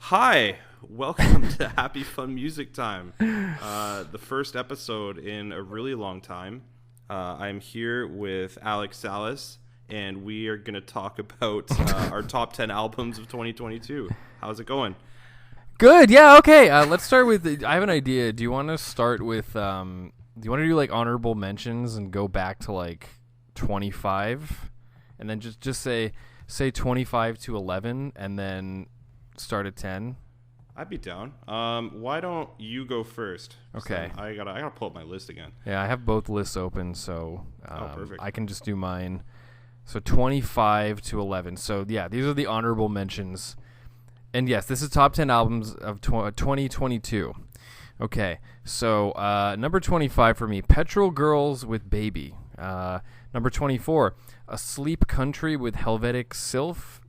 Hi, welcome to Happy Fun Music Time, the first episode in a really long time. I'm here with Alex Salas, and we are going to talk about our top 10 albums of 2022. How's it going? Good. Yeah. Okay. Let's start with. I have an idea. Do you want to start with? Do you want to do like honorable mentions and go back to like 25, and then just say 25 to 11, and then start at 10? I'd be down. Why don't you go first? Okay. I gotta pull up my list again. Yeah, I have both lists open, so Perfect. I can just do mine. So 25 to 11. So yeah, these are the honorable mentions. And yes, this is top 10 albums of 2022. Okay, so number 25 for me, Petrol Girls with Baby. Number 24, A Sleep Country with Helvetic Sylph,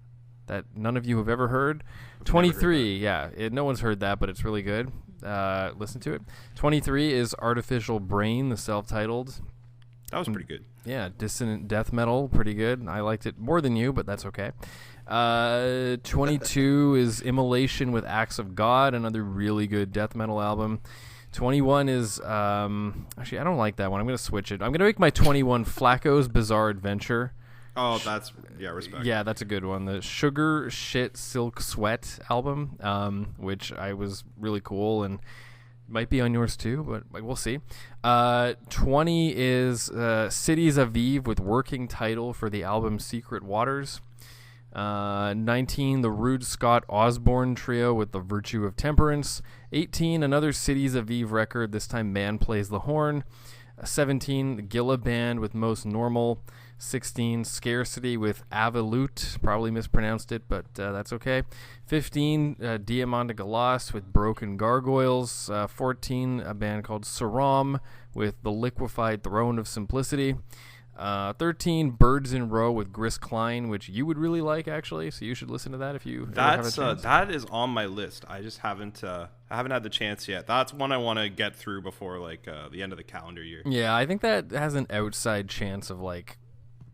that none of you have ever heard. 23, yeah, no one's heard that, but it's really good. Listen to it. 23 is Artificial Brain, the self-titled. That was pretty good. Yeah, dissonant death metal, pretty good. I liked it more than you, but that's okay. 22 is Immolation with Acts of God, another really good death metal album. 21 is actually I don't like that one. I'm gonna switch it. I'm gonna make my 21 Flacco's Bizarre Adventure. Oh, respect. Yeah, that's a good one. The Sugar Shit Silk Sweat album, which I was really cool and might be on yours too, but we'll see. 20 is Cities Aviv with working title for the album Secret Waters. 19, the Rude Scott Osborne Trio with The Virtue of Temperance. 18, another Cities Aviv record, this time Man Plays the Horn. 17, the Gilla Band with Most Normal. 16, Scarcity with Avelut, probably mispronounced it, but that's okay. 15, Diamant de Galas with Broken Gargoyles. 14, a band called Saram with The Liquefied Throne of Simplicity. 13, Birds in Row with Gris Klein, which you would really like, actually, so you should listen to that if you ever have a chance. That is on my list. I just haven't had the chance yet. That's one I want to get through before the end of the calendar year. Yeah, I think that has an outside chance of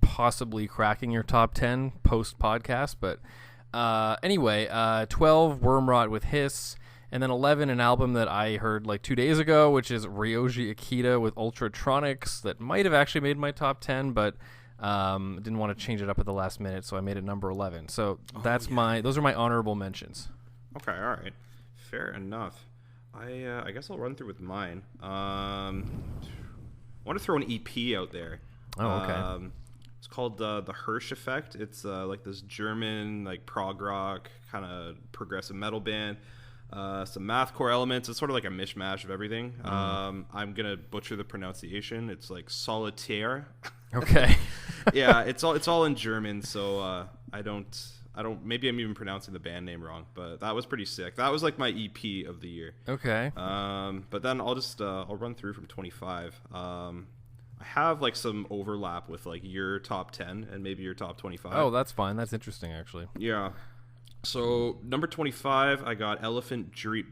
possibly cracking your top 10 post podcast, but anyway, 12, Wormrot with Hiss. And then 11, an album that I heard 2 days ago, which is Ryoji Akita with Ultratronics, that might have actually made my top 10, but didn't want to change it up at the last minute, so I made it number 11. So those are my honorable mentions. Okay, all right, fair enough. I guess I'll run through with mine. I want to throw an EP out there. Oh, okay. It's called the Hirsch Effect. It's this German prog rock kind of progressive metal band. Some mathcore elements. It's sort of like a mishmash of everything. I'm gonna butcher the pronunciation. It's like Solitaire. Okay. Yeah, it's all in German, so I don't. Maybe I'm even pronouncing the band name wrong, but that was pretty sick. That was my EP of the year. Okay. But then I'll run through from 25. I have some overlap with your top 10 and maybe your top 25. Oh, that's fine. That's interesting, actually. Yeah. So number 25, I got Elephant Gym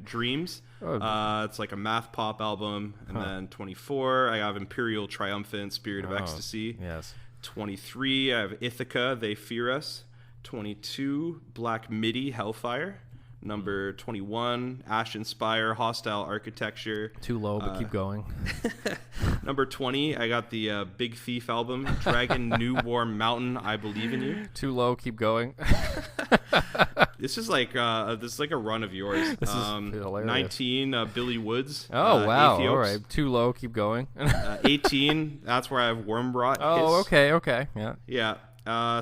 Dreams. Oh. It's a math pop album. And then 24, I have Imperial Triumphant Spirit of Ecstasy. Yes. 23, I have Ithaca, They Fear Us. 22, Black Midi, Hellfire. Number 21, Ashen Spire, Hostile Architecture. Too low, but keep going. Number 20, I got the Big Thief album, Dragon New Warm Mountain, I Believe in You. Too low, keep going. This is like a run of yours. This is hilarious. 19, Billy Woods. Oh, wow. Aethiopes. All right. Too low, keep going. 18, that's where I have Wormrot. Oh, Hiss. okay. Yeah. Yeah.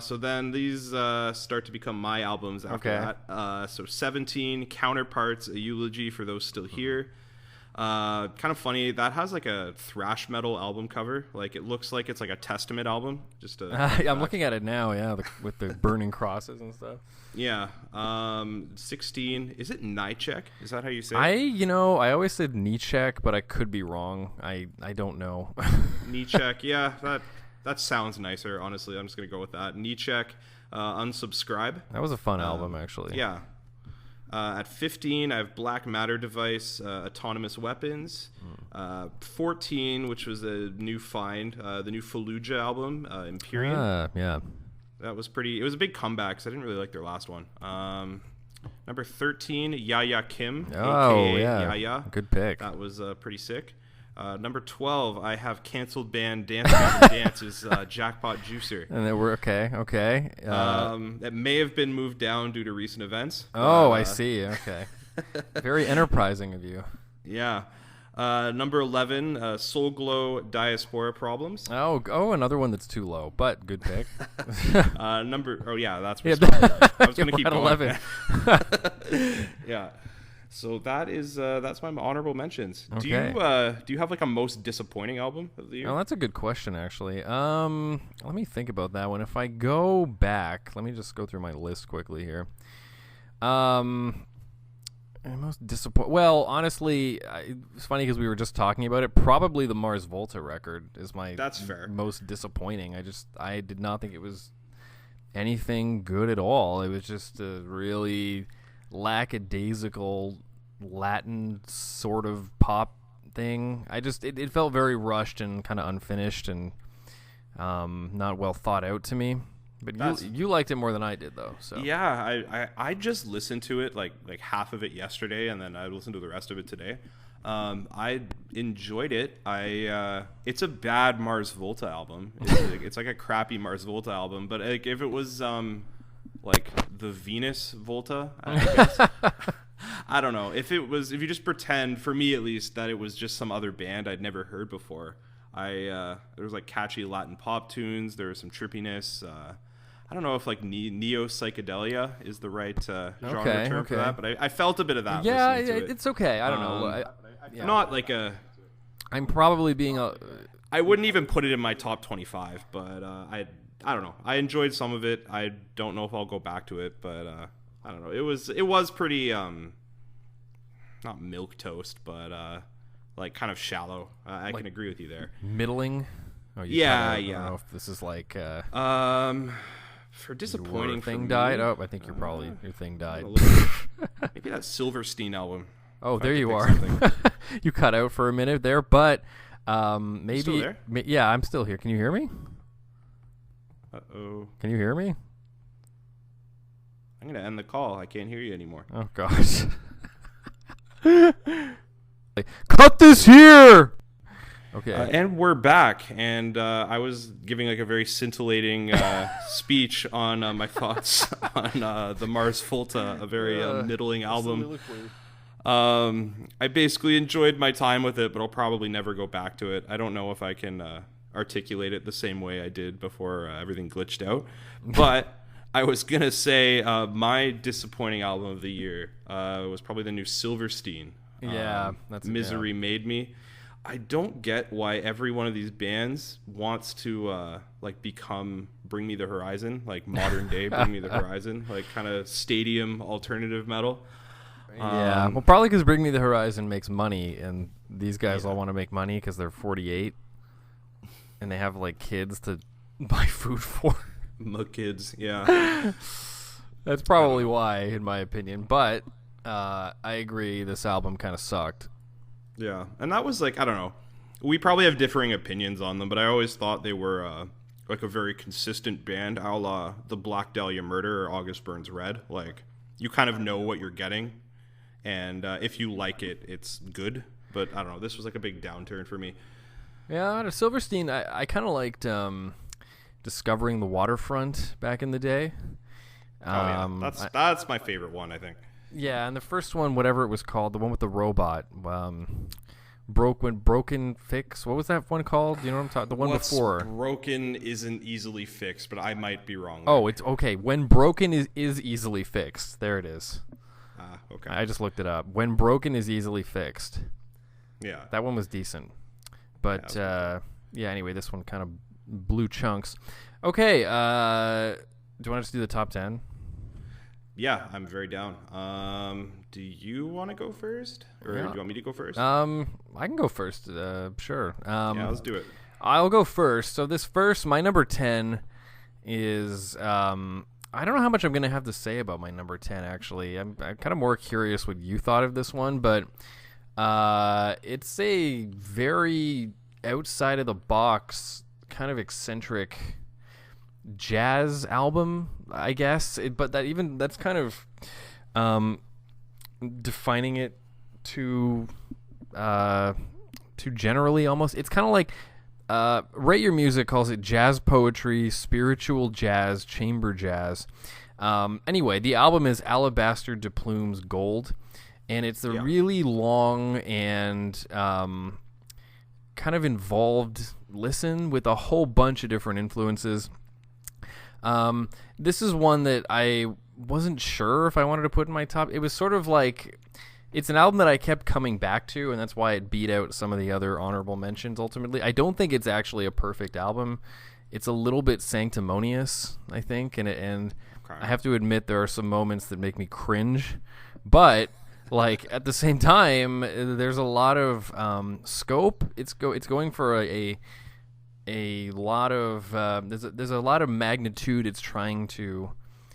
So then these start to become my albums after that. So 17, Counterparts, A Eulogy for Those Still Here. Kind of funny. That has a thrash metal album cover. It looks like it's a Testament album. I'm looking at it now, yeah, with the burning crosses and stuff. Yeah. 16, is it Nychek? Is that how you say it? I always said Nietzsche, but I could be wrong. I don't know. Nychek, yeah, that sounds nicer, honestly. I'm just going to go with that. Nychek, Unsubscribe. That was a fun album, actually. Yeah. At 15, I have Black Matter Device, Autonomous Weapons. 14, which was a new find, the new Fallujah album, Imperium. Yeah. that was pretty. It was a big comeback, because I didn't really like their last one. Number 13, Yaya Kim. Oh, aka yeah. Yaya. Good pick. That was pretty sick. Number 12, I have canceled band Dance Gavin Dance is Jackpot Juicer. And then we're okay. That may have been moved down due to recent events. I see. Okay. Very enterprising of you. Yeah. Number 11, Soul Glow Diaspora Problems. Oh, another one that's too low, but good pick. That's what's I was gonna keep going. 11. Yeah. So that's my honorable mentions. Okay. Do you have like a most disappointing album of the year? Oh, that's a good question, actually. Let me think about that one. If I go back, let me just go through my list quickly here. Most disappointing. Well, honestly, it's funny because we were just talking about it. Probably the Mars Volta record is my That's fair. most disappointing. I did not think it was anything good at all. It was just a really lackadaisical Latin sort of pop thing. It felt very rushed and kind of unfinished and not well thought out to me. But you liked it more than I did, though. So yeah, I just listened to it like half of it yesterday, and then I listened to the rest of it today. I enjoyed it. It's a bad Mars Volta album. It's like a crappy Mars Volta album. But like if it was like the Venus Volta, I guess. I don't know. If you just pretend, for me at least, that it was just some other band I'd never heard before. There was like catchy Latin pop tunes. There was some trippiness. I don't know if like neo psychedelia is the right genre term for that, but I felt a bit of that. Yeah, it's okay. I don't know. Not like a. I'm probably being a. I wouldn't even put it in my top 25, but I don't know. I enjoyed some of it. I don't know if I'll go back to it, but I don't know. It was pretty not milk toast, but like kind of shallow. I can agree with you there. Middling. Oh, I don't know if this is like. For disappointing your thing for me, died. Oh, I think your thing died. Maybe that Silverstein album. Oh, there you are. You cut out for a minute there, but maybe. You still there? Yeah, I'm still here. Can you hear me? Uh-oh. Can you hear me? I'm gonna end the call. I can't hear you anymore. Oh gosh. Cut this here. Okay. And we're back, and I was giving like a very scintillating speech on my thoughts on the Mars Volta, a very middling album. I basically enjoyed my time with it, but I'll probably never go back to it. I don't know if I can articulate it the same way I did before everything glitched out. But I was going to say my disappointing album of the year was probably the new Silverstein. Yeah. Misery Made Me. I don't get why every one of these bands wants to like become Bring Me the Horizon, like modern day Bring Me the Horizon, like kind of stadium alternative metal. Yeah, well, probably because Bring Me the Horizon makes money, and these guys all want to make money because they're 48, and they have like kids to buy food for. My kids, yeah. That's probably why, in my opinion. But I agree, this album kind of sucked. Yeah, and that was like, I don't know. We probably have differing opinions on them, but I always thought they were like a very consistent band, a la the Black Dahlia Murder or August Burns Red. Like, you kind of know what you're getting, and if you like it, it's good. But I don't know. This was like a big downturn for me. Yeah, Silverstein, I kind of liked Discovering the Waterfront back in the day. That's my favorite one, I think. Yeah, and the first one, whatever it was called, the one with the robot, Broken Fix. What was that one called? Do you know what I'm talking? The one before. Broken isn't easily fixed, but I might be wrong. Oh, it's okay. When Broken is easily fixed. There it is. Okay. I just looked it up. When Broken is easily fixed. Yeah. That one was decent. But anyway, this one kind of blew chunks. Okay, do you want to just do the top 10? Yeah, I'm very down. Do you want to go first? Or do you want me to go first? I can go first, sure. Yeah, let's do it. I'll go first. So my number 10 is... I don't know how much I'm going to have to say about my number 10, actually. I'm kind of more curious what you thought of this one, but it's a very outside of the box, kind of eccentric jazz album, I guess. But that's kind of defining it too too generally almost. It's kind of like Rate Your Music calls it jazz poetry, spiritual jazz, chamber jazz. Anyway, the album is Alabaster de Plume's Gold, and it's a really long and kind of involved listen with a whole bunch of different influences. This is one that I wasn't sure if I wanted to put in my top. It was sort of like, it's an album that I kept coming back to, and that's why it beat out some of the other honorable mentions ultimately. I don't think it's actually a perfect album. It's a little bit sanctimonious, I think, and I have to admit there are some moments that make me cringe, but like at the same time, there's a lot of scope. It's going for a lot of there's a lot of magnitude it's trying to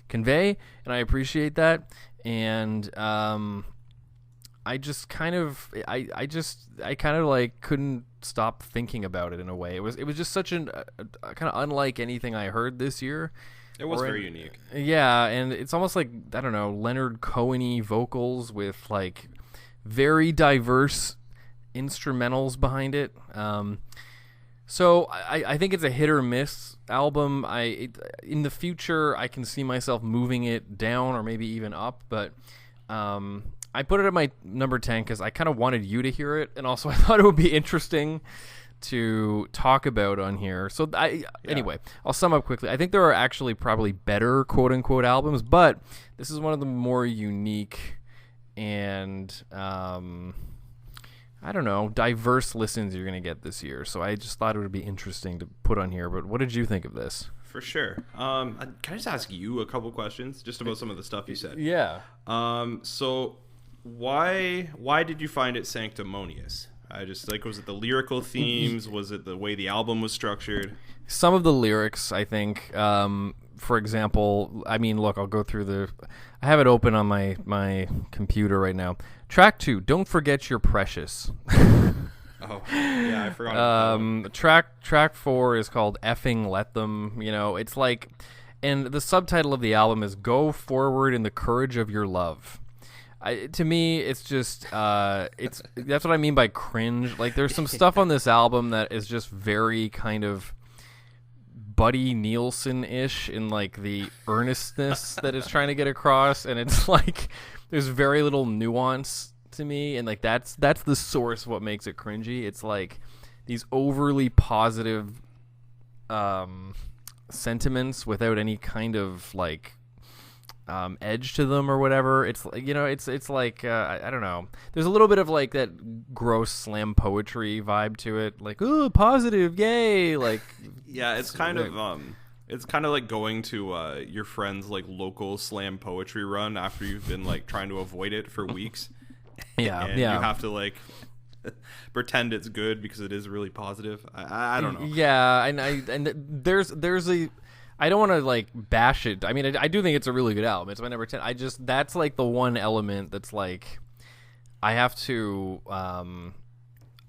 convey, and I appreciate that. And I just kind of like couldn't stop thinking about it in a way. It was just such a kind of unlike anything I heard this year. It was very unique. Yeah, and it's almost like, I don't know, Leonard Cohen-y vocals with like very diverse instrumentals behind it. So I think it's a hit or miss album. In the future, I can see myself moving it down or maybe even up, but I put it at my number 10 because I kind of wanted you to hear it, and also I thought it would be interesting to talk about on here. So anyway, I'll sum up quickly. I think there are actually probably better quote-unquote albums, but this is one of the more unique and I don't know, diverse listens you're going to get this year. So I just thought it would be interesting to put on here. But what did you think of this? For sure. Can I just ask you a couple questions just about some of the stuff you said? Yeah. So why did you find it sanctimonious? I just like, was it the lyrical themes? Was it the way the album was structured? Some of the lyrics, I think. For example, I mean, look, I'll go through I have it open on my computer right now. Track 2, Don't Forget You're Precious. Oh, yeah, I forgot about that one. Track 4 is called Effing Let Them. You know, it's like, and the subtitle of the album is Go Forward in the Courage of Your Love. To me, it's just, that's what I mean by cringe. Like, there's some stuff on this album that is just very kind of Buddy Nielsen-ish in like the earnestness that it's trying to get across, and it's like there's very little nuance to me, and like that's the source of what makes it cringy. It's like these overly positive sentiments without any kind of like edge to them or whatever. It's, you know, it's like I don't know. There's a little bit of like that gross slam poetry vibe to it, like, ooh, positive, yay, like. Yeah, it's kind of like going to your friend's like local slam poetry run after you've been like trying to avoid it for weeks. And you have to like pretend it's good because it is really positive. I don't know. Yeah, and there's a, I don't want to like bash it. I mean, I do think it's a really good album. It's my number 10. That's like the one element that's like, I have to,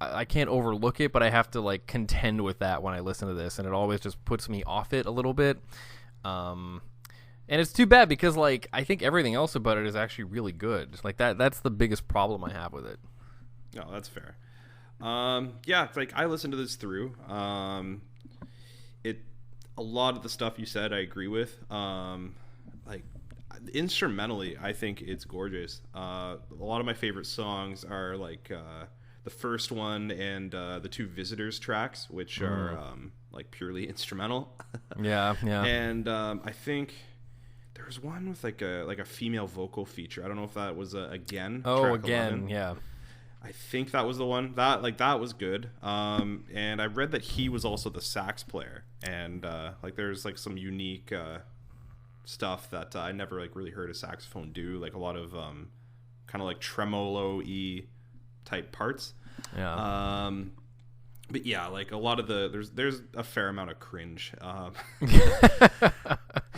I can't overlook it, but I have to like contend with that when I listen to this, and it always just puts me off it a little bit. And it's too bad because like I think everything else about it is actually really good. Like that's the biggest problem I have with it. No, that's fair. Yeah, like I listened to this through. A lot of the stuff you said I agree with. Like instrumentally, I think it's gorgeous. A lot of my favorite songs are like the first one and the two Visitors tracks, which are like purely instrumental. Yeah. And I think there was one with like a female vocal feature. I don't know if that was Again. Oh, Again, 11. yeah. I think that was the one that was good. And I read that he was also the sax player, and like there's like some unique stuff that I never like really heard a saxophone do, like a lot of kind of like tremolo-y type parts. Yeah. But yeah, like a lot of there's a fair amount of cringe. I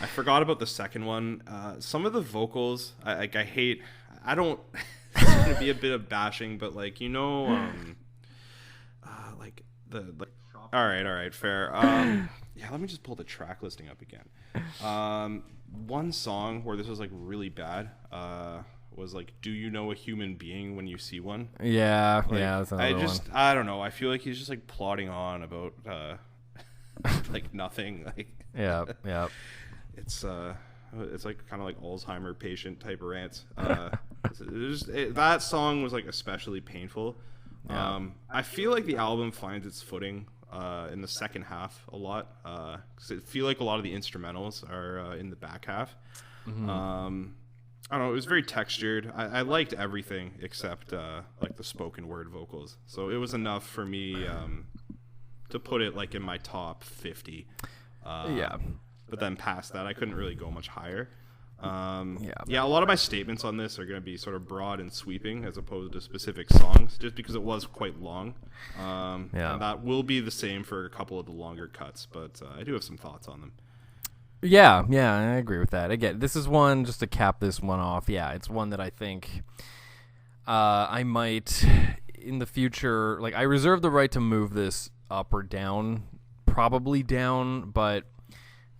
forgot about the second one. Some of the vocals, I hate. I don't. It's gonna be a bit of bashing, but like, you know, like the like. All right, fair. Yeah, let me just pull the track listing up again. One song where this was like really bad was like, "Do you know a human being when you see one?" Yeah, Like, yeah. That's another one. I don't know. I feel like he's just like plodding on about like nothing. Like Yeah, yeah. it's like kind of like Alzheimer patient type of rants. That song was like especially painful. Yeah. I feel like the album finds its footing in the second half a lot, because I feel like a lot of the instrumentals are in the back half. I don't know, it was very textured. I liked everything except like the spoken word vocals, so it was enough for me to put it like in my top 50. Yeah. But then past that, I couldn't really go much higher. Yeah. A lot of my statements on this are going to be sort of broad and sweeping as opposed to specific songs, just because it was quite long. And that will be the same for a couple of the longer cuts, but I do have some thoughts on them. Yeah, I agree with that. Again, this is one, just to cap this one off, yeah, it's one that I think I might, in the future, like, I reserve the right to move this up or down, probably down, but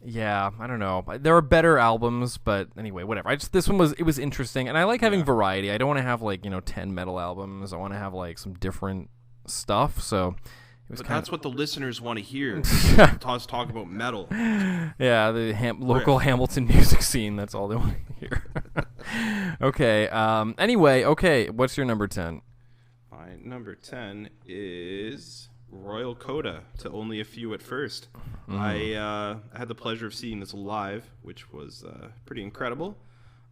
yeah, I don't know. There are better albums, but anyway, whatever. This one was interesting, and I like having variety. I don't want to have, like, 10 metal albums. I want to have, like, some different stuff, so... But that's what the listeners want to hear. Us talk about metal. Yeah, the local Hamilton music scene. That's all they want to hear. Okay. Anyway, what's your number 10? My number 10 is Royal Coda, To Only a Few at First. I had the pleasure of seeing this live, which was pretty incredible.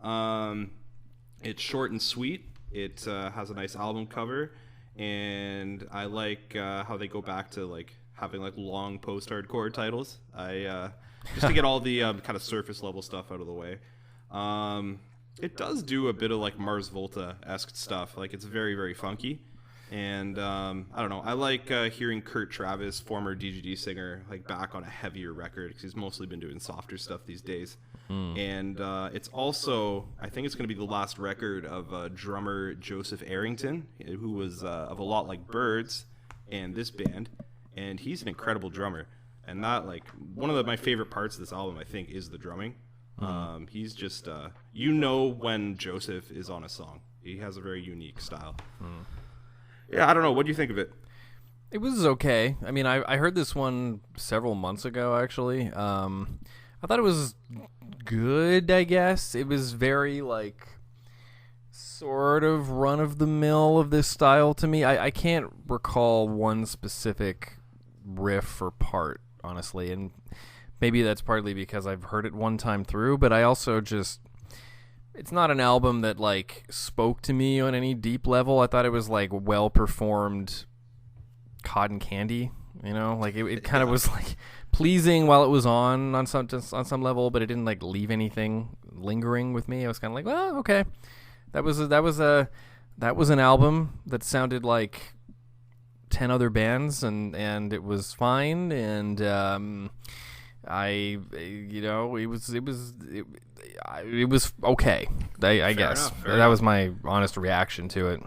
It's short and sweet. It has a nice album cover. And I like how they go back to like having like long post-hardcore titles. Just to get all the kind of surface level stuff out of the way. It does do a bit of like Mars Volta-esque stuff. Like it's very, very funky. And I don't know. I like hearing Kurt Travis, former DGD singer, like back on a heavier record because he's mostly been doing softer stuff these days. And it's also, I think it's going to be the last record of drummer Joseph Arrington, who was of a lot like Birds and this band, and he's an incredible drummer. And that, like, one of my favorite parts of this album, I think, is the drumming. He's just, when Joseph is on a song. He has a very unique style. Yeah, I don't know. What do you think of it? It was okay. I mean, I heard this one several months ago, actually. I thought it was good, I guess. It was very, like, sort of run-of-the-mill of this style to me. I can't recall one specific riff or part, honestly, and maybe that's partly because I've heard it one time through, but I also just... It's not an album that, like, spoke to me on any deep level. I thought it was, like, well-performed cotton candy, Like, it kind of was, like... pleasing while it was on some level, but it didn't like leave anything lingering with me. I was kind of like, well, okay, that was an album that sounded like 10 other bands, and it was fine, and it was okay. I guess that was my honest reaction to it.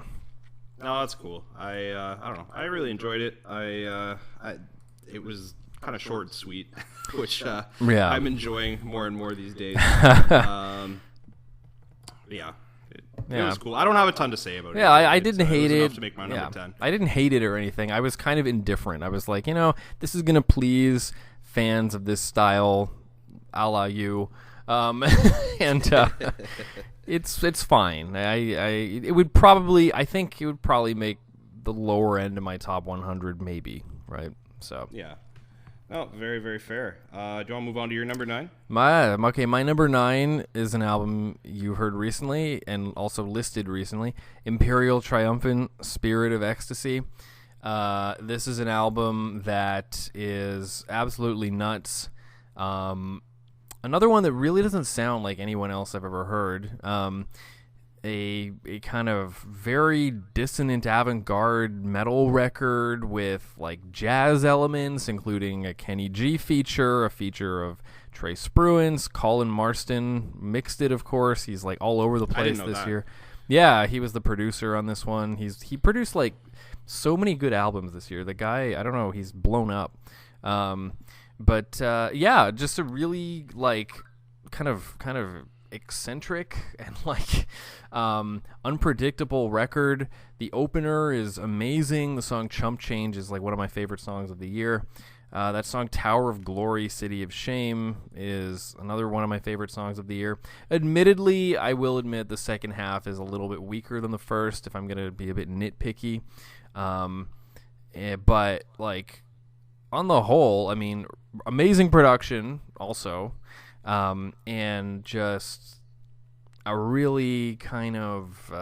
No, that's cool. I don't know. I really enjoyed it. It was kind of short and sweet, which I'm enjoying more and more these days. It was cool. I don't have a ton to say about it. Yeah, I didn't hate it. Enough to make my number 10. I didn't hate it or anything. I was kind of indifferent. I was like, this is gonna please fans of this style, a la you, and it's fine. I think it would probably make the lower end of my top 100, maybe, right? So yeah. Oh, very, very fair. Do you want to move on to your number 9? My number 9 is an album you heard recently and also listed recently, Imperial Triumphant Spirit of Ecstasy. This is an album that is absolutely nuts. Another one that really doesn't sound like anyone else I've ever heard. A kind of very dissonant avant-garde metal record with like jazz elements, including a Kenny G feature, a feature of Trey Spruance, Colin Marston mixed it, of course. He's like all over the place this year. Yeah, he was the producer on this one. He produced like so many good albums this year. The guy, I don't know, he's blown up. But yeah, just a really like kind of eccentric and like unpredictable record. The opener is amazing. The song Chump Change is like one of my favorite songs of the year. That song Tower of Glory, City of Shame is another one of my favorite songs of the year. Admittedly, I will admit the second half is a little bit weaker than the first if I'm going to be a bit nitpicky. But like on the whole, I mean, amazing production also. And just a really kind of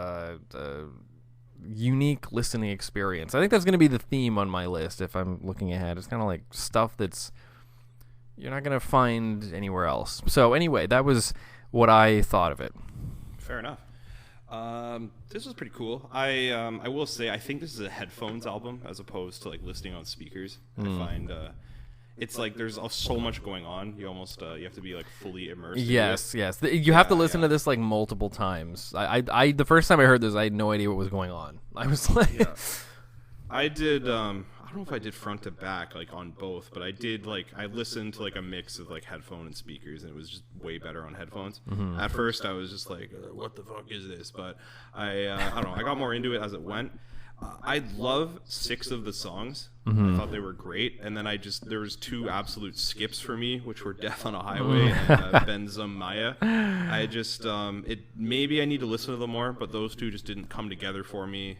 unique listening experience. I think that's going to be the theme on my list if I'm looking ahead. It's kind of like stuff that's you're not going to find anywhere else. So anyway, that was what I thought of it. Fair enough. This was pretty cool. I will say I think this is a headphones album as opposed to like listening on speakers. I find it's like there's so much going on. You almost you have to be like fully immersed. Yes. You have to listen to this like multiple times. I the first time I heard this, I had no idea what was going on. I was like, I did. I don't know if I did front to back like on both, but I did like I listened to like a mix of like headphone and speakers, and it was just way better on headphones. At first, I was just like, "What the fuck is this?" But I don't know. I got more into it as it went. I love 6 of the songs. I thought they were great, and then there was 2 absolute skips for me, which were Death on a Highway and Benzum Maya. I just maybe I need to listen to them more, but those 2 just didn't come together for me.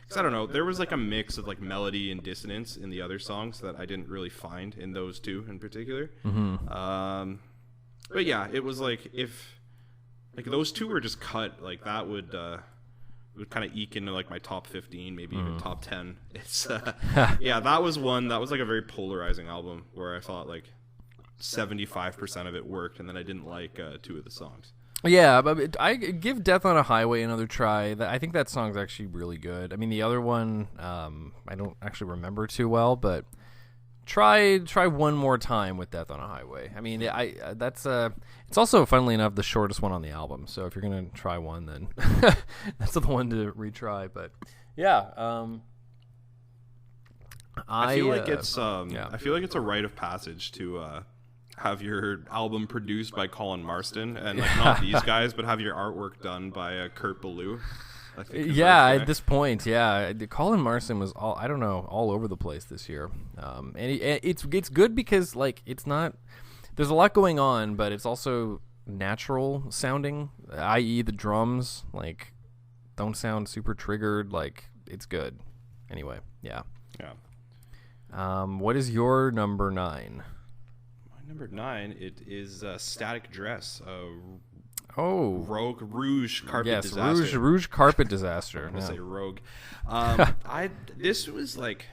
Cause I don't know, there was like a mix of like melody and dissonance in the other songs that I didn't really find in those 2 in particular. But yeah, it was like if like those 2 were just cut, like that would kind of eke into like my top 15, maybe even top 10. It's yeah, that was like a very polarizing album where I thought like 75% of it worked, and then I didn't like 2 of the songs. Yeah, but I give Death on a Highway another try. I think that song's actually really good. I mean, the other one I don't actually remember too well, but try one more time with Death on a Highway. I mean, it's also, funnily enough, the shortest one on the album. So if you're gonna try one, then that's the one to retry. But yeah, I feel like it's I feel like it's a rite of passage to have your album produced by Colin Marston, and like not these guys, but have your artwork done by Kurt Ballou. At this point, Colin Marston was all over the place this year, and it's good because like it's not there's a lot going on, but it's also natural sounding, i.e. the drums like don't sound super triggered. Like it's good. Anyway, yeah. What is your number 9? My number 9 it is Static Dress. Rogue Rouge Carpet Disaster. Rouge Carpet Disaster. I'm gonna say Rogue. This was like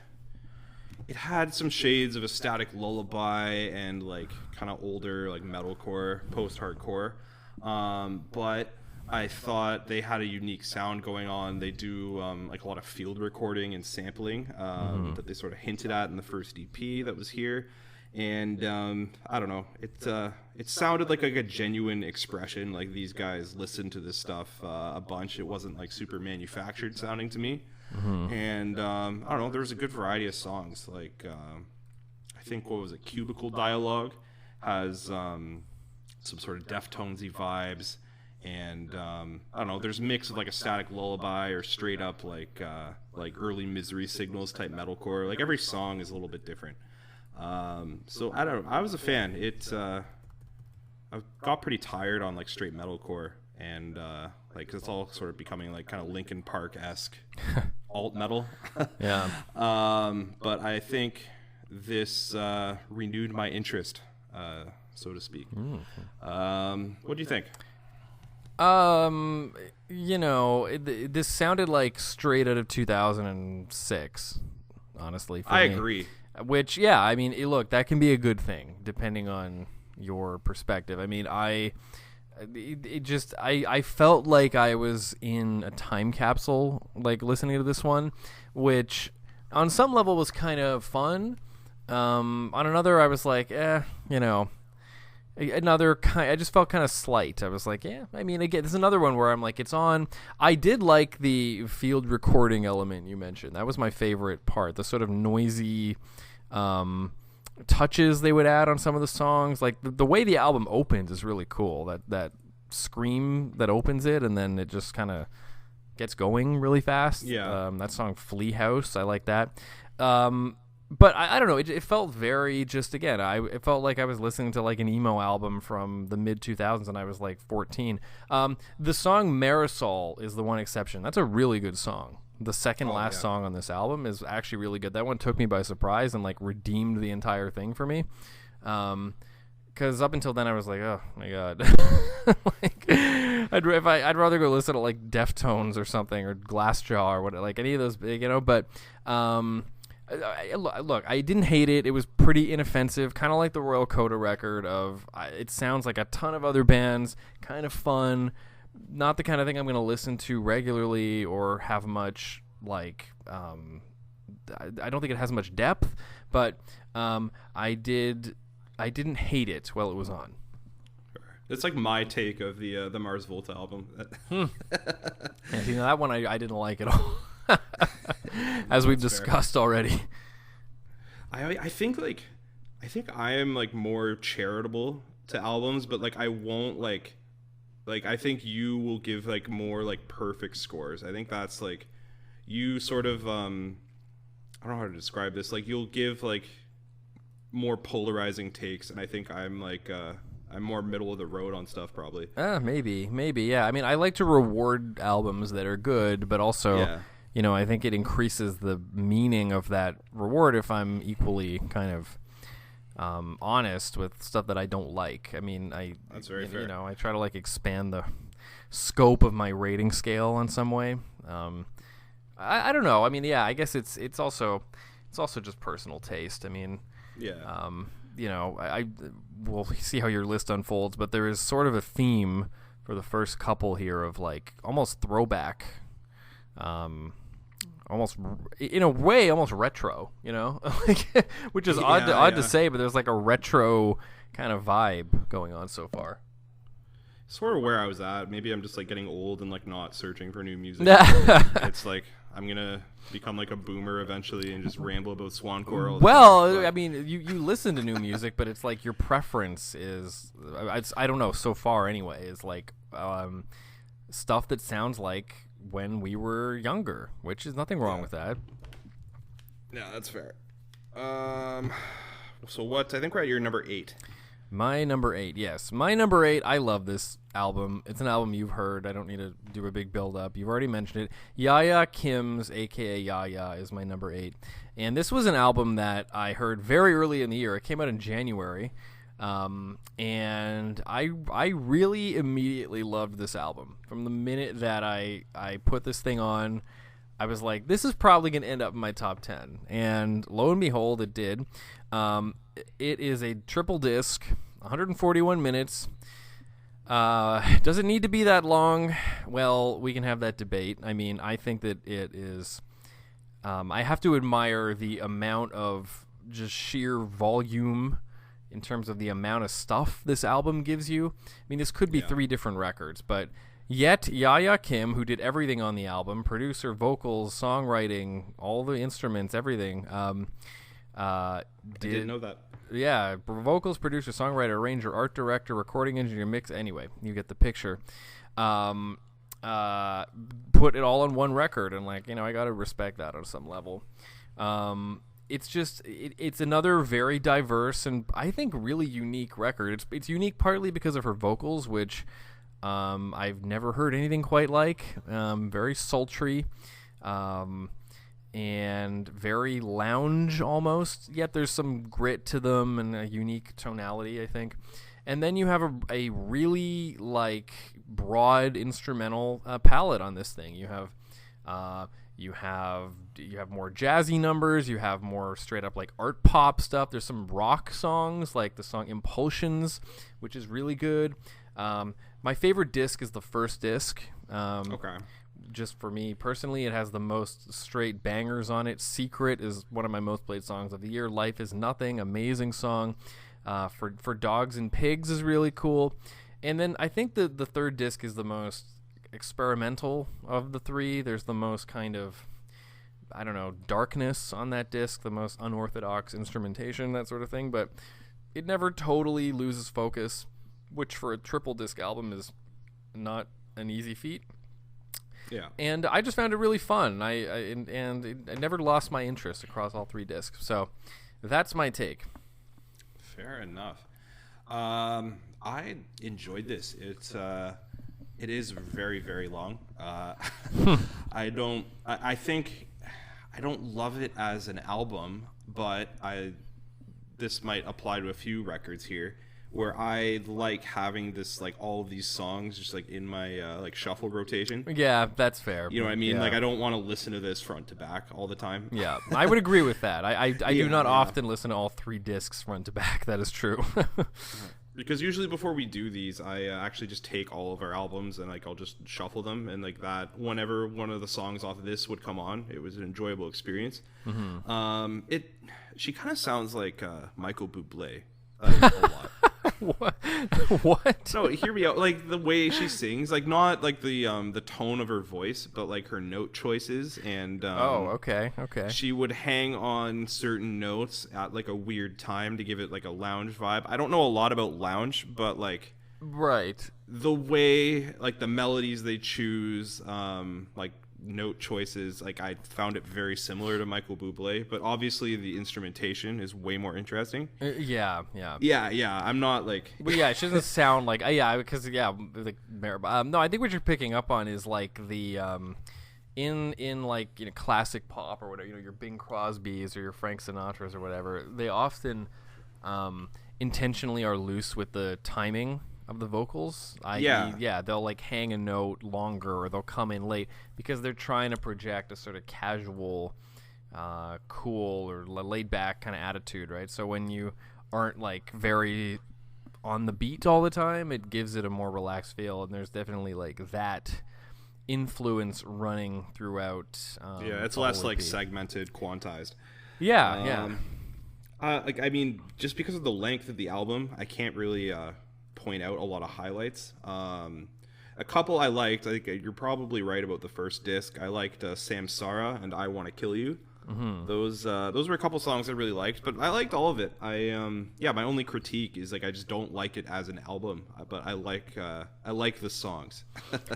it had some shades of a Static Lullaby and like kind of older like metalcore, post-hardcore. But I thought they had a unique sound going on. They do like a lot of field recording and sampling that they sort of hinted at in the first EP that was here. And I don't know, it sounded like a genuine expression. Like these guys listened to this stuff a bunch. It wasn't like super manufactured sounding to me. And I don't know, there was a good variety of songs. Like I think Cubicle Dialogue has some sort of Deftonesy vibes. And I don't know, there's a mix of like a Static Lullaby or straight up like early Misery Signals type metalcore. Like every song is a little bit different. So I don't know. I was a fan. I got pretty tired on like straight metalcore, and like it's all sort of becoming like kind of Linkin Park-esque alt metal. Yeah. But I think this renewed my interest, so to speak. What do you think? This sounded like straight out of 2006. Honestly, for I me. agree. Which, yeah, I mean, look, that can be a good thing depending on your perspective. I mean, I felt like I was in a time capsule, like listening to this one, which on some level was kind of fun. On another, I was like, I just felt kind of slight. I was like, I mean, again, there's another one where I'm like, it's on. I did like the field recording element you mentioned. That was my favorite part, the sort of noisy touches they would add on some of the songs. Like the way the album opens is really cool. That scream that opens it, and then it just kind of gets going really fast. Yeah. That song Flea House, I like that. But I don't know. It felt very just, again, it felt like I was listening to like an emo album from the mid 2000s, and I was like 14. The song Marisol is the one exception. That's a really good song. The second last song on this album is actually really good. That one took me by surprise and like redeemed the entire thing for me. Because up until then I was like, oh my god, like I'd rather go listen to like Deftones or something, or Glassjaw, or what, like any of those big, But look, I didn't hate it. It was pretty inoffensive, kind of like the Royal Coda record. It sounds like a ton of other bands, kind of fun. Not the kind of thing I'm going to listen to regularly or have much like. I don't think it has much depth, but I didn't hate it while it was on. It's like my take of the Mars Volta album. Yeah, see, that one I didn't like at all, as we've discussed already. I think I am like more charitable to albums, but like I won't like I think you will give like more like perfect scores. I think that's like you sort of I don't know how to describe this. Like you'll give like more polarizing takes, and I think I'm like I'm more middle of the road on stuff probably. Maybe, yeah. I mean, I like to reward albums that are good, but also, I think it increases the meaning of that reward if I'm equally kind of honest with stuff that I don't like. I mean, that's very fair. I try to like expand the scope of my rating scale on some way. I don't know. I mean, yeah, I guess it's also just personal taste. I mean, yeah. I we'll see how your list unfolds, but there is sort of a theme for the first couple here of like almost throwback, almost in a way almost retro, like, which is odd to say, but there's like a retro kind of vibe going on so far. Sort of where I was at. Maybe I'm just like getting old and like not searching for new music. It's like I'm gonna become like a boomer eventually and just ramble about Swancore all the time. I mean, you listen to new music, but it's like your preference is, I don't know, so far anyway, is like stuff that sounds like when we were younger, which is nothing wrong with that. Yeah, that's fair. So what? I think we're at your number 8. My number 8, yes. My number 8, I love this album. It's an album you've heard. I don't need to do a big build-up. You've already mentioned it. Yaya Kim's, a.k.a. Yaya, is my number 8. And this was an album that I heard very early in the year. It came out in January. And I really immediately loved this album. From the minute that I put this thing on, I was like, this is probably going to end up in my top 10. And lo and behold, it did. It is a triple disc, 141 minutes. Does it need to be that long? Well, we can have that debate. I mean, I think that it is. I have to admire the amount of just sheer volume in terms of the amount of stuff this album gives you. I mean, this could be 3 different records, but yet Yaya Kim, who did everything on the album, producer, vocals, songwriting, all the instruments, everything, I didn't know that. Yeah, vocals, producer, songwriter, arranger, art director, recording engineer, mix. Anyway, you get the picture. Put it all on one record, and like, I got to respect that on some level. It's just it's another very diverse and I think really unique record. It's unique partly because of her vocals, which I've never heard anything quite like. Very sultry. And very lounge almost, yet there's some grit to them and a unique tonality, I think. And then you have a really like broad instrumental palette on this thing. You have more jazzy numbers, you have more straight up like art pop stuff. There's some rock songs like the song Impulsions, which is really good. My favorite disc is the first disc. Okay. Just for me personally, it has the most straight bangers on it. Secret is one of my most played songs of the year. Life is Nothing, amazing song. For Dogs and Pigs is really cool. And then I think the third disc is the most experimental of the 3. There's the most kind of I don't know, darkness on that disc, the most unorthodox instrumentation, that sort of thing. But it never totally loses focus, which for a triple disc album is not an easy feat. Yeah. And I just found it really fun. I never lost my interest across all 3 discs. So that's my take. Fair enough. I enjoyed this. It is very, very long. I think I don't love it as an album, but this might apply to a few records here, where I like having this, like, all of these songs just like in my like shuffle rotation. Yeah, that's fair. You know what I mean? Yeah. Like, I don't want to listen to this front to back all the time. Yeah, I would agree with that. I do not Yeah. often listen to all 3 discs front to back. That is true. Because usually before we do these, I actually just take all of our albums and, like, I'll just shuffle them, and like that, whenever one of the songs off of this would come on, it was an enjoyable experience. She kind of sounds like Michael Bublé a lot. What? No, hear me out. Like, the way she sings, like, not like the tone of her voice, but like her note choices, and Okay. she would hang on certain notes at like a weird time to give it like a lounge vibe. I don't know a lot about lounge, but like Right. the way, like, the melodies they choose, like note choices, like, I found it very similar to Michael Bublé, but obviously the instrumentation is way more interesting. Yeah. Yeah, I'm not like But yeah, she doesn't sound like because like no, I think what you're picking up on is like the in like, you know, classic pop or whatever, you know, your Bing Crosby's or your Frank Sinatra's or whatever, they often intentionally are loose with the timing of the vocals. They'll like hang a note longer, or they'll come in late because they're trying to project a sort of casual, cool or laid back kind of attitude, right? So when you aren't like very on the beat all the time, it gives it a more relaxed feel, and there's definitely like that influence running throughout. it's less like segmented, quantized. Yeah. Like, I mean, just because of the length of the album, I can't really point out a lot of highlights. A couple I liked. I think you're probably right about the first disc. I liked Samsara and I Want to Kill You. Mm-hmm. Those were a couple songs I really liked, but I liked all of it. My only critique is, like, I just don't like it as an album, but I like the songs.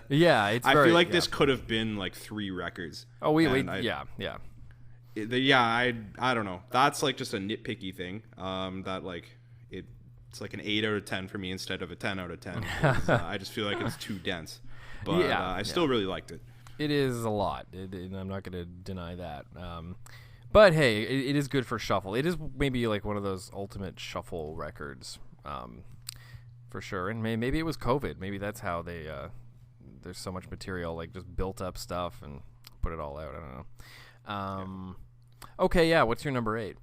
Yeah, I feel like this could have been like 3 records. Oh, yeah. I don't know. That's like just a nitpicky thing. That like it's like an 8 out of 10 for me instead of a 10 out of 10. I just feel like it's too dense. But I still really liked it. It is a lot, and I'm not going to deny that. But hey, it is good for shuffle. It is maybe like one of those ultimate shuffle records, for sure. And maybe it was COVID. Maybe that's how they there's so much material, like just built up stuff and put it all out. I don't know. Okay, yeah. What's your number 8?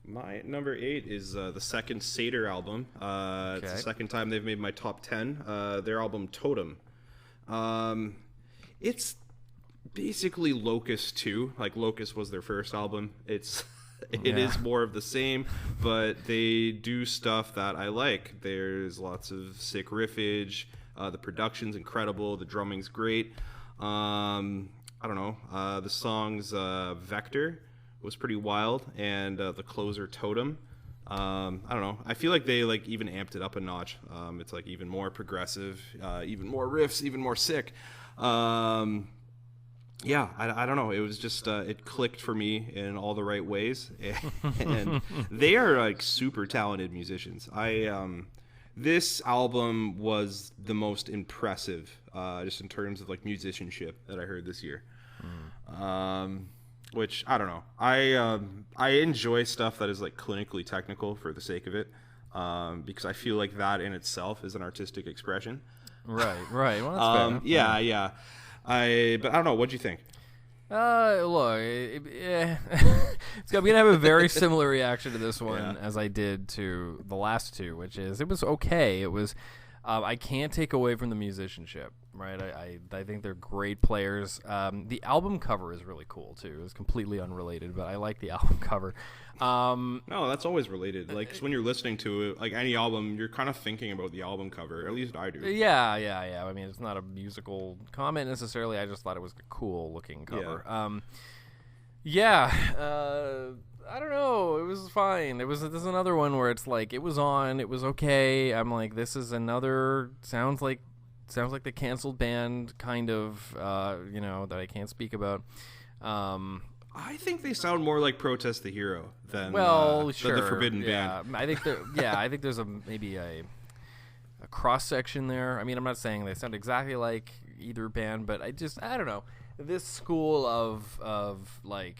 My number 8 is the second Seder album. It's the second time they've made my top 10. Their album Totem. It's basically Locust 2. Like, Locust was their first album. It is more of the same, but they do stuff that I like. There's lots of sick riffage. The production's incredible. The drumming's great. I don't know. The songs Vector was pretty wild, and the closer Totem. I don't know. I feel like they like even amped it up a notch. It's like even more progressive, even more riffs, even more sick. I don't know. It was just it clicked for me in all the right ways, and they are like super talented musicians. This album was the most impressive, just in terms of like musicianship that I heard this year. Which I don't know. I enjoy stuff that is like clinically technical for the sake of it, because I feel like that in itself is an artistic expression. Right. Well, that's fair. But I don't know. What'd you think? Look, I'm gonna have a very similar reaction to this one as I did to the last 2, which is it was okay. It was. I can't take away from the musicianship, right? I think they're great players. The album cover is really cool too. It's completely unrelated, but I like the album cover. No, that's always related. Like, 'cause when you're listening to it, like any album, you're kind of thinking about the album cover. At least I do. Yeah. I mean, it's not a musical comment necessarily. I just thought it was a cool looking cover. Yeah, I don't know. It was fine. This is another one where it's like it was on, it was okay. I'm like, this is another sounds like the canceled band kind of that I can't speak about. I think they sound more like Protest the Hero than Sure, than the Forbidden Band. I think I think there's maybe a cross section there. I mean, I'm not saying they sound exactly like either band, but I don't know. This school of like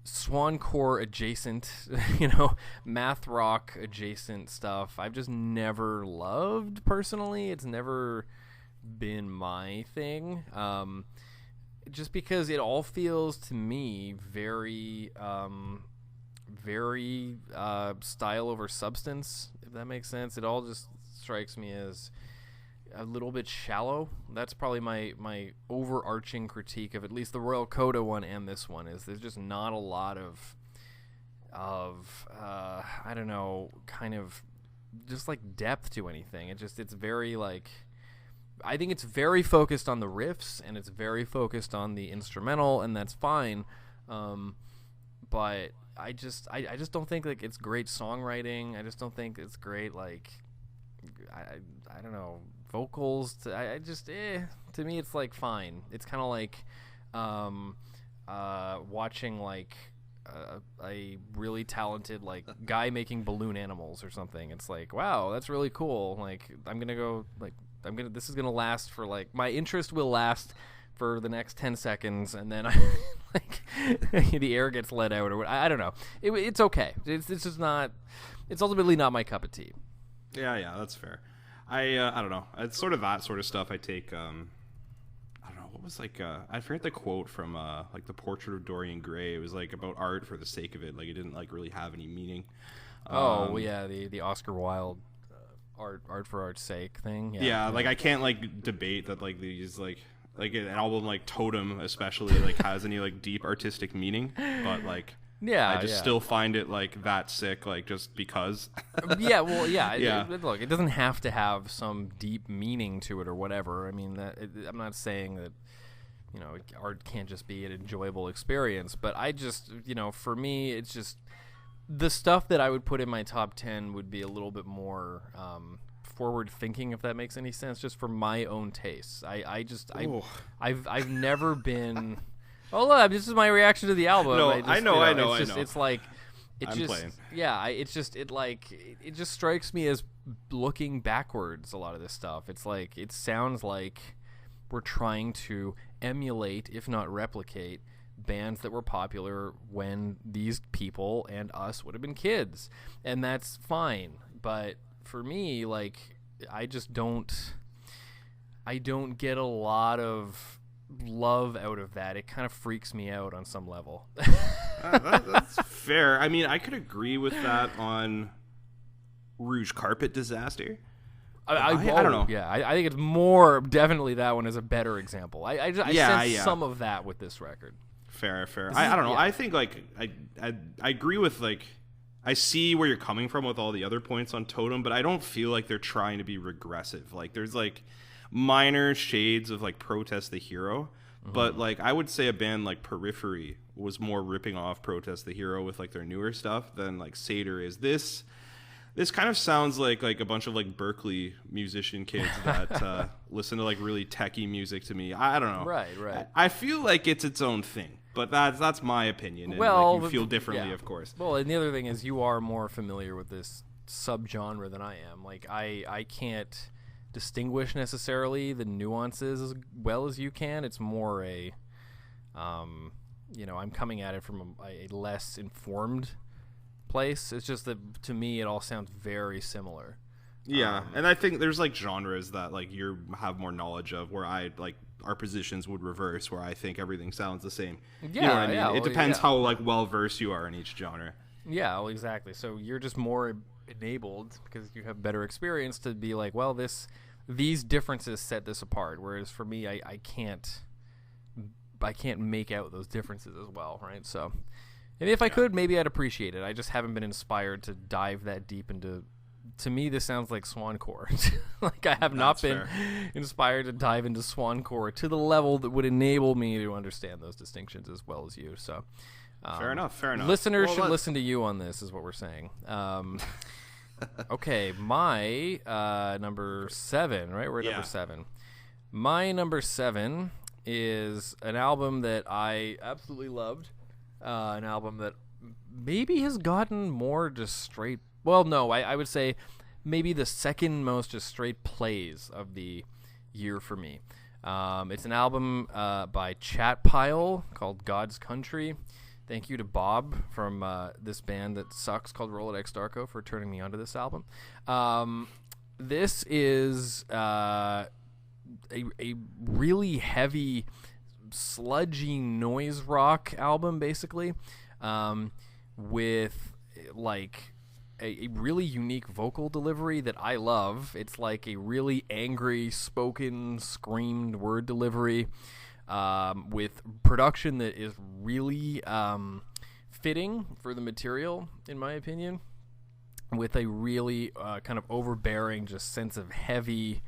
swancore adjacent, math rock adjacent stuff, I've just never loved personally. It's never been my thing. Just because it all feels to me very style over substance, if that makes sense. It all just strikes me as a little bit shallow. That's probably my overarching critique of at least the Royal Coda one and this one, is there's just not a lot of I don't know, kind of just like depth to anything. It's very like, I think it's very focused on the riffs and it's very focused on the instrumental, and that's fine. But I just don't think like it's great songwriting. I just don't think it's great like I don't know, vocals. To me it's like fine. It's kind of like watching like a really talented like guy making balloon animals or something. It's like, wow, that's really cool. Like this is gonna last for like, my interest will last for the next 10 seconds, and then the air gets let out, or I don't know. It's okay. It's just not. It's ultimately not my cup of tea. Yeah, that's fair. I don't know. It's sort of that sort of stuff. I take. I don't know. What was like? I forget the quote from like The Portrait of Dorian Gray. It was like about art for the sake of it. Like it didn't like really have any meaning. The Oscar Wilde art for art's sake thing. Yeah, like I can't like debate that like these like an album like Totem especially like has any like deep artistic meaning, but like I just still find it like that sick, like just because. Look, it doesn't have to have some deep meaning to it or whatever. I mean, I'm not saying that art can't just be an enjoyable experience, but I just for me it's just the stuff that I would put in my top 10 would be a little bit more forward thinking, if that makes any sense, just for my own tastes. I've never been. Oh, look, this is my reaction to the album. No, I know. It's like it I'm just playing. Yeah, it just strikes me as looking backwards. A lot of this stuff. It's like it sounds like we're trying to emulate, if not replicate, bands that were popular when these people and us would have been kids, and that's fine. But for me, like, I don't get a lot of love out of that. It kind of freaks me out on some level. That's fair. I mean, I could agree with that on Rouge Carpet Disaster. I don't know. Yeah, I think it's more definitely that one is a better example. I sense some of that with this record. Fair. I don't know. Yeah. I think like I agree with like, I see where you're coming from with all the other points on Totem, but I don't feel like they're trying to be regressive. Like there's like minor shades of like Protest the Hero, but like I would say a band like Periphery was more ripping off Protest the Hero with like their newer stuff than like Seder is. This kind of sounds like a bunch of like Berkeley musician kids that listen to like really techie music to me. I don't know. Right. I feel like it's its own thing, but that's my opinion. And well, like, you feel differently, of course. Well, and the other thing is you are more familiar with this subgenre than I am. Like I can't distinguish necessarily the nuances as well as you can. It's more I'm coming at it from a less informed place. It's just that to me it all sounds very similar. Yeah, and I think there's like genres that like you have more knowledge of, where I like our positions would reverse, where I think everything sounds the same. Yeah, you know what I mean? yeah, it depends how like well versed you are in each genre. Yeah, well, exactly. So you're just more enabled because you have better experience to be like, well, these differences set this apart. Whereas for me, I can't make out those differences as well, right? So. And if I could, maybe I'd appreciate it. I just haven't been inspired to dive that deep into to me, this sounds like Swancore. Like I have not been inspired to dive into Swancore to the level that would enable me to understand those distinctions as well as you. So, fair enough. Listeners should listen to you on this, is what we're saying. Okay, my number 7, right? We're at number 7. My number 7 is an album that I absolutely loved. An album that maybe has gotten more just straight. Well, no, I would say maybe the second most just straight plays of the year for me. It's an album by Chat Pile called God's Country. Thank you to Bob from this band that sucks called Rolodex Darko for turning me onto this album. This is a really heavy, sludgy noise rock album, basically, with like a really unique vocal delivery that I love. It's like a really angry, spoken, screamed word delivery, with production that is really fitting for the material, in my opinion, with a really kind of overbearing just sense of heavy,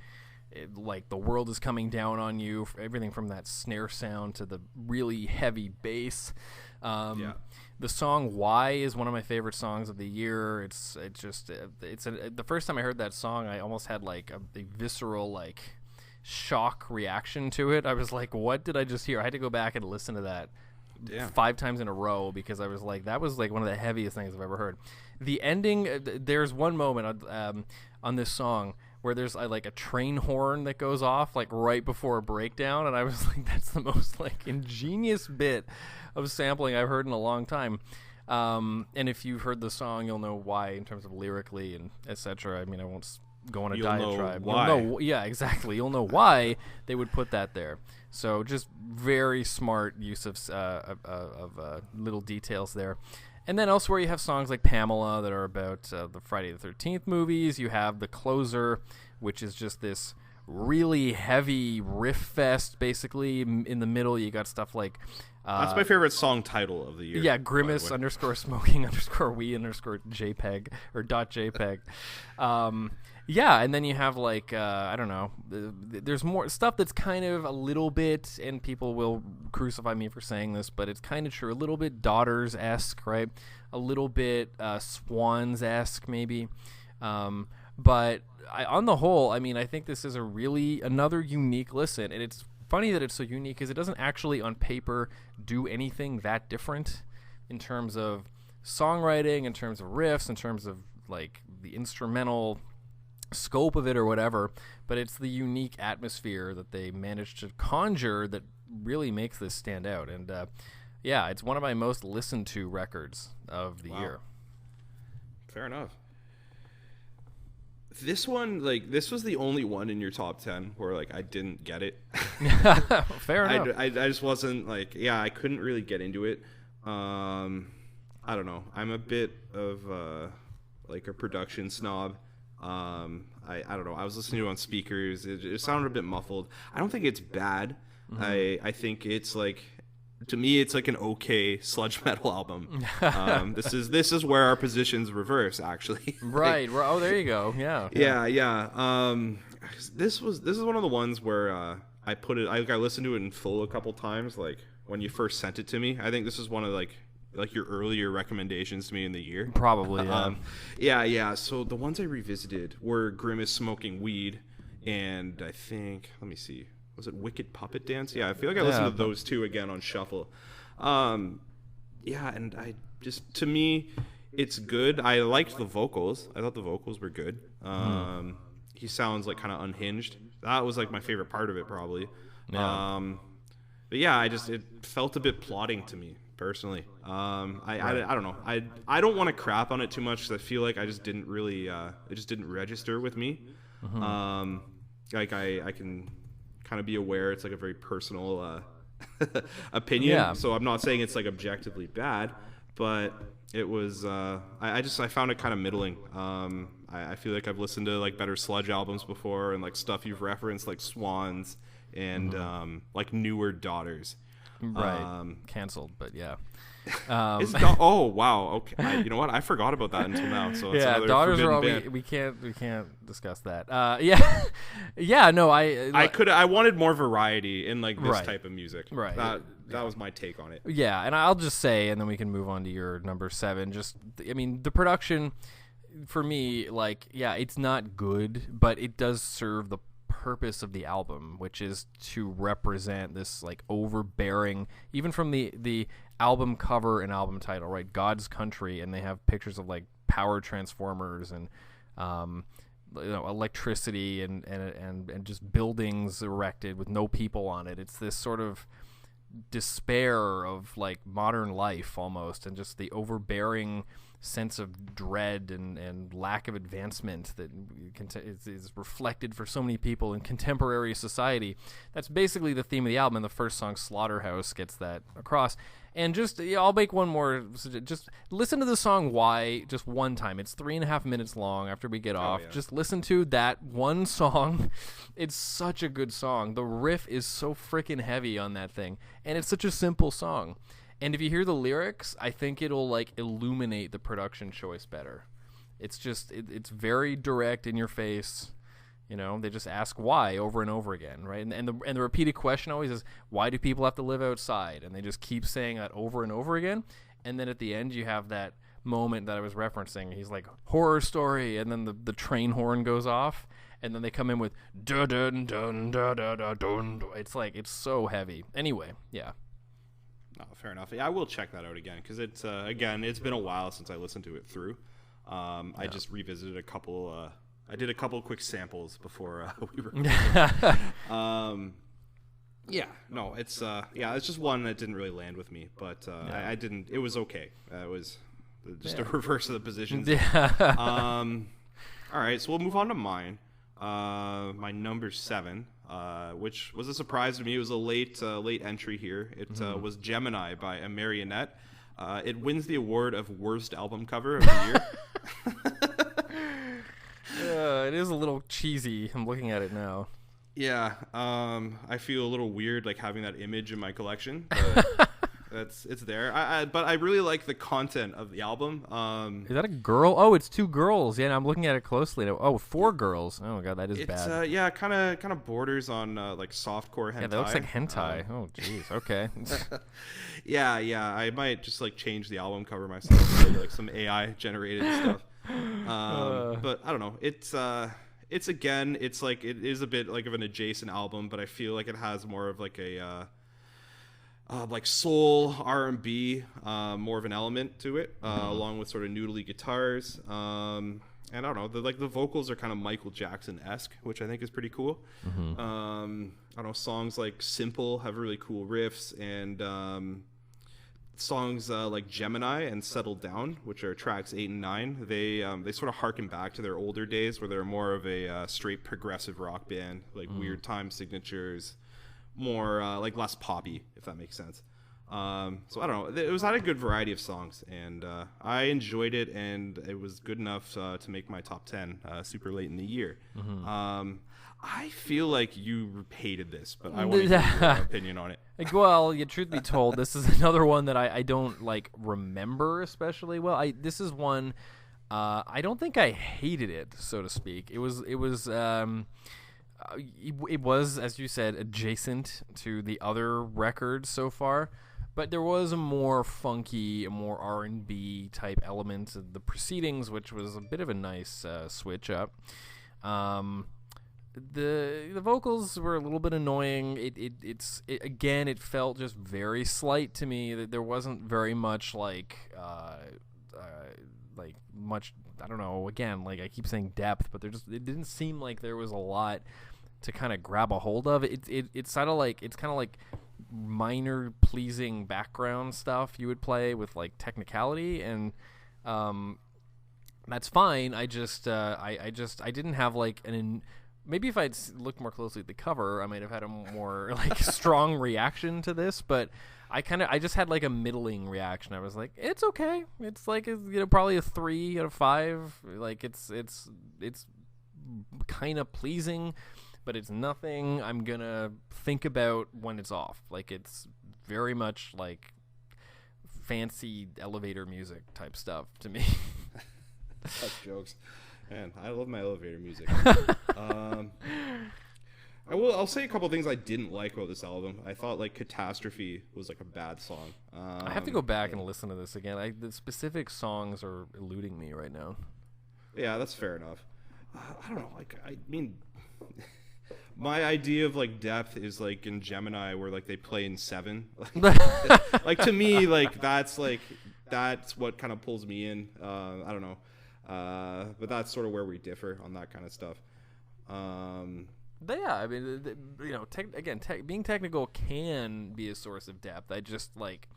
like the world is coming down on you, everything from that snare sound to the really heavy bass. The song "Why" is one of my favorite songs of the year. The first time I heard that song, I almost had like a visceral like shock reaction to it. I was like, what did I just hear? I had to go back and listen to that 5 times in a row because I was like, that was like one of the heaviest things I've ever heard. The ending, there's one moment on this song where there's like a train horn that goes off like right before a breakdown, and I was like, that's the most like ingenious bit of sampling I've heard in a long time. And if you've heard the song, you'll know why in terms of lyrically and etc. I mean, I won't go on a diatribe. Yeah, exactly. You'll know why they would put that there. So just very smart use of little details there. And then elsewhere you have songs like Pamela that are about the Friday the 13th movies. You have The Closer, which is just this really heavy riff fest, basically. In the middle you got stuff like... that's my favorite song title of the year. Yeah, Grimace _smoking_we_ JPEG or .jpeg. Yeah, and then you have like, I don't know, there's more stuff that's kind of a little bit, and people will crucify me for saying this, but it's kind of true, a little bit Daughters-esque, right? A little bit Swans-esque, maybe. But on the whole, I mean, I think this is another unique listen, and it's funny that it's so unique because it doesn't actually on paper do anything that different in terms of songwriting, in terms of riffs, in terms of like the instrumental scope of it or whatever, but it's the unique atmosphere that they managed to conjure that really makes this stand out. And yeah, it's one of my most listened to records of the year. Fair enough. This one, like, this was the only one in your top 10 where, like, I didn't get it. Fair enough. I just wasn't, like, I couldn't really get into it. I don't know. I'm a bit of, like, a production snob. I don't know. I was listening to it on speakers. It sounded a bit muffled. I don't think it's bad. Mm-hmm. I think it's, like... To me, it's like an okay sludge metal album. This is where our positions reverse, actually. Right. Oh, there you go. Yeah. Yeah. This is one of the ones where I listened to it in full a couple times. Like when you first sent it to me, I think this is one of like your earlier recommendations to me in the year. Probably. Yeah. Yeah. So the ones I revisited were Grimace Smoking Weed, and I think was it Wicked Puppet Dance? Yeah, I feel like I listened to those two again on shuffle. Yeah, and to me, it's good. I liked the vocals. I thought the vocals were good. He sounds like kind of unhinged. That was like my favorite part of it, probably. Yeah. But yeah, it felt a bit plotting to me personally. I don't know. I don't want to crap on it too much because I feel like I just didn't really. It just didn't register with me. Mm-hmm. Like I can kind of be aware it's like a very personal opinion, so I'm not saying it's like objectively bad, but it was I found it kind of middling. I feel like I've listened to like better sludge albums before and like stuff you've referenced like Swans and like newer Daughters, Right. Canceled, but yeah. It's not. Oh wow. Okay. You know what? I forgot about that until now. So it's yeah, another daughters are all forbidden we can't discuss that. Yeah, yeah. No, I wanted more variety in like this Right. type of music. Right. That was my take on it. Yeah, and I'll just say, and then we can move on to your number 7. Just, I mean, the production for me, like, yeah, it's not good, but it does serve the purpose of the album, which is to represent this like overbearing, even from the album cover and album title, right? God's Country, and they have pictures of like power transformers and electricity and just buildings erected with no people on it. It's this sort of despair of like modern life almost, and just the overbearing sense of dread and lack of advancement that is reflected for so many people in contemporary society. That's basically the theme of the album, and the first song, Slaughterhouse, gets that across. And just, I'll make one more. Just listen to the song Why just one time. It's 3.5 minutes long after we get off. Yeah. Just listen to that one song. It's such a good song. The riff is so freaking heavy on that thing. And it's such a simple song. And if you hear the lyrics, I think it'll like illuminate the production choice better. It's just, it's very direct, in your face. You know, they just ask why over and over again, right? And the repeated question always is, why do people have to live outside? And they just keep saying that over and over again. And then at the end, you have that moment that I was referencing. He's like, horror story, and then the train horn goes off, and then they come in with dun dun dun dun dun dun dun. It's like, it's so heavy. Anyway, yeah. No, fair enough. Yeah, I will check that out again because it's again, it's been a while since I listened to it through. I just revisited a couple. I did a couple quick samples before we were. Yeah, no, it's it's just one that didn't really land with me, but I didn't. It was okay. It was just a reverse of the positions. Yeah. All right, so we'll move on to mine. My number 7, which was a surprise to me. It was a late entry here. It was Gemini by A Marionette. It wins the award of worst album cover of the year. It is a little cheesy. I'm looking at it now. Yeah, I feel a little weird like having that image in my collection. But it's there. But I really like the content of the album. Is that a girl? Oh, it's 2 girls. Yeah, I'm looking at it closely. Oh, 4 girls. Oh god, that is bad. Yeah, kind of borders on like softcore hentai. Yeah, that looks like hentai. Oh, jeez. Okay. yeah. I might just like change the album cover myself, maybe, like some AI generated stuff. But I don't know. It's again, it's like it is a bit like of an adjacent album, but I feel like it has more of like a like soul R&B, more of an element to it, along with sort of noodly guitars. And I don't know, the vocals are kind of Michael Jackson-esque, which I think is pretty cool. I don't know, songs like Simple have really cool riffs, and songs like Gemini and Settle Down, which are tracks 8 and 9, they sort of harken back to their older days where they're more of a straight progressive rock band, like weird time signatures, more like less poppy, if that makes sense. So I don't know, it had a good variety of songs, and I enjoyed it, and it was good enough to make my top 10 super late in the year. I feel like you hated this, but I want to hear your opinion on it. Like, well, truth be told, this is another one that I don't like remember especially well. This is one I don't think I hated it, so to speak. It was as you said, adjacent to the other records so far, but there was a more funky, a more R&B type element of the proceedings, which was a bit of a nice switch up. The vocals were a little bit annoying. It felt just very slight to me. That there wasn't very much like much. I don't know. Again, like I keep saying depth, but it didn't seem like there was a lot to kind of grab a hold of. It's kind of like minor pleasing background stuff you would play with like technicality, and that's fine. I didn't have like maybe if I'd looked more closely at the cover, I might have had a more like strong reaction to this, but I just had like a middling reaction. I was like, it's okay. It's like, probably a 3 out of 5. Like it's kind of pleasing, but it's nothing I'm gonna think about when it's off. Like it's very much like fancy elevator music type stuff to me. That's jokes. Man, I love my elevator music. I'll say a couple things I didn't like about this album. I thought like Catastrophe was like a bad song. I have to go back and listen to this again. The specific songs are eluding me right now. Yeah, that's fair enough. I don't know. Like, I mean, my idea of like depth is like in Gemini, where like they play in 7. Like to me, like that's what kind of pulls me in. I don't know, but that's sort of where we differ on that kind of stuff. But yeah, I mean, being technical can be a source of depth. I just like,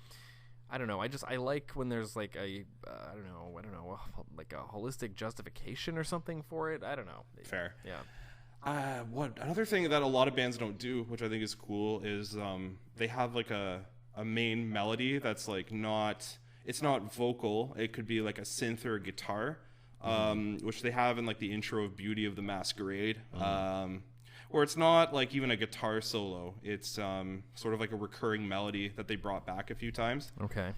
I don't know. I like when there's like I don't know, like a holistic justification or something for it. I don't know. Fair. Yeah. What another thing that a lot of bands don't do, which I think is cool, is they have like a main melody that's like it's not vocal. It could be like a synth or a guitar, which they have in like the intro of Beauty of the Masquerade. Or it's not like even a guitar solo. It's sort of like a recurring melody that they brought back a few times. Okay.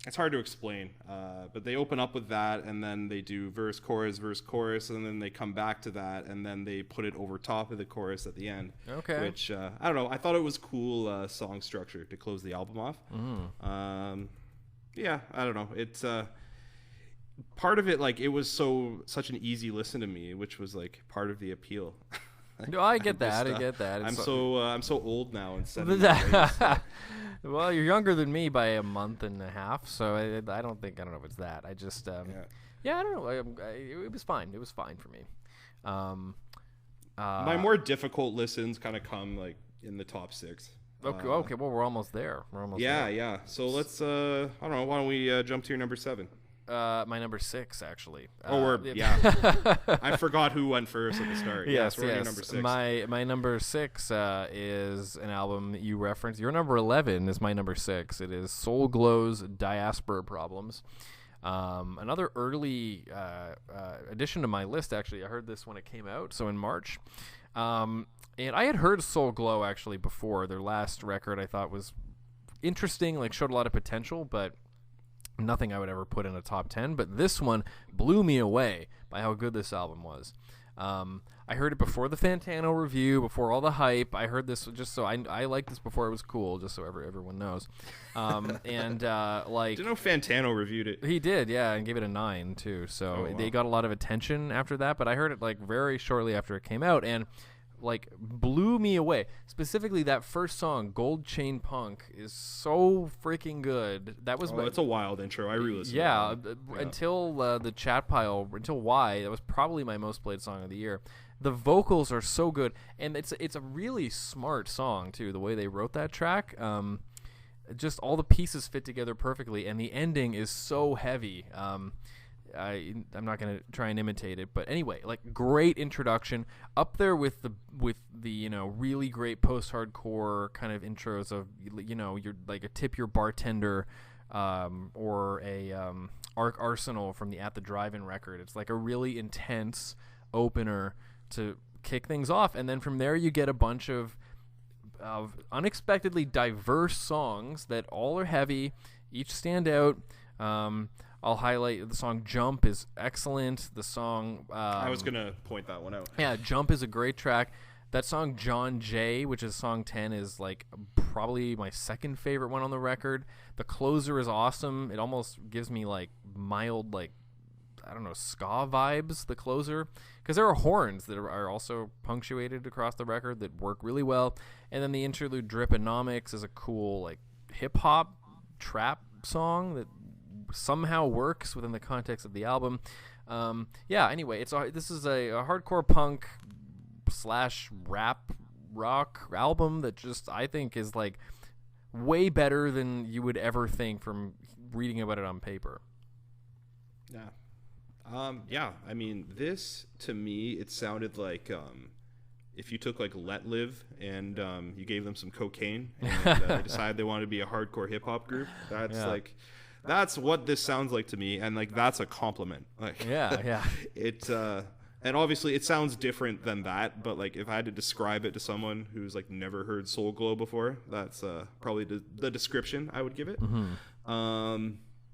It's hard to explain, but they open up with that, and then they do verse, chorus, and then they come back to that, and then they put it over top of the chorus at the end. Okay. Which, I don't know, I thought it was cool song structure to close the album off. Yeah, I don't know. It's part of it, like, it was such an easy listen to me, which was, like, part of the appeal. No, I get that. I get that. I'm so old now instead of well, you're younger than me by a month and a half, so I don't know if it's that. I just I don't know. It was fine. It was fine for me. My more difficult listens kind of come like in the top 6. Okay. Well, we're almost there. Yeah. So let's I don't know. Why don't we jump to your number 7? My number 6, actually. I forgot who went first at the start. Yes. Your number 6. My number 6 is an album you referenced. Your number 11 is my number 6. It is Soul Glow's Diaspora Problems. Another early addition to my list, actually. I heard this when it came out, so in March. And I had heard Soul Glow, actually, before. Their last record I thought was interesting, like showed a lot of potential, but nothing I would ever put in a top 10, but this one blew me away by how good this album was. I heard it before the Fantano review, before all the hype. I heard this just so I liked this before it was cool, just so everyone knows. Like, didn't know Fantano reviewed it. He did, yeah, and gave it a 9 too. So They got a lot of attention after that. But I heard it like very shortly after it came out, and like blew me away. Specifically, that first song, "Gold Chain Punk," is so freaking good. That was it's a wild intro. I re-listened. Yeah, until the Chat Pile, until Why, that was probably my most played song of the year. The vocals are so good, and it's a really smart song too. The way they wrote that track, just all the pieces fit together perfectly, and the ending is so heavy. I'm not gonna try and imitate it, but anyway, like great introduction, up there with the really great post-hardcore kind of intros of you're like a Tip Your Bartender, or a Arsenal from the At the Drive-In record. It's like a really intense opener to kick things off, and then from there you get a bunch of unexpectedly diverse songs that all are heavy, each stand out. I'll highlight the song "Jump" is excellent. The song I was gonna point that one out. Yeah, "Jump" is a great track. That song "John Jay," which is song 10, is like probably my second favorite one on the record. The closer is awesome. It almost gives me like mild, like, I don't know, ska vibes, the closer, because there are horns that are also punctuated across the record that work really well. And then the interlude "Driponomics" is a cool like hip hop trap song that somehow works within the context of the album. Anyway, this is a hardcore punk / rap rock album that just I think is like way better than you would ever think from reading about it on paper. I mean, this to me, it sounded like if you took like Let Live and you gave them some cocaine and they decided they wanted to be a hardcore hip hop group. That's what this sounds like to me, and like that's a compliment. Like, yeah. It And obviously it sounds different than that, but like if I had to describe it to someone who's like never heard Soul Glow before, that's probably the description I would give it.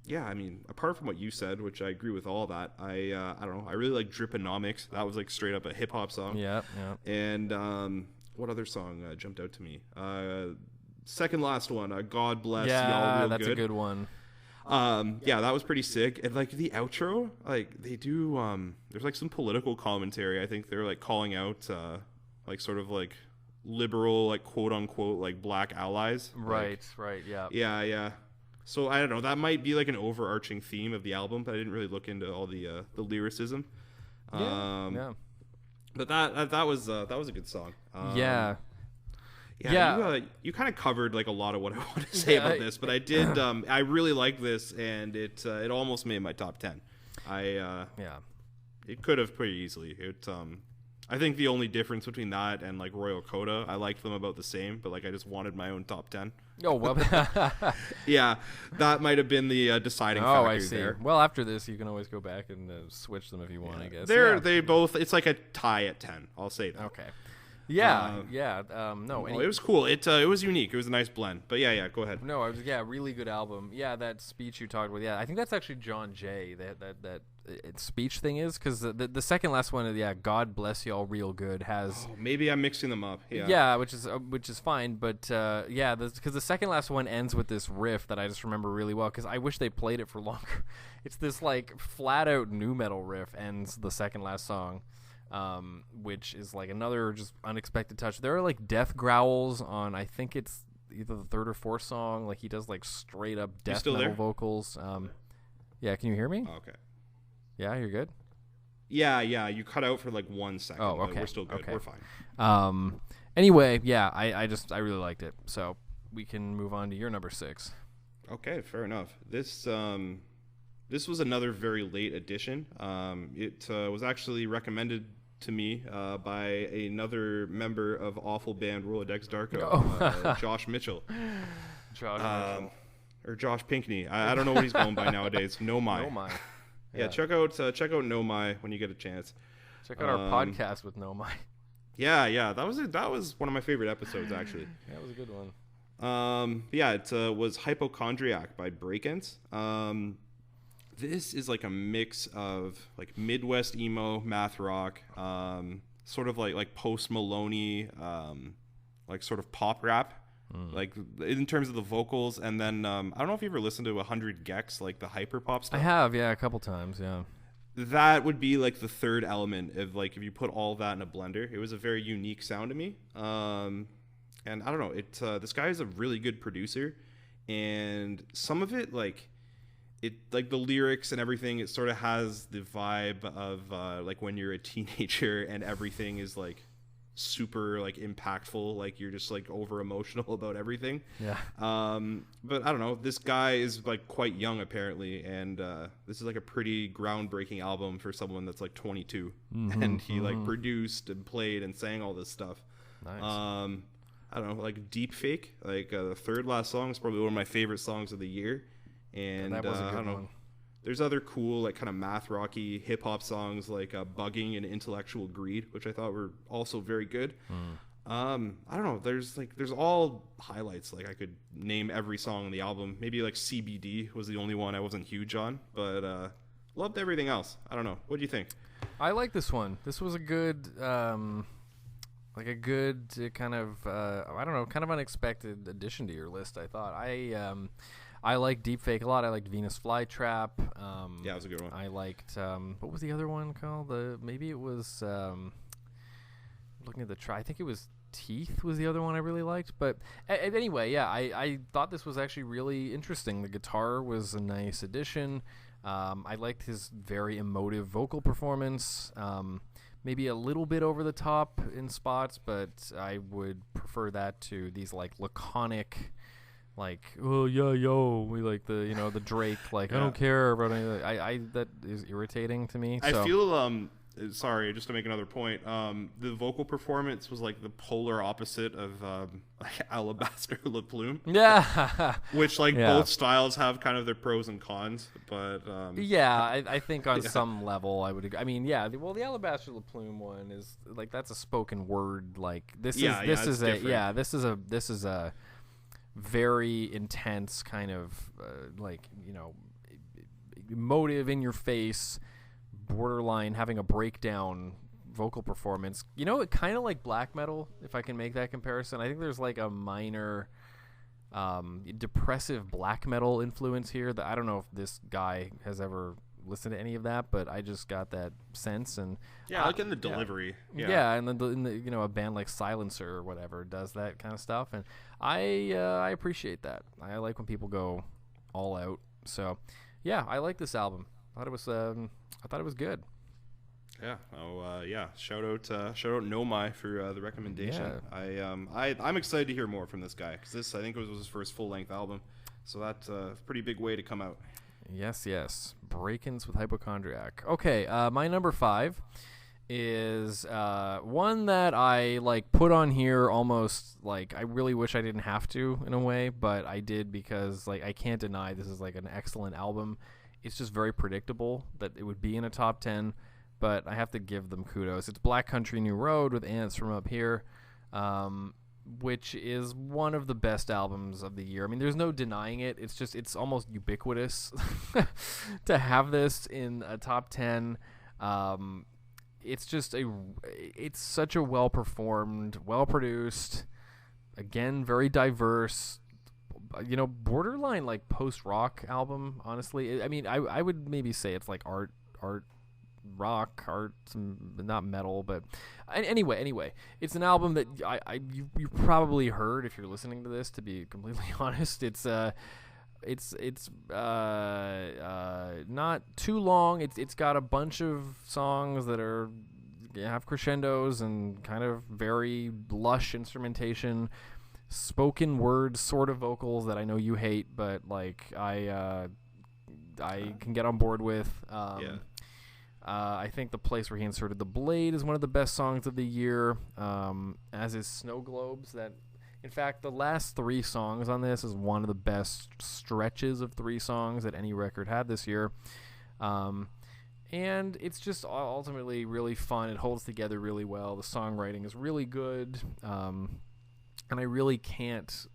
Yeah, I mean, apart from what you said, which I agree with all that, I don't know, I really like Driponomics. That was like straight up a hip hop song. Yeah. And what other song jumped out to me? Second last one, God Bless Y'all Yeah, Real that's Good. a good one. Yeah, that was pretty sick. And like the outro, like they do there's like some political commentary. I think they're like calling out like sort of like liberal, like quote unquote, like black allies. Right, yeah. Yeah. So I don't know, that might be like an overarching theme of the album, but I didn't really look into all the lyricism. Yeah. But that was a good song. Yeah. You kind of covered like a lot of what I want to say about this, but I did. I really like this, and it almost made my top 10. It could have pretty easily. I think the only difference between that and like Royal Coda, I liked them about the same, but like I just wanted my own top 10. Oh well. Yeah, that might have been the deciding factor. Oh, I see. There. Well, after this, you can always go back and switch them if you want. I guess They both. It's like a tie at 10. I'll say that. Okay. Yeah. No, it was cool. It was unique. It was a nice blend. But yeah. Go ahead. No, really good album. Yeah, that speech you talked about. Yeah, I think that's actually John Jay. That speech thing is because the second last one, God Bless Y'all Real Good has. Oh, maybe I'm mixing them up. Yeah, which is fine. But because the second last one ends with this riff that I just remember really well because I wish they played it for longer. It's this like flat out nu metal riff ends the second last song. Which is like another just unexpected touch. There are like death growls on, I think it's either the third or fourth song. Like he does like straight up death metal vocals. Yeah, can you hear me? Oh, okay. Yeah, you're good? Yeah, you cut out for like 1 second. Oh, okay. We're still good. Okay. We're fine. Anyway, yeah, I really liked it. So we can move on to your number 6. Okay, fair enough. This was another very late addition. It was actually recommended to me by another member of awful band Rolodex Darko, Josh Mitchell. Or Josh Pinkney. I don't know what he's going by nowadays. No My. Yeah, check out No My when you get a chance. Check out our podcast with No My. Yeah, that was one of my favorite episodes actually. That was a good one. It was Hypochondriac by Breakins. This is like a mix of like Midwest emo, math rock, sort of like Post Maloney, like sort of pop rap, like in terms of the vocals. And then I don't know if you ever listened to 100 Gex, like the hyper pop stuff. I have, a couple times, yeah. That would be like the third element of like if you put all that in a blender. It was a very unique sound to me. And I don't know, this guy is a really good producer, and some of it like the lyrics and everything, it sort of has the vibe of like when you're a teenager and everything is like super like impactful, like you're just like over emotional about everything. Yeah. But I don't know, this guy is like quite young apparently, and this is like a pretty groundbreaking album for someone that's like 22, and he like produced and played and sang all this stuff. Nice. I don't know, like Deep Fake, like the third last song is probably one of my favorite songs of the year. And that was a good I don't know. one. There's other cool, like kind of math rocky hip hop songs like Bugging and Intellectual Greed, which I thought were also very good. I don't know. There's all highlights. Like I could name every song on the album. Maybe like CBD was the only one I wasn't huge on, but loved everything else. I don't know. What do you think? I like this one. This was a good, like a good kind of, I don't know, kind of unexpected addition to your list. I thought I like Deepfake a lot. I liked Venus Flytrap. Yeah, it was a good one. I liked what was the other one called? Maybe it was looking at the I think it was Teeth was the other one I really liked. But anyway, yeah, I thought this was actually really interesting. The guitar was a nice addition. I liked his very emotive vocal performance. Maybe a little bit over the top in spots, but I would prefer that to these like laconic, like, oh yeah, yo, we like the the Drake, like, yeah. I don't care about anything. I that is irritating to me. I feel sorry, just to make another point, the vocal performance was like the polar opposite of Alabaster Le Plume. Yeah. Which, like, Yeah. both styles have kind of their pros and cons, but Yeah, I think on some level I would. I mean, yeah. Well, the Alabaster Le Plume one is like that's a spoken word. Like this Yeah, is this yeah, is it's a different. yeah this is a very intense kind of like emotive in your face, borderline having a breakdown vocal performance. It kind of like black metal, if I can make that comparison. I think there's like a minor depressive black metal influence here that I don't know if this guy has ever listened to any of that, but I just got that sense. And yeah, like in the delivery. yeah, and then a band like Silencer or whatever does that kind of stuff, and I appreciate that. I like when people go all out. So yeah, I like this album. I thought it was good. Yeah. Oh, yeah. Shout out Nomai for the recommendation. Yeah. I'm excited to hear more from this guy because this, I think, was his first full length album, so that's a pretty big way to come out. Yes. Break-ins with Hypochondriac. Okay, my number 5 is one that I like put on here almost like I really wish I didn't have to in a way, but I did because like I can't deny this is like an excellent album. It's just very predictable that it would be in a top 10, but I have to give them kudos. It's Black Country New Road with Ants from Up Here, which is one of the best albums of the year. I mean, there's no denying it. It's almost ubiquitous to have this in a top 10. It's such a well-performed, well-produced, again, very diverse, borderline like post-rock album, honestly. I mean, I would maybe say it's like art rock, not metal, but anyway, it's an album that you probably heard if you're listening to this, to be completely honest. It's not too long. It's got a bunch of songs that have crescendos and kind of very lush instrumentation, spoken word sort of vocals that I know you hate, but like I can get on board with. Yeah. I think The Place Where He Inserted the Blade is one of the best songs of the year, as is Snow Globes. That, in fact, the last 3 songs on this is one of the best stretches of 3 songs that any record had this year. And it's just ultimately really fun. It holds together really well. The songwriting is really good, and I really can't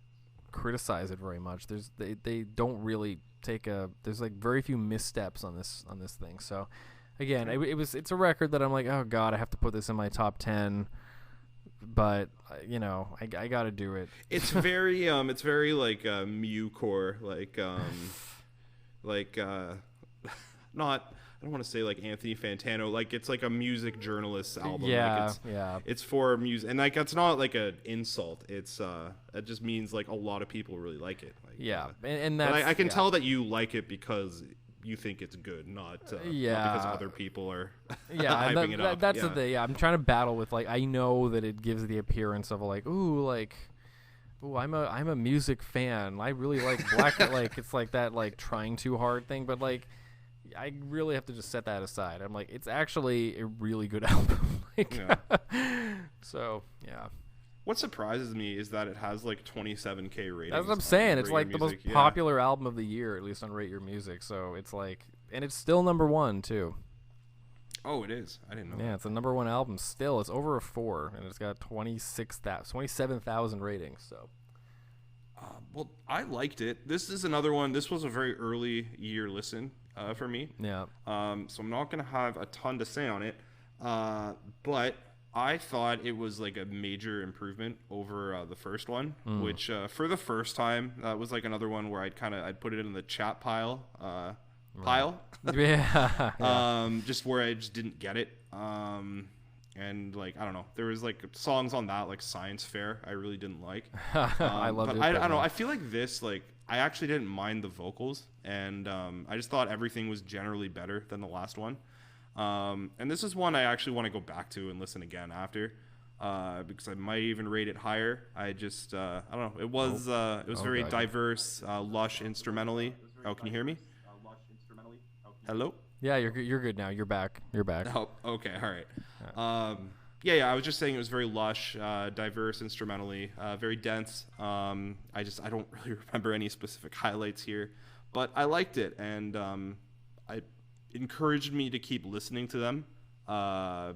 criticize it very much. They don't really there's like very few missteps on this thing. So again, it's a record that I'm like, oh god, I have to put this in my top 10, but I got to do it. It's very like Mewcore, not, I don't want to say like Anthony Fantano, like it's like a music journalist album. Yeah, like it's for music, and like it's not like an insult. It's it just means like a lot of people really like it. Like, and but that's, I can tell that you like it because you think it's good, not because other people are hyping it up. That's the thing. Yeah, I'm trying to battle with like I know that it gives the appearance of like I'm a music fan. I really like black. Like it's like that like trying too hard thing, but like I really have to just set that aside. I'm like, it's actually a really good album. So yeah. What surprises me is that it has like 27K ratings. That's what I'm saying. It's Rate like Your the Music. most popular album of the year, at least on Rate Your Music. So it's like, and it's still number 1 too. Oh, it is. I didn't know. Yeah, it's a number 1 album still. It's over a 4, and it's got 27,000 ratings. So. Well, I liked it. This is another one. This was a very early year listen for me. Yeah. So I'm not going to have a ton to say on it. But I thought it was like a major improvement over the first one, which for the first time was like another one where I'd put it in the chat pile. Yeah. Just where I just didn't get it. And like I don't know, there was like songs on that like Science Fair I really didn't like. I loved it. I don't know. I feel like this like I actually didn't mind the vocals, and I just thought everything was generally better than the last one. And this is one I actually want to go back to and listen again after, because I might even rate it higher. I just I don't know. It was very diverse, lush instrumentally. Oh, can you hear me? Hello? Yeah, you're good now. You're back. You're back. Oh, okay, all right. Yeah. I was just saying it was very lush, diverse instrumentally, very dense. I don't really remember any specific highlights here, but I liked it, and it encouraged me to keep listening to them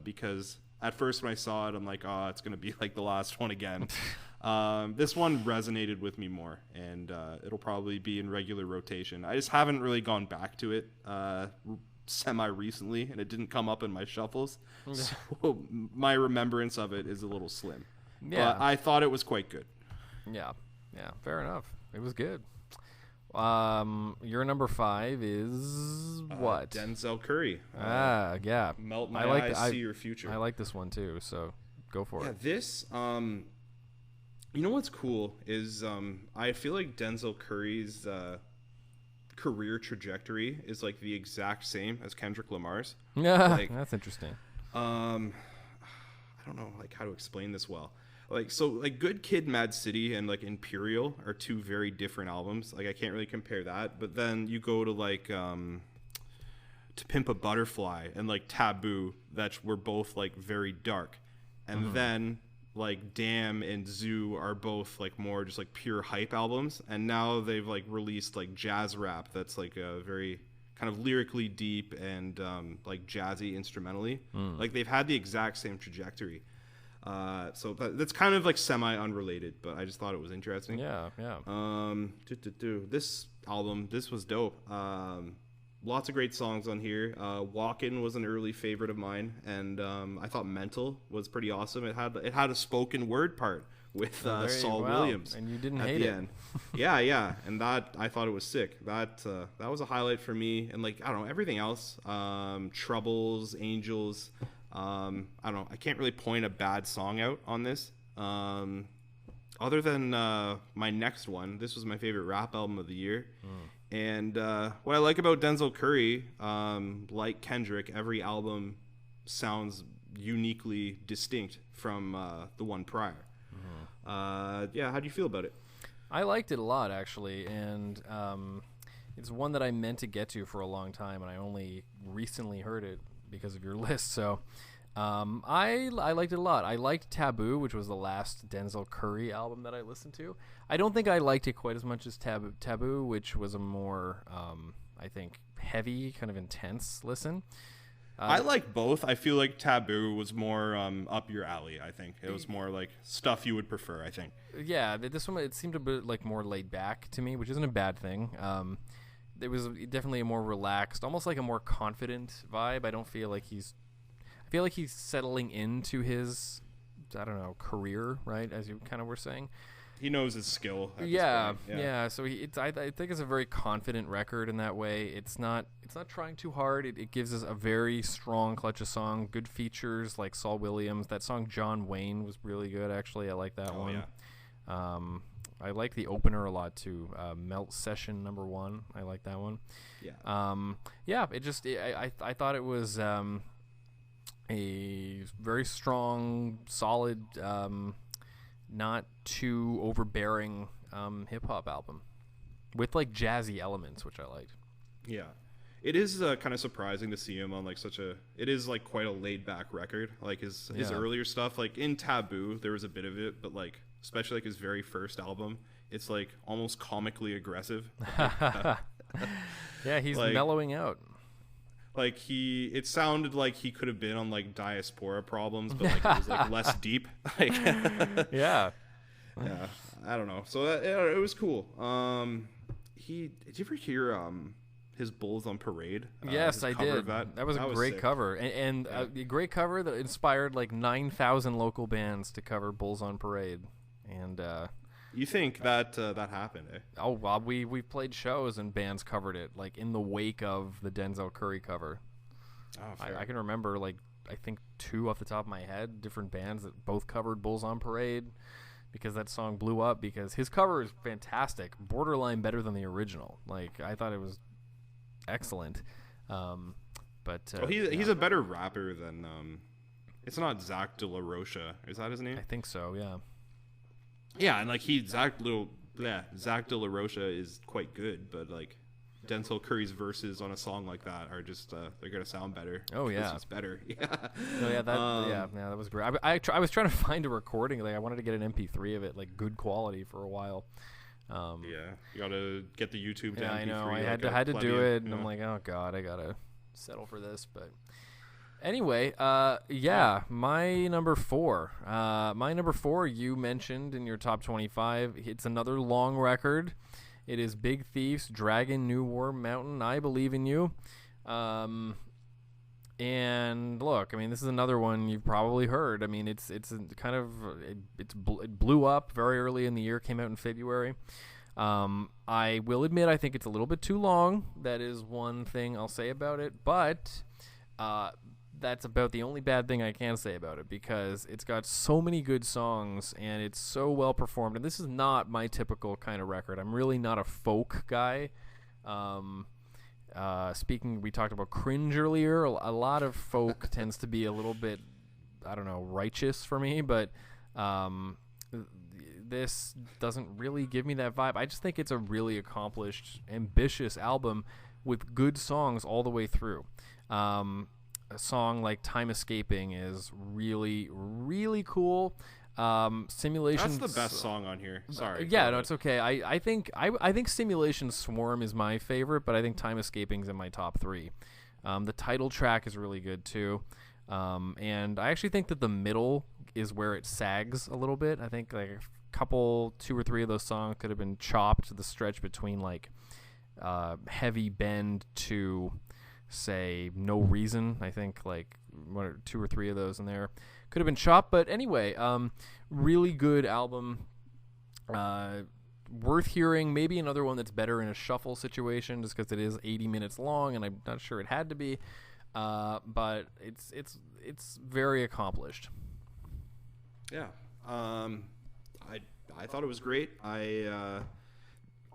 because at first when I saw it, I'm like, oh, it's gonna be like the last one again. This one resonated with me more, and it'll probably be in regular rotation. I just haven't really gone back to it semi-recently, and it didn't come up in my shuffles, so my remembrance of it is a little slim. Yeah. But I thought it was quite good. Yeah, fair enough. It was good. Your number 5 is what? Denzel Curry. Yeah. Melt my eyes, see your future. I like this one too, so go for it. This, you know what's cool is I feel like Denzel Curry's career trajectory is like the exact same as Kendrick Lamar's. Yeah, like, that's interesting. I don't know like how to explain this well. Like, so like Good Kid, Mad City and like Imperial are two very different albums. Like, I can't really compare that. But then you go to like To Pimp a Butterfly and like Taboo, that were both like very dark. And then like Damn and Zoo are both like more just like pure hype albums, and now they've like released like jazz rap that's like a very kind of lyrically deep and like jazzy instrumentally. Like, they've had the exact same trajectory, so that's kind of like semi unrelated, but I just thought it was interesting. Yeah. This album, this was dope. Lots of great songs on here. Walkin' was an early favorite of mine, and I thought Mental was pretty awesome. It had a spoken word part with Saul Williams, and you didn't at hate the it. end. Yeah, and that, I thought it was sick. That was a highlight for me, and like, I don't know, everything else. Troubles, Angels. I don't know. I can't really point a bad song out on this. Other than my next one, this was my favorite rap album of the year. And what I like about Denzel Curry, like Kendrick, every album sounds uniquely distinct from the one prior. How do you feel about it? I liked it a lot, actually, and it's one that I meant to get to for a long time, and I only recently heard it because of your list. So I liked it a lot. I liked Taboo, which was the last Denzel Curry album that I listened to. I don't think I liked it quite as much as Taboo, which was a more, I think, heavy, kind of intense listen. I like both. I feel like Taboo was more up your alley, I think. It was more like stuff you would prefer, I think. Yeah, this one, it seemed a bit like more laid back to me, which isn't a bad thing. It was definitely a more relaxed, almost like a more confident vibe. I feel like he's settling into his, I don't know, career, right, as you kind of were saying. He knows his skill. Yeah. So I think it's a very confident record in that way. It's not trying too hard. It gives us a very strong clutch of song, good features like Saul Williams. That song John Wayne was really good, actually. I like that one. Yeah. I like the opener a lot too. Melt Session No. 1. I like that one. Yeah. I thought it was a very strong, solid, not too overbearing hip hop album with like jazzy elements, which I liked. Yeah, it is kind of surprising to see him on like it is like quite a laid back record. Like his earlier stuff, like in Taboo, there was a bit of it, but like especially like his very first album, it's like almost comically aggressive. Yeah, he's like, mellowing out. Like it sounded like he could have been on like Diaspora Problems, but like it was like less deep. Like, yeah, I don't know. So it was cool. Did you ever hear his Bulls on Parade? Yes, I did. That was a great sick. cover, and a great cover that inspired like 9,000 local bands to cover Bulls on Parade, and. You think that happened, eh? Oh, well, we played shows and bands covered it, like in the wake of the Denzel Curry cover. Oh, fair. I can remember, like, I think 2 off the top of my head, different bands that both covered Bulls on Parade because that song blew up because his cover is fantastic, borderline better than the original. Like, I thought it was excellent. He's a better rapper than it's not Zach De La Rocha. Is that his name? I think so, yeah. Yeah, and like Zach De La Rocha is quite good, but like Denzel Curry's verses on a song like that are just they're gonna sound better. Oh yeah, it's better. Yeah. No, yeah, that was great. I was trying to find a recording. Like I wanted to get an MP3 of it, like good quality, for a while. Yeah, you gotta get the YouTube. Yeah, to MP3, I know. I like had to do it, and yeah. I'm like, oh god, I gotta settle for this. But anyway, yeah, my number 4. My number 4 you mentioned in your top 25. It's another long record. It is Big Thief's Dragon New War Mountain. I Believe in You. And look, I mean, this is another one you've probably heard. I mean, it blew up very early in the year. Came out in February. I will admit, I think it's a little bit too long. That is one thing I'll say about it. But that's about the only bad thing I can say about it, because it's got so many good songs and it's so well performed. And this is not my typical kind of record. I'm really not a folk guy. We talked about cringe earlier. A lot of folk tends to be a little bit, I don't know, righteous for me, but this doesn't really give me that vibe. I just think it's a really accomplished, ambitious album with good songs all the way through. A song like Time Escaping is really, really cool. Simulation. That's the best song on here. Sorry. Yeah, no, it's okay. I think Simulation Swarm is my favorite, but I think Time Escaping's in my top 3. The title track is really good too, and I actually think that the middle is where it sags a little bit. I think like a couple, 2 or 3 of those songs could have been chopped. The stretch between like Heavy Bend to, say, No Reason, I think like 2 or 3 of those in there could have been chopped. But anyway, really good album, worth hearing. Maybe another one that's better in a shuffle situation, just because it is 80 minutes long, and I'm not sure it had to be. But it's very accomplished. Yeah. I thought it was great.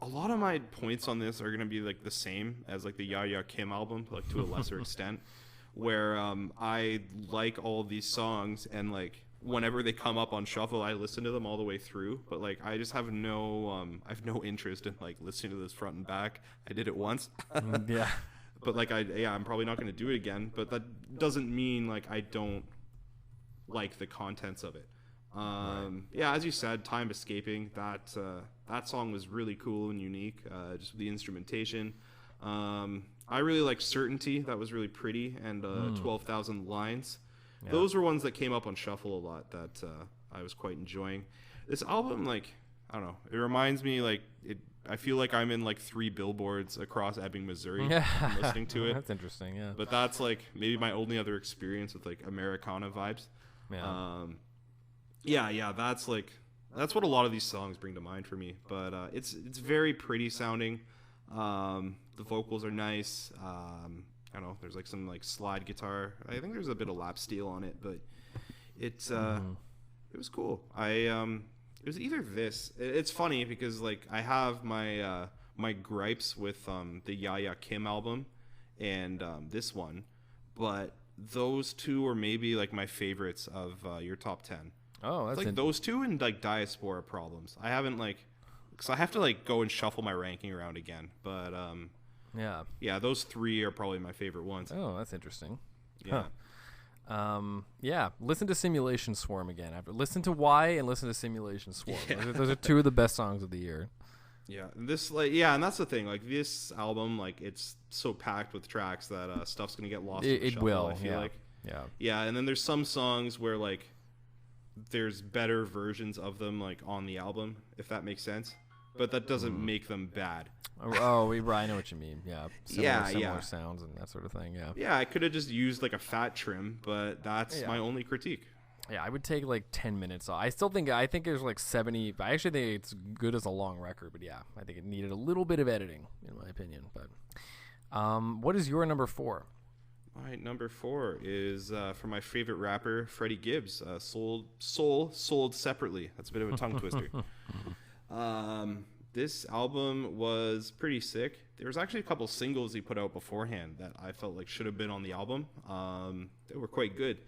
A lot of my points on this are going to be like the same as like the Yaya Kim album, like to a lesser extent, where I like all these songs, and like whenever they come up on shuffle, I listen to them all the way through. But like I just have no interest in like listening to this front and back. I did it once. Yeah. But like I'm probably not going to do it again. But that doesn't mean like I don't like the contents of it. Yeah, as you said, Time Escaping, that song was really cool and unique, just with the instrumentation. I really like Certainty, that was really pretty, and 12,000 Lines. Yeah. Those were ones that came up on shuffle a lot that I was quite enjoying. This album, like, I don't know, it reminds me, like, I feel like I'm in like 3 billboards across Ebbing, Missouri, listening to it. That's interesting, yeah. But that's like maybe my only other experience with like Americana vibes. Yeah. That's what a lot of these songs bring to mind for me. But it's very pretty sounding. The vocals are nice. I don't know, there's like some like slide guitar. I think there's a bit of lap steel on it, but it was cool. It was either this. It's funny because like I have my my gripes with the Yaya Kim album and this one, but those two are maybe like my favorites of your top 10. Oh, that's like those two and like Diaspora Problems. I haven't like, because I have to like go and shuffle my ranking around again. But yeah, those 3 are probably my favorite ones. Oh, that's interesting. Yeah. Yeah, listen to Simulation Swarm again. Listen to Why and listen to Simulation Swarm. Yeah. Those are 2 of the best songs of the year. Yeah, and that's the thing. Like this album, like it's so packed with tracks that stuff's gonna get lost. It shuffle, will. I feel like. Yeah, and then there's some songs where like there's better versions of them like on the album, if that makes sense. But that doesn't make them bad. I know what you mean. Yeah. Similar sounds and that sort of thing. Yeah. Yeah, I could have just used like a fat trim, but that's my only critique. Yeah, I would take like 10 minutes off. I think there's like 70. I actually think it's good as a long record, but yeah, I think it needed a little bit of editing, in my opinion. But what is your number 4? My number 4 is for my favorite rapper, Freddie Gibbs. Sold Separately. That's a bit of a tongue twister. This album was pretty sick. There was actually a couple singles he put out beforehand that I felt like should have been on the album. They were quite good.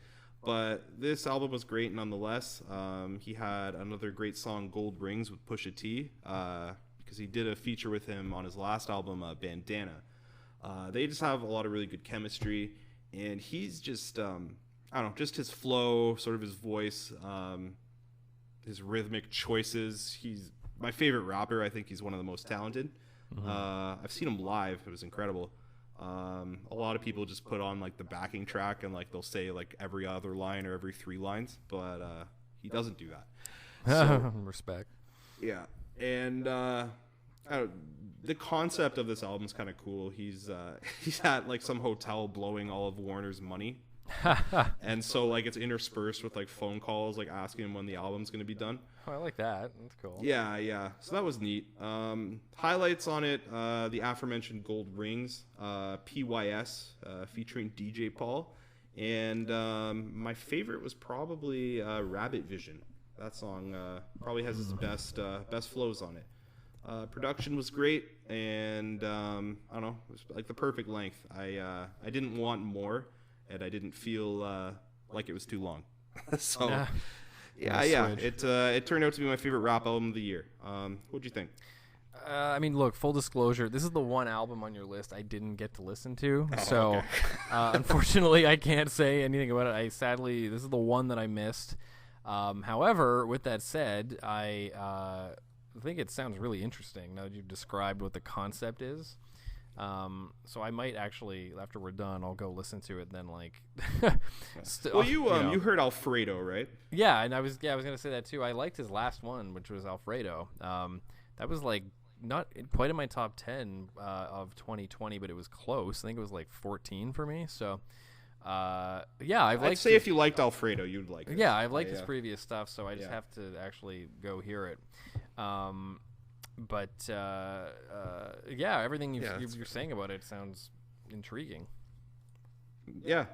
But this album was great nonetheless. He had another great song, Gold Rings, with Pusha T. Because because he did a feature with him on his last album, Bandana. They just have a lot of really good chemistry, and he's just I don't know, just his flow, sort of his voice, his rhythmic choices. He's my favorite rapper. I think he's one of the most talented. I've seen him live. It was incredible. A lot of people just put on like the backing track and like they'll say like every other line or every 3 lines, but he doesn't do that. So, Respect. yeah, and the concept of this album is kind of cool. He's at like some hotel blowing all of Warner's money, and so like it's interspersed with like phone calls like asking him when the album's gonna be done. Oh, I like that. That's cool. Yeah. So that was neat. Highlights on it: the aforementioned Gold Rings, PYS featuring DJ Paul, and my favorite was probably Rabbit Vision. That song probably has its best flows on it. Production was great, and I don't know, it was like the perfect length. I didn't want more, and I didn't feel like it was too long. So yeah, it turned out to be my favorite rap album of the year. What'd you think? I mean, look, full disclosure, this is the one album on your list I didn't get to listen to. So, okay. Unfortunately, I can't say anything about it. Sadly, this is the one that I missed. However, with that said, I think it sounds really interesting now that you've described what the concept is. So I might actually, after we're done, I'll go listen to it. Then, like, well, you heard Alfredo, right? Yeah, and I was gonna say that too. I liked his last one, which was Alfredo. That was like not quite in my top 10 of 2020, but it was close. I think it was like 14 for me. So. Yeah, I'd say if you liked Alfredo, you'd like it. Yeah, I've liked his previous stuff, so I just have to actually go hear it. Everything you're saying about it sounds intriguing. Yeah,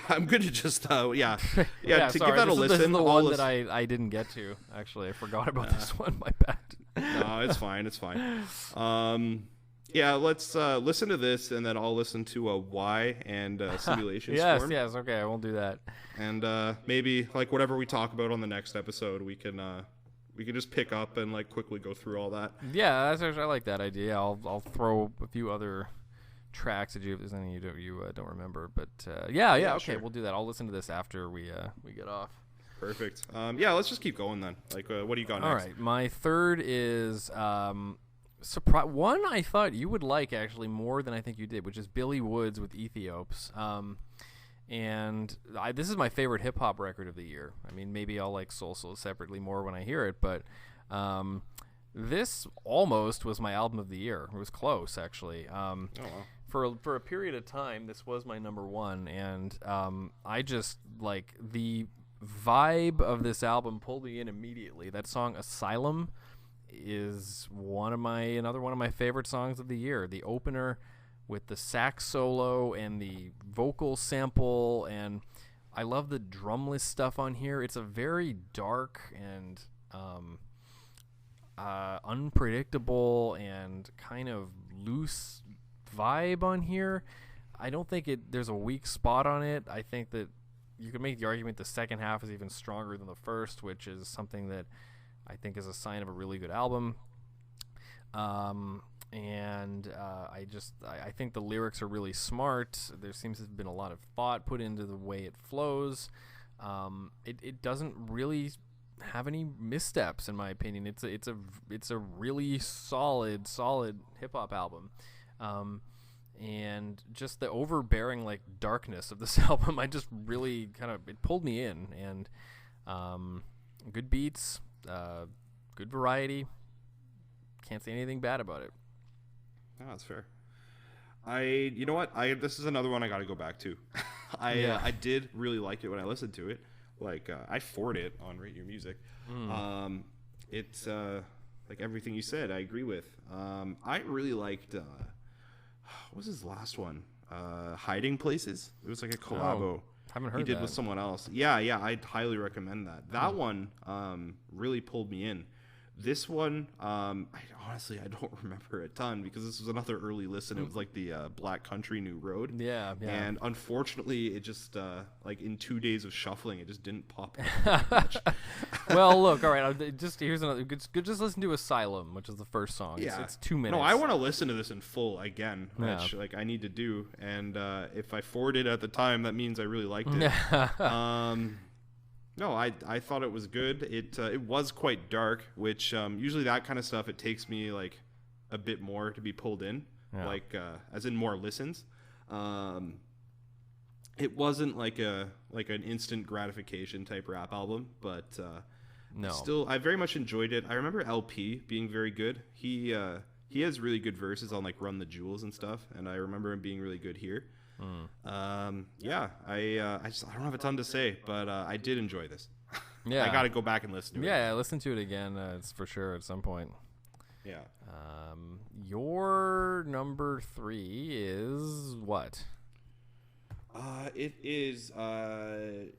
I'm good to just sorry, give that a listen. This is the one that I didn't get to. Actually, I forgot about this one. My bad. No, it's fine. Yeah, let's listen to this, and then I'll listen to Y and Simulation Storm. Yes, okay, I won't do that. And maybe like whatever we talk about on the next episode, we can just pick up and like quickly go through all that. Yeah, I like that idea. I'll throw a few other tracks at you if there's any you don't remember. But okay, sure. We'll do that. I'll listen to this after we get off. Perfect. Let's just keep going then. Like, what do you got next? All right, my third is one I thought you would like actually more than I think you did, which is Billy Woods with Ethiops. This is my favorite hip hop record of the year. I mean, maybe I'll like Soul separately more when I hear it, but this almost was my album of the year. It was close actually. Wow. For a period of time, this was my number one, and I just like the vibe of this album pulled me in immediately. That song Asylum is another one of my favorite songs of the year. The opener with the sax solo and the vocal sample, and I love the drumless stuff on here. It's a very dark and unpredictable and kind of loose vibe on here. I don't think there's a weak spot on it. I think that you could make the argument the second half is even stronger than the first, which is something that I think is a sign of a really good album. I think the lyrics are really smart. There seems to have been a lot of thought put into the way it flows. It doesn't really have any missteps in my opinion. It's a really solid hip hop album. And just the overbearing like darkness of this album, I just really it pulled me in, and good beats, good variety. Can't say anything bad about it. No, that's fair. You know what? This is another one I got to go back to. I did really like it when I listened to it. Like I forward it on Rate Your Music. It's like everything you said, I agree with. I really liked. What was his last one? Hiding Places. It was like a collabo. Haven't heard he did that. with someone else. Yeah, I'd highly recommend that. That one really pulled me in. This one, I don't remember a ton because this was another early listen. It was like the Black Country New Road. Yeah. And unfortunately, it just like in 2 days of shuffling, it just didn't pop up much. Well, look, all right. Here's another. Just listen to Asylum, which is the first song. Yeah, it's 2 minutes. No, I want to listen to this in full again, Yeah. which like I need to do. And if I forwarded it at the time, that means I really liked it. No, I thought it was good. It was quite dark, which usually that kind of stuff, it takes me like a bit more to be pulled in, like as in more listens. It wasn't like an instant gratification type rap album, but No. still I very much enjoyed it. I remember LP being very good. He has really good verses on like Run the Jewels and stuff, and I remember him being really good here. Yeah, I don't have a ton to say, but I did enjoy this. Yeah. I got to go back and listen to it. Yeah, listen to it again. It's for sure at some point. Yeah. Your number 3 is what? It is Giocho.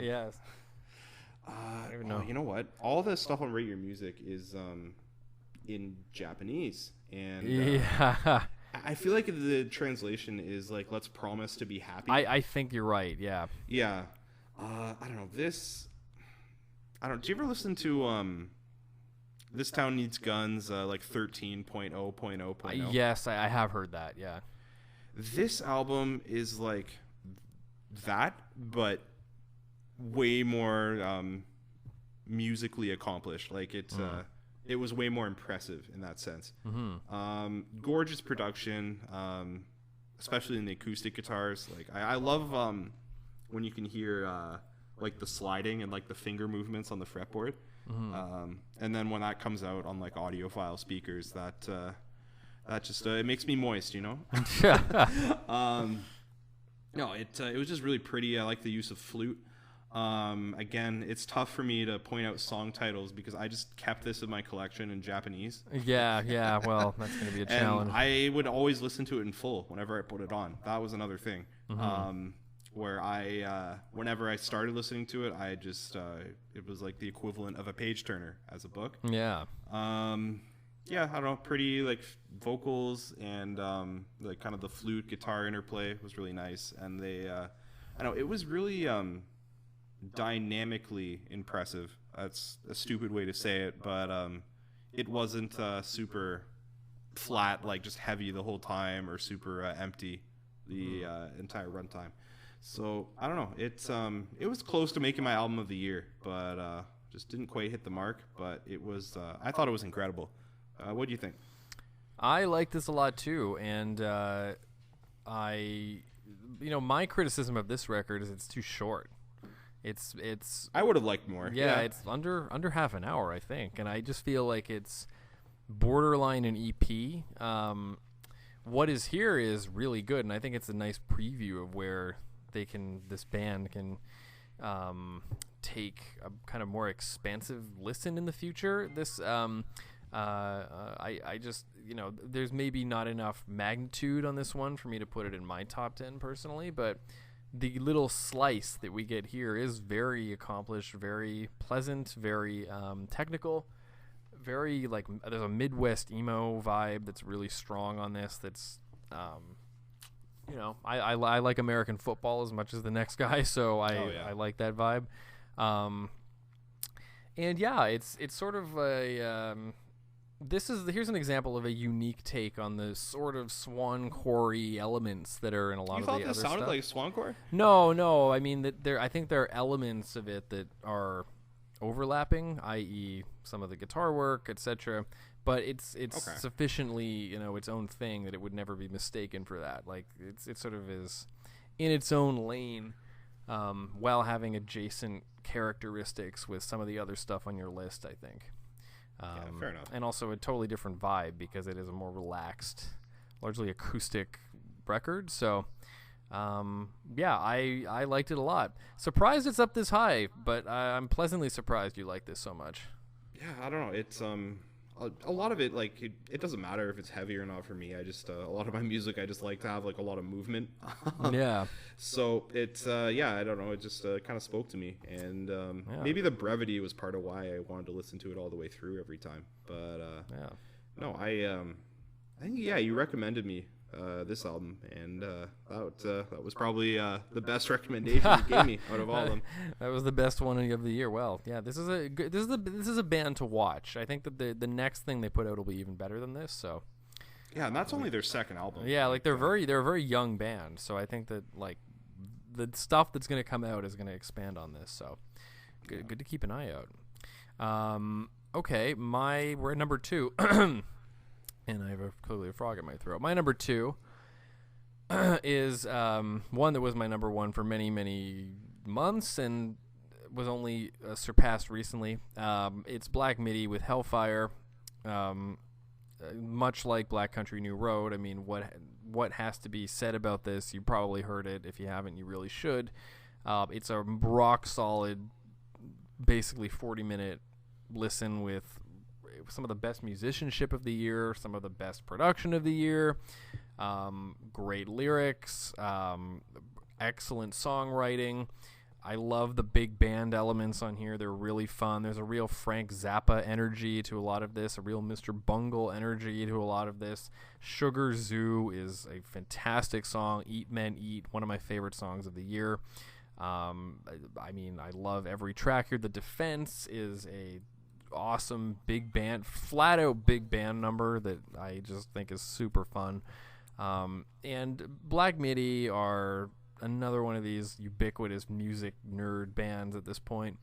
Yes. Even know. You know what? All the stuff on Rate Your Music is in Japanese, and Yeah. I feel like the translation is like "Let's promise to be happy." I think you're right. Yeah. Yeah. I don't know. Do you ever listen to This Town Needs Guns, like 13.0.0.0? Yes, I have heard that. Yeah. This album is like that, but way more musically accomplished. Like it was way more impressive in that sense. Mm-hmm. Gorgeous production, especially in the acoustic guitars. Like I love when you can hear like the sliding and like the finger movements on the fretboard. Mm-hmm. And then when that comes out on like audiophile speakers, that just it makes me moist, you know. No, it was just really pretty. I like the use of flute. Again, it's tough for me to point out song titles because I just kept this in my collection in Japanese. Yeah. Well, that's going to be a challenge. And I would always listen to it in full whenever I put it on. That was another thing. Mm-hmm. Where whenever I started listening to it, I just, it was like the equivalent of a page turner as a book. Yeah. Yeah, I don't know, pretty like vocals and like kind of the flute guitar interplay was really nice. And they, I don't know, it was really dynamically impressive. That's a stupid way to say it, but it wasn't super flat, like just heavy the whole time, or super empty the entire runtime. So I don't know. It was close to making my album of the year, but just didn't quite hit the mark. But it was. I thought it was incredible. What do you think? I like this a lot too, and my criticism of this record is it's too short. It's. I would have liked more. Yeah, it's under half an hour, I think, and I just feel like it's borderline an EP. What is here is really good, and I think it's a nice preview of where this band can take a kind of more expansive listen in the future. This I just, there's maybe not enough magnitude on this one for me to put it in my top 10 personally, but the little slice that we get here is very accomplished, very pleasant, very technical, very like there's a Midwest emo vibe that's really strong on this. That's I like American football as much as the next guy, so I like that vibe. And yeah, it's sort of a here's an example of a unique take on the sort of swancore elements that are in a lot of the other stuff. You thought this sounded like swancore? No. I mean I think there are elements of it that are overlapping, i.e., some of the guitar work, etc. But it's okay. Sufficiently its own thing that it would never be mistaken for that. Like it sort of is in its own lane, while having adjacent characteristics with some of the other stuff on your list, I think. Fair enough. And also a totally different vibe because it is a more relaxed, largely acoustic record. So, I liked it a lot. Surprised it's up this high, but I'm pleasantly surprised you like this so much. Yeah, I don't know. It's a lot of it, like it doesn't matter if it's heavy or not for me. I just a lot of my music, I just like to have like a lot of movement. Yeah. So it's I don't know, it just kind of spoke to me, and maybe the brevity was part of why I wanted to listen to it all the way through every time. But no, I think you recommended me this album, and that was probably the best recommendation you gave me out of all of them. That was the best one of the year. Well, yeah, this is a band to watch. I think that the next thing they put out will be even better than this. So yeah, and that's only their second album. Yeah, like they're a very young band. So I think that like the stuff that's going to come out is going to expand on this. So good to keep an eye out. Okay, we're at number 2. And I have clearly a frog in my throat. My number 2 is one that was my number 1 for many, many months and was only surpassed recently. It's Black Midi with Hellfire. Much like Black Country New Road, I mean, what has to be said about this? You probably heard it. If you haven't, you really should. It's a rock solid, basically 40-minute listen with some of the best musicianship of the year, some of the best production of the year, great lyrics, excellent songwriting. I love the big band elements on here. They're really fun. There's a real Frank Zappa energy to a lot of this, a real Mr. Bungle energy to a lot of this. Sugar Zoo is a fantastic song. Eat Men Eat, one of my favorite songs of the year. I mean, I love every track here. The Defense is a awesome big band, flat out big band number that I just think is super fun. And Black Midi are another one of these ubiquitous music nerd bands at this point.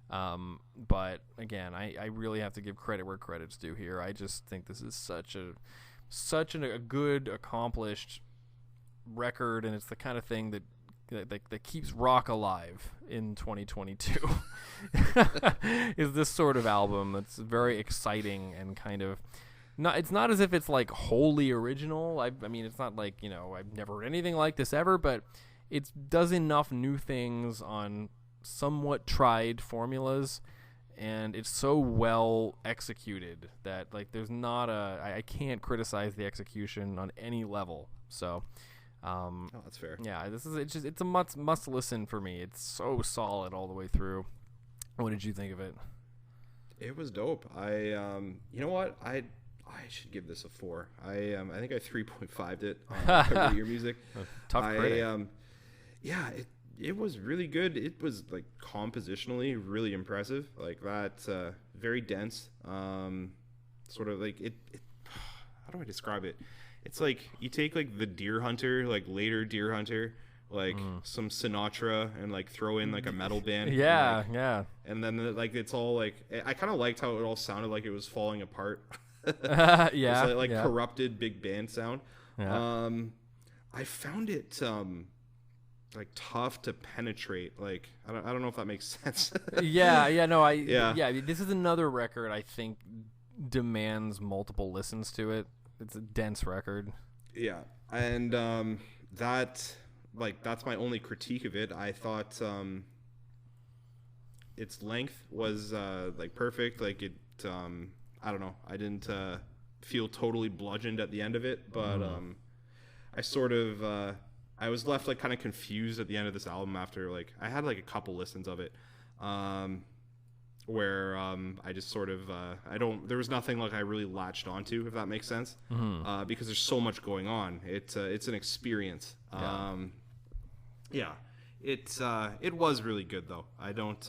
But again, I really have to give credit where credit's due here. I just think this is such a good, accomplished record, and it's the kind of thing that keeps rock alive in 2022 is this sort of album that's very exciting and kind of it's not as if it's like wholly original. I mean, it's not like, I've never heard anything like this ever, but it does enough new things on somewhat tried formulas, and it's so well executed that like there's not I can't criticize the execution on any level. So that's fair. Yeah, it's a must listen for me. It's so solid all the way through. What did you think of it? It was dope. You know what? I should give this a 4. I think I 3.5'd it on Cover Your Music. Tough critic. It was really good. It was like compositionally really impressive. Like that, very dense. Sort of like it. How do I describe it? It's like you take like the Deer Hunter, like later Deer Hunter, like some Sinatra, and like throw in like a metal band. Yeah, and, yeah. And then like it's all like I kind of liked how it all sounded like it was falling apart. Yeah, it's like corrupted big band sound. Yeah. I found it like tough to penetrate. Like I don't know if that makes sense. Yeah. This is another record I think demands multiple listens to it. It's a dense record. Yeah, and that's my only critique of it. I thought its length was like perfect. Like it, I don't know. I didn't feel totally bludgeoned at the end of it, but I sort of I was left like kind of confused at the end of this album after like I had like a couple listens of it. Where I just sort of there was nothing like I really latched onto, if that makes sense, because there's so much going on. It's an experience. It was really good though. I don't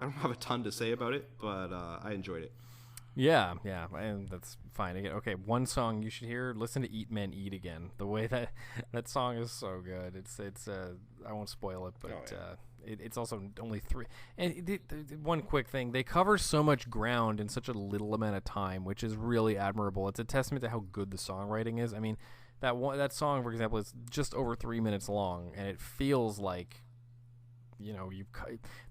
have a ton to say about it, but I enjoyed it. Yeah, and that's fine. Again, okay, one song you should hear. Listen to "Eat Men Eat" again. The way that song is so good. It's I won't spoil it, but it's also only 3. And one quick thing, they cover so much ground in such a little amount of time, which is really admirable. It's a testament to how good the songwriting is. I mean, that song, for example, is just over 3 minutes long, and it feels like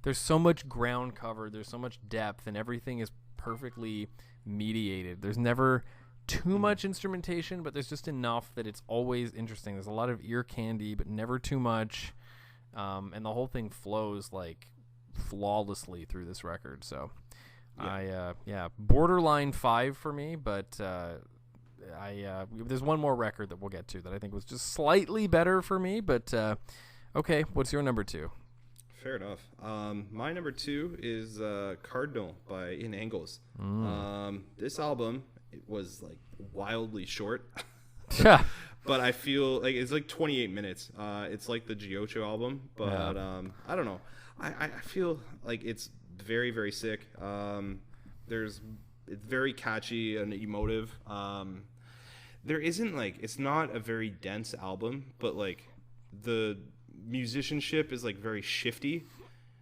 there's so much ground covered, there's so much depth, and everything is perfectly mediated. There's never too much instrumentation, but there's just enough that it's always interesting. There's a lot of ear candy, but never too much, and the whole thing flows like flawlessly through this record. So borderline 5 for me, but there's one more record that we'll get to that I think was just slightly better for me, but okay, what's your number 2? Fair enough. My number 2 is Cardinal by In Angles. This album, it was like wildly short. Yeah. But I feel like it's like 28 minutes. It's like the Giocho album, but I don't know. I feel like it's very, very sick. It's very catchy and emotive. There isn't it's not a very dense album, but like the musicianship is like very shifty.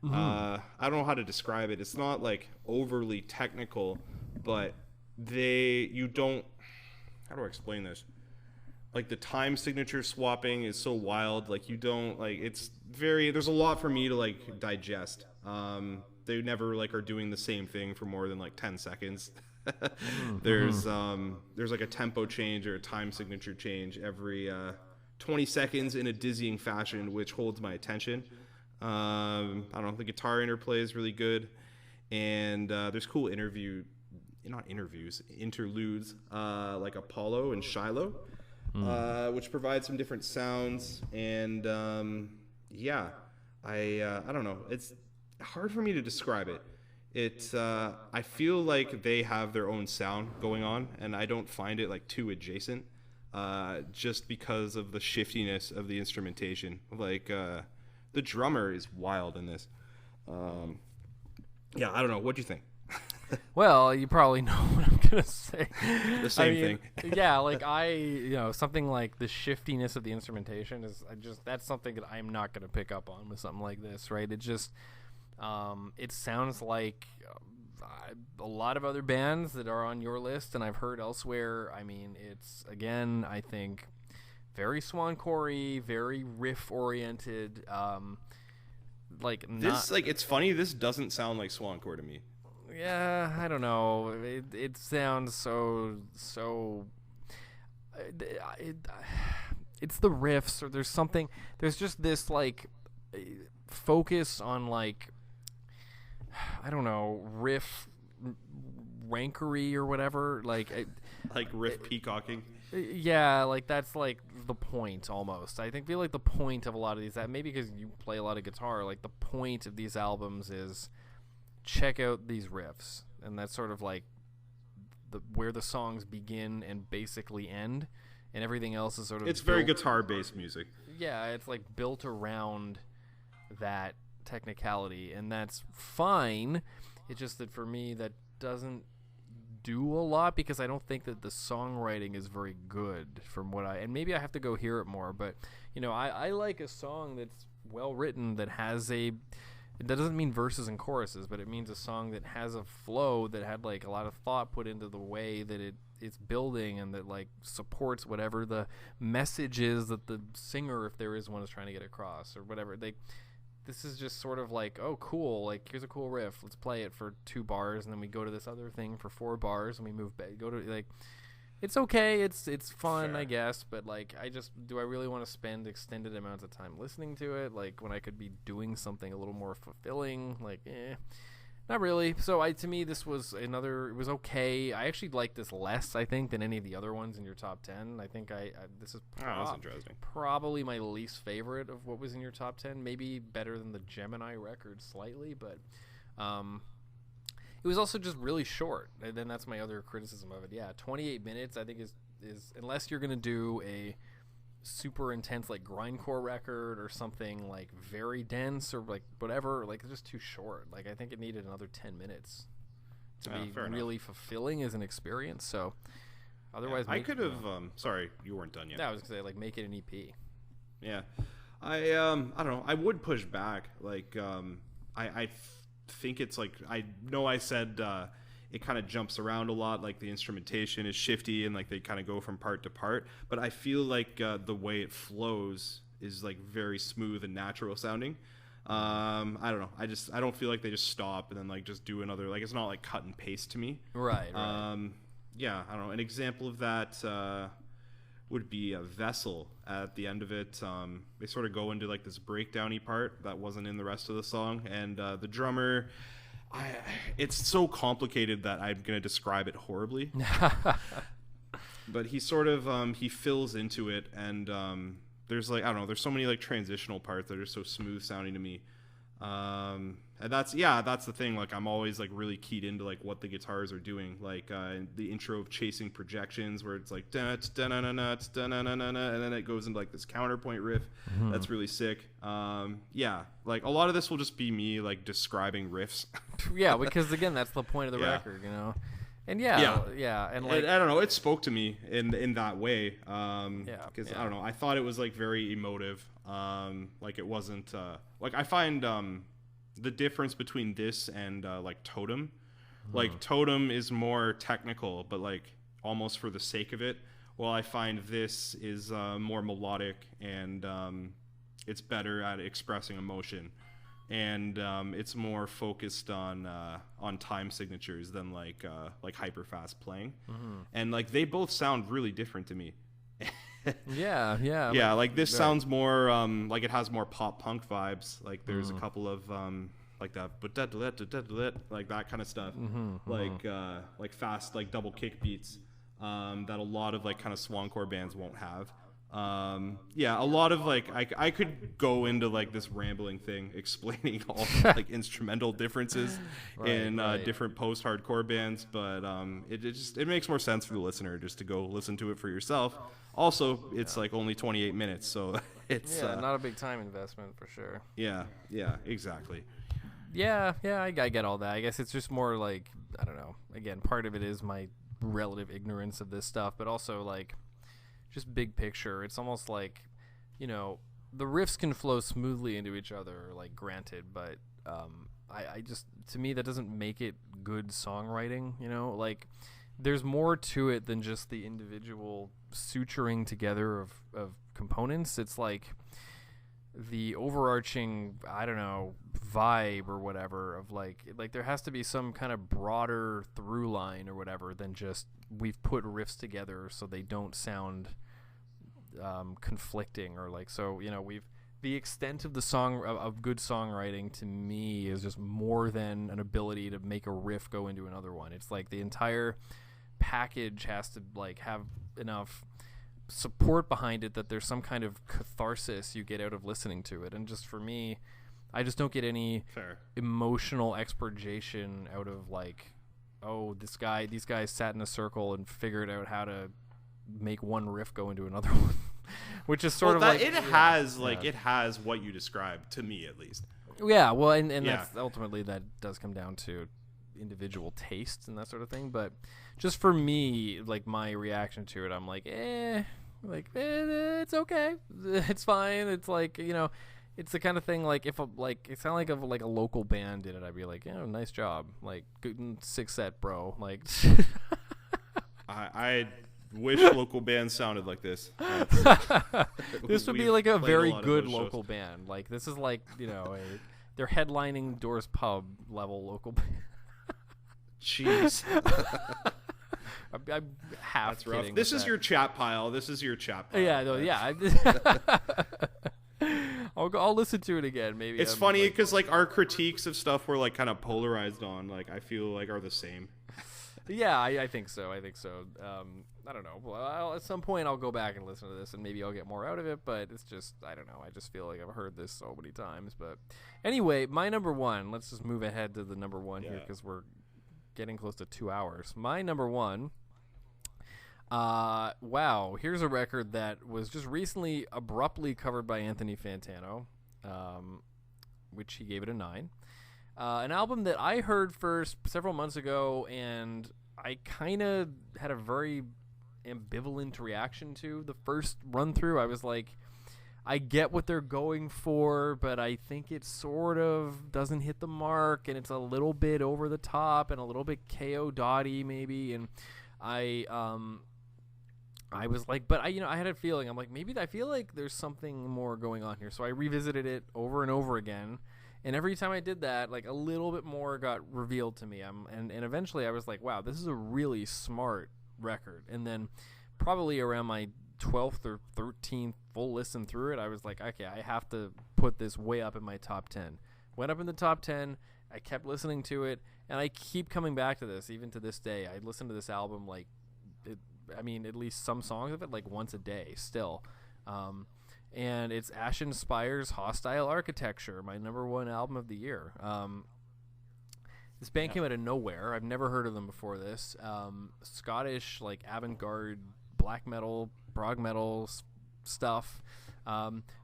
I don't know how to describe it. It's not like overly technical, but how do I explain this? Like the time signature swapping is so wild. Like there's a lot for me to like digest. They never are doing the same thing for more than 10 seconds. There's like a tempo change or a time signature change every 20 seconds in a dizzying fashion, which holds my attention. I don't know, the guitar interplay is really good, and there's cool interludes like Apollo and Shiloh, which provide some different sounds, and I don't know, it's hard for me to describe it. I feel like they have their own sound going on, and I don't find it too adjacent, just because of the shiftiness of the instrumentation. The drummer is wild in this. I don't know. What do you think? Well, you probably know what I'm gonna say. The same thing. Yeah, something like the shiftiness of the instrumentation that's something that I'm not gonna pick up on with something like this, right? It just it sounds like a lot of other bands that are on your list and I've heard elsewhere. I mean, it's, again, I think very Swancore-y, very riff-oriented. It's funny, this doesn't sound like Swancore to me. Yeah, I don't know. It sounds so it's the riffs, or there's just this focus on I don't know, riff rancory or whatever, riff peacocking. Yeah, that's the point almost. I feel like the point of a lot of these, that maybe because you play a lot of guitar, the point of these albums is check out these riffs, and that's sort of where the songs begin and basically end, and everything else is sort of very guitar based music. Yeah, it's built around that technicality, and that's fine. It's just that for me that doesn't do a lot, because I don't think that the songwriting is very good from and maybe I have to go hear it more, but I like a song that's well written, that doesn't mean verses and choruses, but it means a song that has a flow, that had a lot of thought put into the way that it's building, and that supports whatever the message is that the singer, if there is one, is trying to get across, or whatever. This is just sort of oh, cool, here's a cool riff, let's play it for 2 bars, and then we go to this other thing for 4 bars, and we move back, it's okay, it's fun, sure, I guess, but do I really want to spend extended amounts of time listening to it, when I could be doing something a little more fulfilling? Not really. So to me, this was it was okay. I actually like this less, I think, than any of the other ones in your top 10. I think this is that's interesting. Probably my least favorite of what was in your top 10. Maybe better than the Gemini record slightly, but it was also just really short. And then that's my other criticism of it. Yeah, 28 minutes I think is unless you're going to do a super intense grindcore record or something very dense or whatever, it's just too short. I think it needed another 10 minutes to be really enough, fulfilling as an experience. So otherwise, I could have sorry, you weren't done yet. Yeah, I was gonna say make it an EP. Yeah, I don't know, I would push back. I think it's I know I said it kind of jumps around a lot, the instrumentation is shifty, and they kind of go from part to part, but I feel the way it flows is very smooth and natural sounding. I don't know, I don't feel they just stop and then just do another, it's not cut and paste to me. Right. Yeah, I don't know, an example of that would be a Vessel. At the end of it, they sort of go into this breakdowny part that wasn't in the rest of the song, and the drummer It's so complicated that I'm gonna describe it horribly. But he sort of he fills into it, and there's like, I don't know, there's so many like transitional parts that are so smooth sounding to me. And that's the thing. Like, I'm always like really keyed into like what the guitars are doing. Like the intro of Chasing Projections, where it's like da da na na na da na na na, and then it goes into like this counterpoint riff. That's really sick. Like a lot of this will just be me like describing riffs. Yeah, because again, that's the point of the record, you know. And and like I don't know, it spoke to me in that way. Because I don't know, I thought it was like very emotive. Like it wasn't like, I find the difference between this and like Totem. Like Totem is more technical, but like almost for the sake of it. While I find this is more melodic, and it's better at expressing emotion, and it's more focused on time signatures than like hyper fast playing. And like they both sound really different to me. Yeah, like this sounds more like it has more pop punk vibes. Like there's a couple of like that, like that kind of stuff. Like fast, like double kick beats that a lot of like kind of swancore bands won't have. A lot of like I could go into like this rambling thing explaining all the, like instrumental differences in different post-hardcore bands, but it makes more sense for the listener just to go listen to it for yourself. Also, it's like only 28 minutes, so it's not a big time investment for sure. Yeah, exactly. I get all that. I guess it's just more like, I don't know. Again, part of it is my relative ignorance of this stuff, but also like just big picture. It's almost like, you know, the riffs can flow smoothly into each other, like, granted, but I just, to me, that doesn't make it good songwriting, you know? Like, there's more to it than just the individual suturing together of components. It's like the overarching, I don't know, vibe or whatever of like there has to be some kind of broader through line or whatever than just we've put riffs together so they don't sound conflicting, or like, so, you know, the extent of the song of good songwriting to me is just more than an ability to make a riff go into another one. It's like the entire package has to like have enough support behind it that there's some kind of catharsis you get out of listening to it. And just for me, I just don't get any emotional expurgation out of like, oh, these guys sat in a circle and figured out how to make one riff go into another one, which is sort of like it has what you described, to me at least. Yeah, well, and that's ultimately, that does come down to individual tastes and that sort of thing. But just for me, like, my reaction to it, I'm like, it's okay, it's fine. It's like, you know, it's the kind of thing, like, if it sounded like a local band did it, I'd be like, nice job, like, good 6 set, bro. Like, I wish local bands sounded like this. This would be like a very good local band. Like, this is like, you know, they're headlining Doors Pub level local band. Jeez. I'm half That's rough. kidding. This is your chat pile. Yeah, no, yeah. I'll listen to it again. Maybe it's funny because like our critiques of stuff we're like kind of polarized on, like, I feel like are the same. Yeah, I think so. I don't know. Well, at some point I'll go back and listen to this, and maybe I'll get more out of it. But it's just, I don't know. I just feel like I've heard this so many times. But anyway, my number one. Let's just move ahead to the number one here, because we're getting close to 2 hours. My number one. Wow. Here's a record that was just recently abruptly covered by Anthony Fantano, which he gave it a 9. An album that I heard first several months ago, and I kind of had a very ambivalent reaction to the first run through. I was like, I get what they're going for, but I think it sort of doesn't hit the mark, and it's a little bit over the top and a little bit K.O. Dotty maybe. And I was like, but I had a feeling. I'm like, maybe I feel like there's something more going on here. So I revisited it over and over again. And every time I did that, like, a little bit more got revealed to me. And eventually I was like, wow, this is a really smart record. And then probably around my 12th or 13th full listen through it, I was like, okay, I have to put this way up in my top 10. Went up in the top 10, I kept listening to it, and I keep coming back to this even to this day. I listen to this album like, at least some songs of it like once a day still. And it's Ashen Spire's Hostile Architecture, my #1 album of the year. This band came out of nowhere. I've never heard of them before this. Scottish, like, avant-garde black metal, prog metal stuff,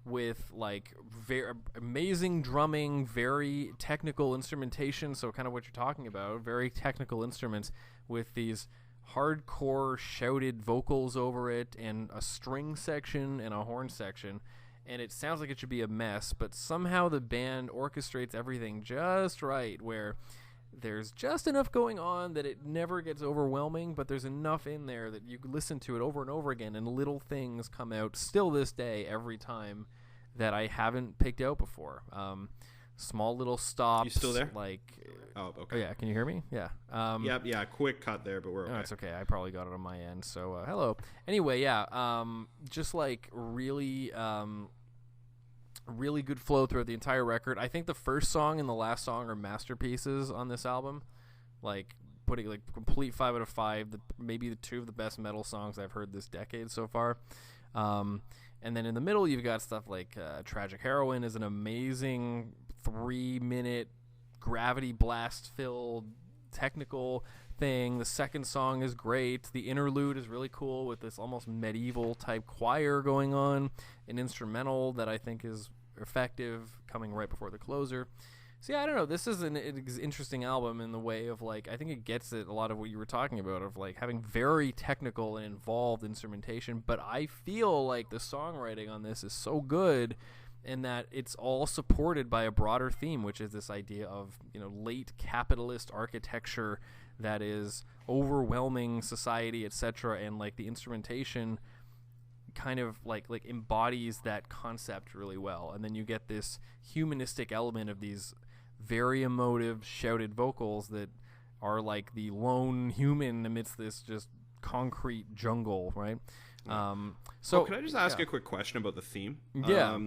with, like, very amazing drumming, very technical instrumentation, so kind of what you're talking about, very technical instruments with these hardcore shouted vocals over it and a string section and a horn section. And it sounds like it should be a mess, but somehow the band orchestrates everything just right, where there's just enough going on that it never gets overwhelming, but there's enough in there that you can listen to it over and over again, and little things come out still this day every time that I haven't picked out before. Small little stops. You still there? Like, oh, okay. Oh, yeah. Can you hear me? Yeah. Yep. Yeah. Quick cut there, but we're okay. No, it's okay. I probably got it on my end. So, hello. Anyway, yeah. Just like really, really good flow throughout the entire record. I think the first song and the last song are masterpieces on this album. Like putting like complete 5 out of 5. Maybe the 2 of the best metal songs I've heard this decade so far. And then in the middle, you've got stuff like Tragic Heroine is an amazing 3-minute gravity blast-filled technical thing. The second song is great. The interlude is really cool with this almost medieval-type choir going on. An instrumental that I think is effective coming right before the closer. So yeah, I don't know. This is an interesting album in the way of, like, I think it gets at a lot of what you were talking about of, like, having very technical and involved instrumentation, but I feel like the songwriting on this is so good in that it's all supported by a broader theme, which is this idea of, late capitalist architecture that is overwhelming society, etc., and, like, the instrumentation kind of like embodies that concept really well. And then you get this humanistic element of these very emotive shouted vocals that are like the lone human amidst this just concrete jungle, right? So can I just ask a quick question about the theme? Yeah.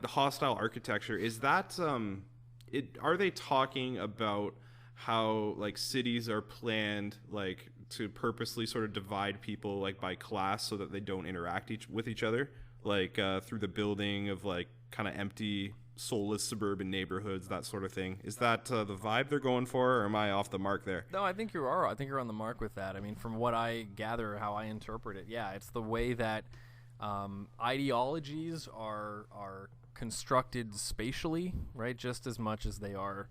Hostile architecture, is that are they talking about how, like, cities are planned, like, to purposely sort of divide people, like, by class so that they don't interact with each other, like, through the building of, like, kind of empty, soulless suburban neighborhoods, that sort of thing? Is that the vibe they're going for, or am I off the mark there? No, I think you are. I think you're on the mark with that. I mean, from what I gather, how I interpret it, yeah, it's the way that ideologies are constructed spatially, right, just as much as they are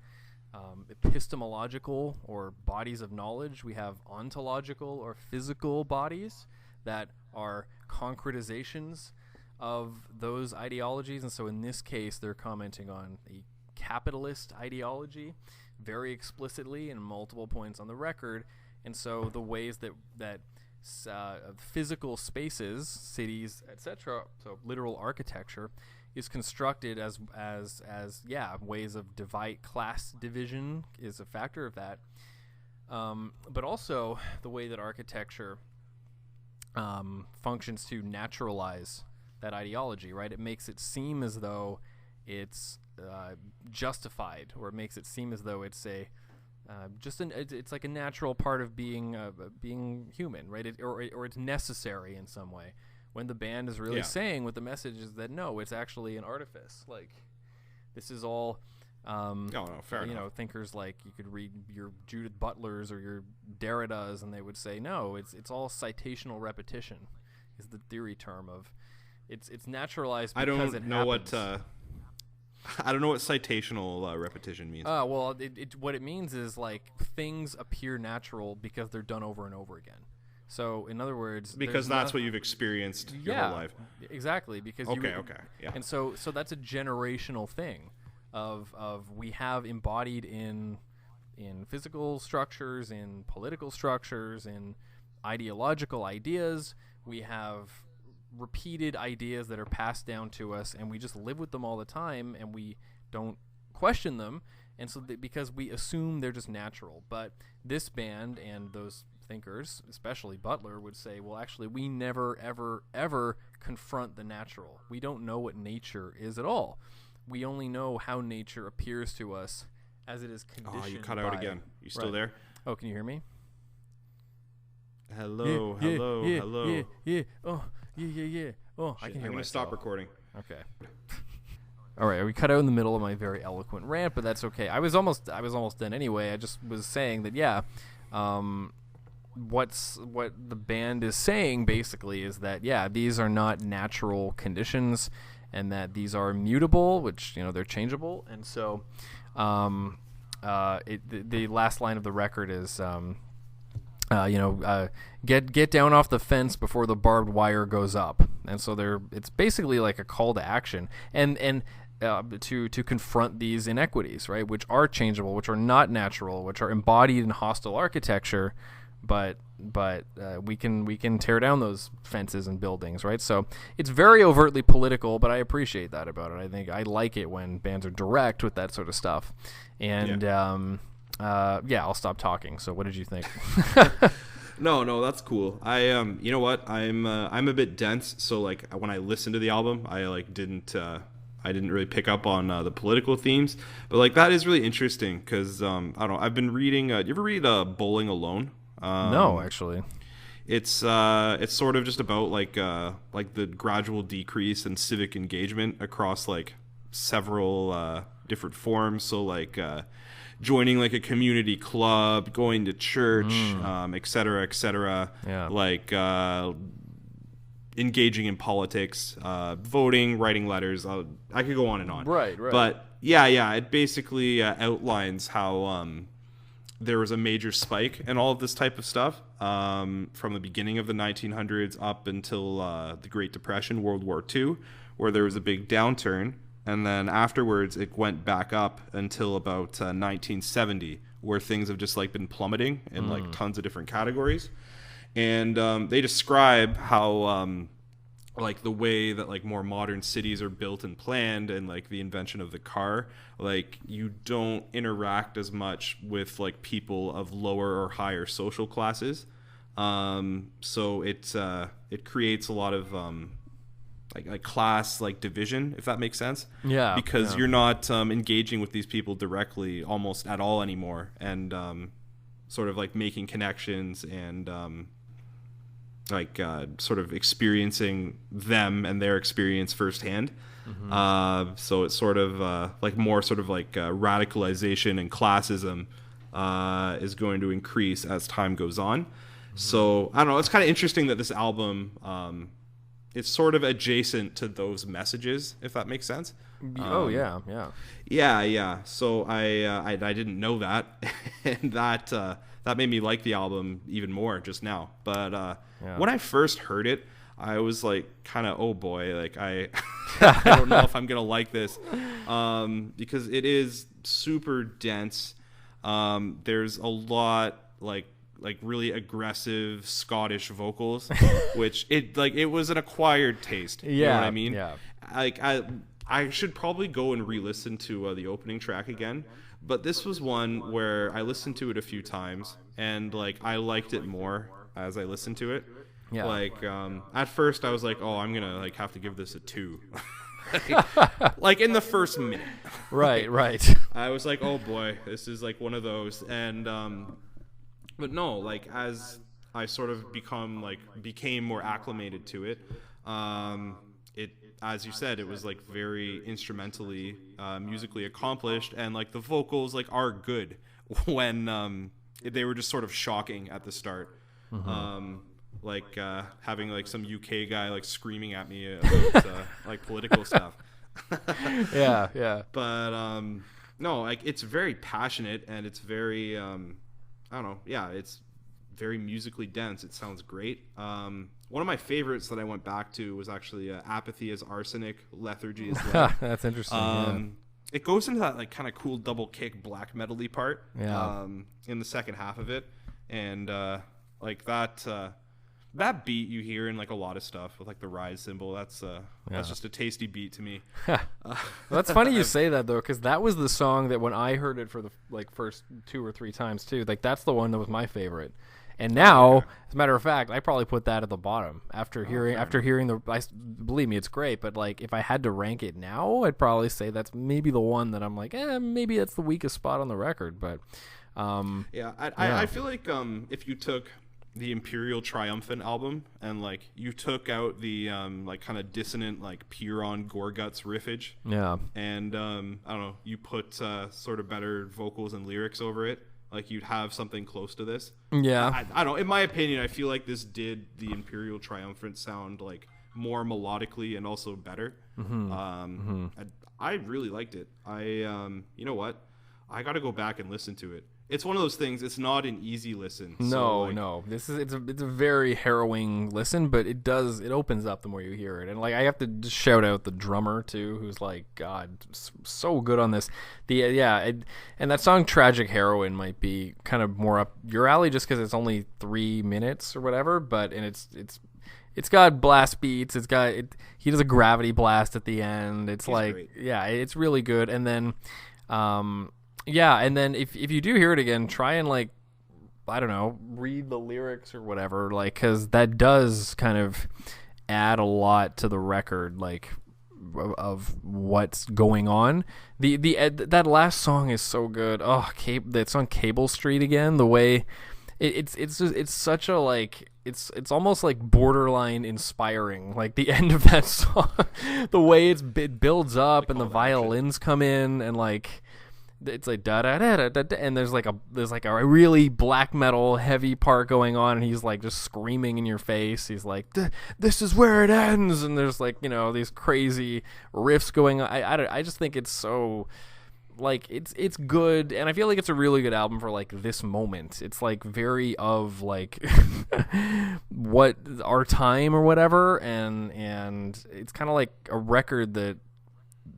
epistemological or bodies of knowledge. We have ontological or physical bodies that are concretizations of those ideologies. And so in this case, they're commenting on a capitalist ideology very explicitly in multiple points on the record. And so the ways that physical spaces, cities, etc., so literal architecture, is constructed as ways of class division is a factor of that, but also the way that architecture functions to naturalize that ideology, right? It makes it seem as though it's justified, or it makes it seem as though it's it's like a natural part of being human, right? Or it's necessary in some way. When the band is really saying what the message is that no, it's actually an artifice. Like, this is all, fair enough. Thinkers like, you could read your Judith Butlers or your Derridas, and they would say no, it's all citational repetition, is the theory term of, it's naturalized because it happens. I don't know what citational repetition means. Well, what it means is, like, things appear natural because they're done over and over again. So, in other words, because that's what you've experienced your whole life. Exactly. Because yeah. And so that's a generational thing of we have embodied in physical structures, in political structures, in ideological ideas. We have repeated ideas that are passed down to us, and we just live with them all the time, and we don't question them. And so because we assume they're just natural. But this band and those thinkers, especially Butler, would say, well, actually, we never, ever, ever confront the natural. We don't know what nature is at all. we only know how nature appears to us as it is conditioned. Oh, you cut out again. You still there? Oh, can you hear me? Hello. Yeah. Oh, Yeah. Oh, I can hear I'm gonna myself. stop recording. Okay. All right, we cut out in the middle of my very eloquent rant, but that's okay. I was almost done anyway. I just was saying that what the band is saying basically is that these are not natural conditions, and that these are mutable, which they're changeable, and so the last line of the record is get down off the fence before the barbed wire goes up, and so it's basically like a call to action, and to confront these inequities, right, which are changeable, which are not natural, which are embodied in hostile architecture, but we can tear down those fences and buildings, right? So it's very overtly political, but I appreciate that about it. I think I like it when bands are direct with that sort of stuff, and I'll stop talking. So what did you think? No, that's cool. I you know what? I'm a bit dense, so like when I listened to the album, I didn't really pick up on the political themes, but like that is really interesting because I don't know. I've been reading. Do you ever read Bowling Alone? No, actually. It's sort of just about like the gradual decrease in civic engagement across like several different forms. So like joining like a community club, going to church, et cetera, et cetera. Yeah. Like engaging in politics, voting, writing letters. I could go on and on. Right. But yeah, it basically outlines how there was a major spike in all of this type of stuff from the beginning of the 1900s up until the Great Depression, World War II, where there was a big downturn. And then afterwards, it went back up until about 1970, where things have just like been plummeting in like tons of different categories. And they describe how like the way that like more modern cities are built and planned, and like the invention of the car, like you don't interact as much with like people of lower or higher social classes. So it creates a lot of like class like division, if that makes sense. Yeah. Because you're not engaging with these people directly almost at all anymore, and sort of like making connections and sort of experiencing them and their experience firsthand. So it's sort of like more sort of like radicalization and classism is going to increase as time goes on. So I don't know, it's kind of interesting that this album it's sort of adjacent to those messages, if that makes sense. Yeah. So I didn't know that, and that made me like the album even more just now. But when I first heard it, I was like kind of, oh boy, like I don't know if I'm gonna like this, because it is super dense. There's a lot like really aggressive Scottish vocals, which it was an acquired taste. You know what I mean? Yeah. Like I should probably go and re-listen to the opening track again, but this was one where I listened to it a few times, and like I liked it more as I listened to it. Yeah. Like at first I was like, oh, I'm gonna like have to give this a 2. Like in the first minute. Right. I was like, oh boy, this is like one of those. And but no, like as I sort of became more acclimated to it, it, as you said, it was like very instrumentally, musically accomplished, and like the vocals like are good when they were just sort of shocking at the start. Like having like some UK guy like screaming at me about like political stuff. Yeah. But no, like it's very passionate, and it's very I don't know. Yeah, it's very musically dense. It sounds great. One of my favorites that I went back to was actually Apathy is Arsenic, Lethargy is Lead. That's interesting. It goes into that like kind of cool double kick black metal-y part in the second half of it, and like that beat you hear in like a lot of stuff with like the rise cymbal. That's just a tasty beat to me. Well, that's funny you say that though, because that was the song that when I heard it for the like first 2 or 3 times too, like that's the one that was my favorite. And now, as a matter of fact, I probably put that at the bottom after hearing believe me, it's great. But like, if I had to rank it now, I'd probably say that's maybe the one that I'm like, maybe that's the weakest spot on the record. But I feel like if you took the Imperial Triumphant album and like you took out the like kind of dissonant like Piron Gorguts riffage, and I don't know, you put sort of better vocals and lyrics over it, like you'd have something close to this. I don't know, in my opinion, I feel like this did the Imperial Triumphant sound like more melodically and also better. I really liked it. You know what, I gotta go back and listen to it. It's one of those things. It's not an easy listen. No. It's a very harrowing listen, but it opens up the more you hear it. And like, I have to just shout out the drummer too, who's like, God, so good on this. And that song "Tragic Heroine" might be kind of more up your alley just because it's only 3 minutes or whatever. But it's got blast beats. He does a gravity blast at the end. It's great. It's really good. And then. And then if you do hear it again, try and like, I don't know, read the lyrics or whatever, like, because that does kind of add a lot to the record, like, of what's going on. That last song is so good. Oh, that song "Cable Street" again. The way it's such a like. It's almost like borderline inspiring, like the end of that song, the way it builds up and the violins come in and like. It's like da da da da da, and there's like a really black metal heavy part going on, and he's like just screaming in your face. He's like, "This is where it ends," and there's like, you know, these crazy riffs going on. I just think it's so like it's good, and I feel like it's a really good album for like this moment. It's like very of like what our time or whatever, and it's kind of like a record that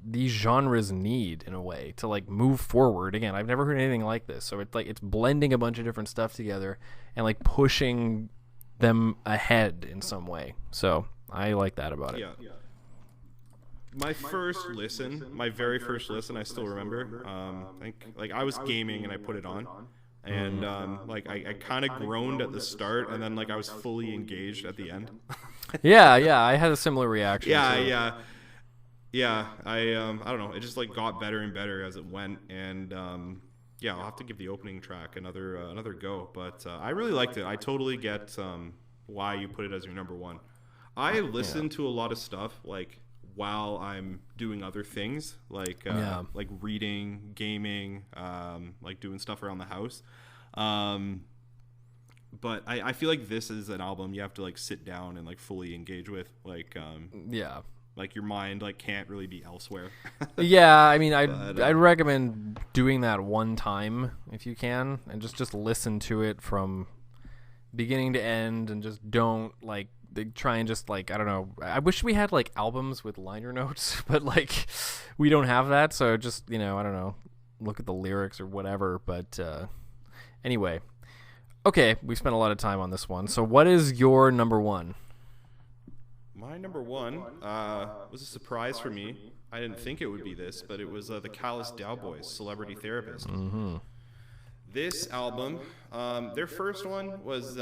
these genres need in a way to like move forward. Again, I've never heard anything like this, so it's like it's blending a bunch of different stuff together and like pushing them ahead in some way. So I like that about it. My very first listen, I still remember. I think like I was gaming and I put it on, and like I kind of groaned at the start, and then like I was fully engaged at the end. I had a similar reaction. Yeah, I don't know. It just like got better and better as it went, and I'll have to give the opening track another go. But I really liked it. I totally get why you put it as your number one. I listen to a lot of stuff like while I'm doing other things, like reading, gaming, like doing stuff around the house. But I feel like this is an album you have to like sit down and like fully engage with, like like your mind like can't really be elsewhere. I mean, I'd recommend doing that one time if you can, and just listen to it from beginning to end, and just don't like try and just like, I don't know. I wish we had like albums with liner notes, but like we don't have that, so just, you know, I don't know, look at the lyrics or whatever. But anyway, okay, we spent a lot of time on this one. So what is your number one? My number one was a surprise for me. I didn't think it would be this, but it was the Callous Daoboys, Celebrity Therapist. Mm-hmm. This album, their first one was,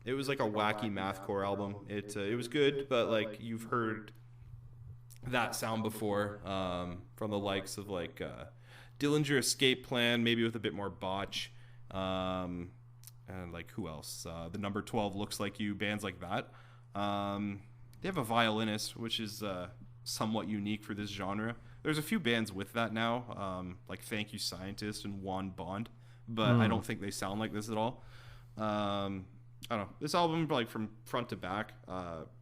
it was like a wacky mathcore album. It was good, but like you've heard that sound before from the likes of like Dillinger Escape Plan, maybe with a bit more botch, and like who else? The Number 12 Looks Like You, bands like that. They have a violinist, which is somewhat unique for this genre. There's a few bands with that now, like Thank You Scientist and Juan Bond, but I don't think they sound like this at all. I don't know. This album, like from front to back,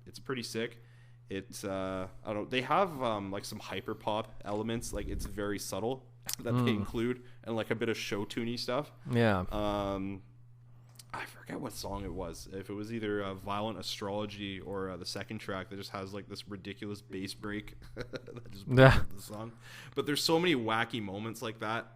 it's pretty sick. It's I don't. They have like some hyper pop elements, like it's very subtle that they include, and like a bit of show tuney stuff. Yeah. I forget what song it was. If it was either Violent Astrology or the second track that just has like this ridiculous bass break that just breaks up the song. But there's so many wacky moments like that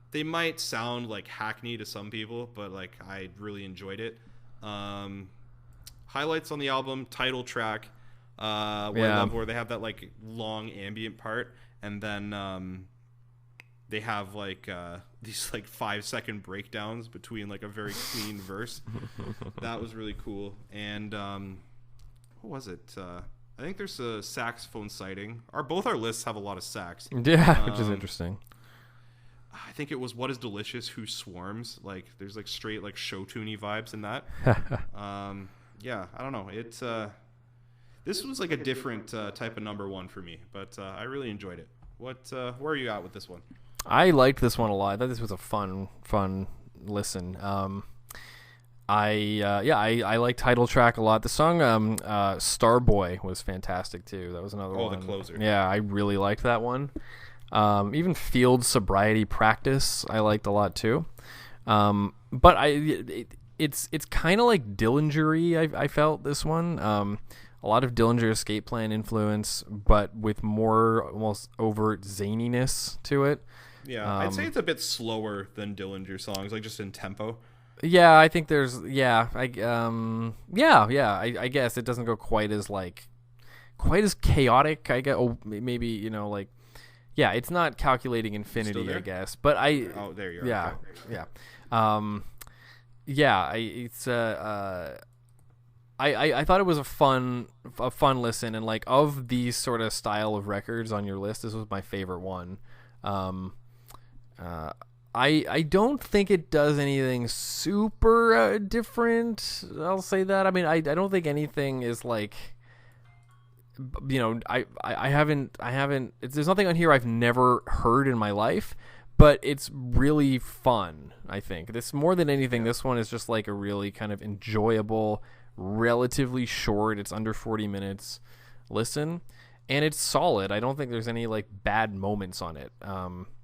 they might sound like hackney to some people, but like I really enjoyed it. Highlights on the album: title track, where they have that like long ambient part, and then they have like these like 5-second breakdowns between like a very clean verse. That was really cool. And what was it? I think there's a saxophone sighting. Both our lists have a lot of sax. Yeah, which is interesting. I think it was What Is Delicious, Who Swarms. Like there's like straight like show tuney vibes in that. Yeah, I don't know. It's this was like a different type of number one for me, but I really enjoyed it. Where are you at with this one? I liked this one a lot. I thought this was a fun listen. I like Title Track a lot. The song Starboy was fantastic too. That was another one. Oh, the closer. Yeah, I really liked that one. Even Field Sobriety Practice I liked a lot too. But it's kind of like Dillinger-y, I felt this one. A lot of Dillinger Escape Plan influence, but with more almost overt zaniness to it. Yeah, I'd say it's a bit slower than Dillinger songs, like just in tempo. Yeah, I think there's I guess it doesn't go quite as chaotic. I guess maybe like it's not Calculating Infinity, I guess. But there you are. Yeah, okay. I thought it was a fun listen, and like of these sort of style of records on your list, this was my favorite one. I don't think it does anything super different. I'll say that. I mean, I don't think anything is like, I haven't. There's nothing on here I've never heard in my life, but it's really fun. I think this more than anything. This one is just like a really kind of enjoyable, relatively short. It's under 40 minutes. Listen, and it's solid. I don't think there's any like bad moments on it.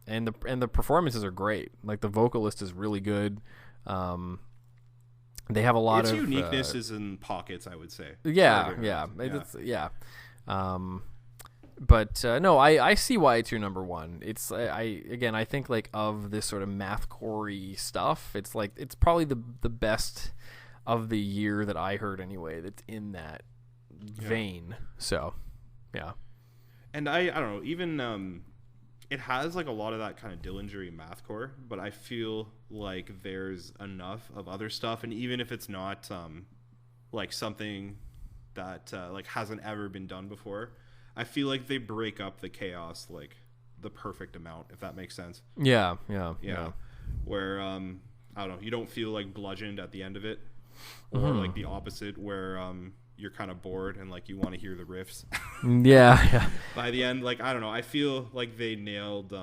And the performances are great. Like the vocalist is really good. They have a lot of uniqueness is in pockets, I would say. Yeah. But no, I see why it's your number one. It's I think like of this sort of mathcore-y stuff, it's like it's probably the best of the year that I heard anyway. That's in that vein. So, yeah. And I don't know, even it has like a lot of that kind of Dillinger-y mathcore, but I feel like there's enough of other stuff, and even if it's not like something that like hasn't ever been done before, I feel like they break up the chaos like the perfect amount, if that makes sense. Yeah. Where I don't know, you don't feel like bludgeoned at the end of it, or like the opposite, where you're kind of bored and like you want to hear the riffs. Yeah. By the end, like I don't know, I feel like they nailed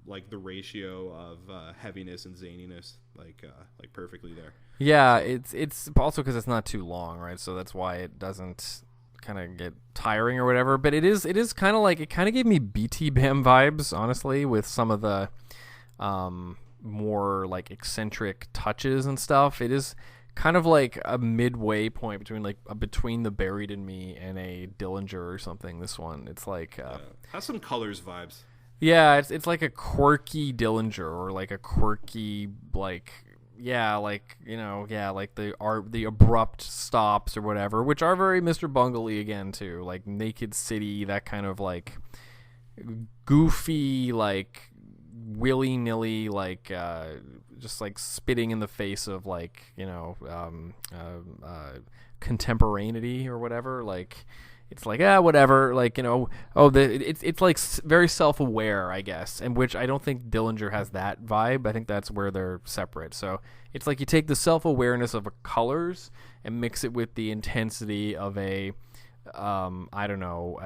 like the ratio of heaviness and zaniness like perfectly there. Yeah, it's also because it's not too long, right? So that's why it doesn't kind of get tiring or whatever. But it is kind of like, it kind of gave me BT Bam vibes, honestly, with some of the more like eccentric touches and stuff. It is kind of like a midway point between the Buried in Me and a Dillinger or something. This one, it's like has some Colors vibes. Yeah, it's like a quirky Dillinger, or like a quirky like the abrupt stops or whatever, which are very Mr. Bungle-y again too, like Naked City, that kind of like goofy, like willy-nilly, like just like spitting in the face of like contemporaneity or whatever. Like it's like whatever, like it's like very self-aware, I guess, and which I don't think Dillinger has that vibe. I think that's where they're separate. So it's like you take the self-awareness of Colors and mix it with the intensity of a I don't know,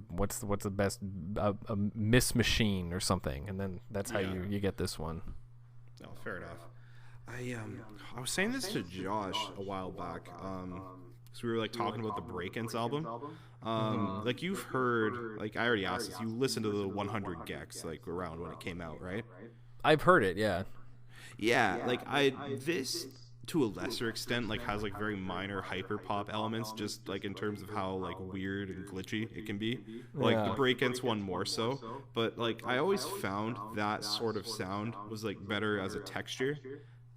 what's the best, a Miss Machine or something, and then that's how you get this one. No, fair enough. I was saying this to Josh a while back, because we were like talking about the Break-Ins album. Like you've heard, like I already asked this, you listened to the 100 gecs like around when it came out, right? I've heard it, yeah. Yeah, like this to a lesser extent like has like very minor hyper pop elements, just like in terms of how like weird and glitchy it can be. Like the Break-Ins one more so, but like I always found that sort of sound was like better as a texture.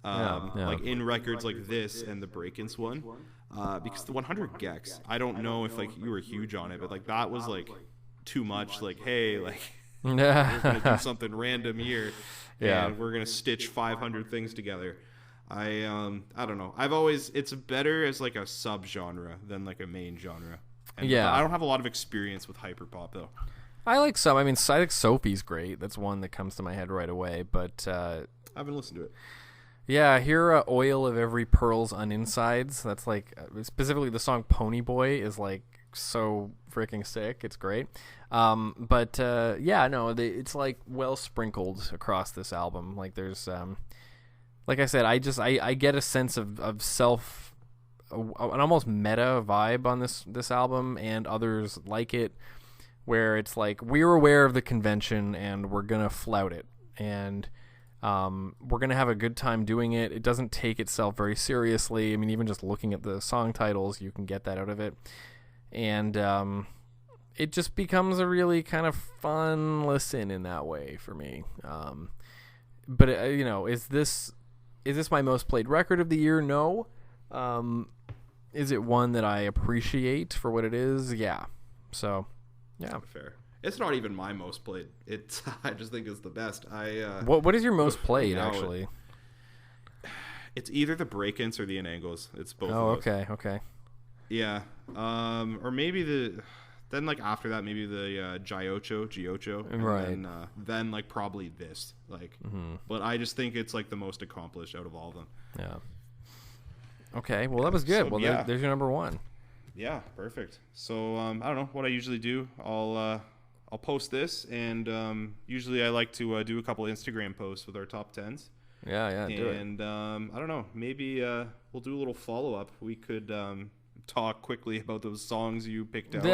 Like in records like this and the Break-Ins one, because the 100 gecs, I don't know if like you were huge on it, but like that was like too much, like hey, like We're gonna do something random here, Yeah. and we're gonna stitch 500 things together. I don't know. It's better as like a subgenre than like a main genre. And Yeah. I don't have a lot of experience with hyperpop though. I like some. I mean, I think Sophie's great. That's one that comes to my head right away. But I haven't listened to it. yeah, here, Oil of Every Pearl's on Insides. That's like, specifically the song Pony Boy is like so freaking sick. It's great. But yeah, no, it's like well sprinkled across this album. Like there's, like I said, I get a sense of self, an almost meta vibe on this album, and others like it, where it's like we're aware of the convention and we're gonna flout it, and we're gonna have a good time doing it. It doesn't take itself very seriously. I mean, even just looking at the song titles, you can get that out of it, and it just becomes a really kind of fun listen in that way for me. But is this my most played record of the year? No. Is it one that I appreciate for what it is? Yeah. So, yeah. Fair. It's not even my most played. I just think it's the best. What is your most played actually? It's either the Break-Ins or the Inangles. It's both. Oh, of those. okay. Yeah. Or maybe then like after that maybe the Giocho, and right. then like probably this, like. Mm-hmm. But I just think it's like the most accomplished out of all of them. Yeah. Okay, well that was good. So, well, yeah. there's your number one. Yeah, perfect. So I don't know what I usually do. I'll post this, and usually I like to do a couple Instagram posts with our top 10s. Yeah, do it. And I don't know, maybe we'll do a little follow up. We could talk quickly about those songs you picked out,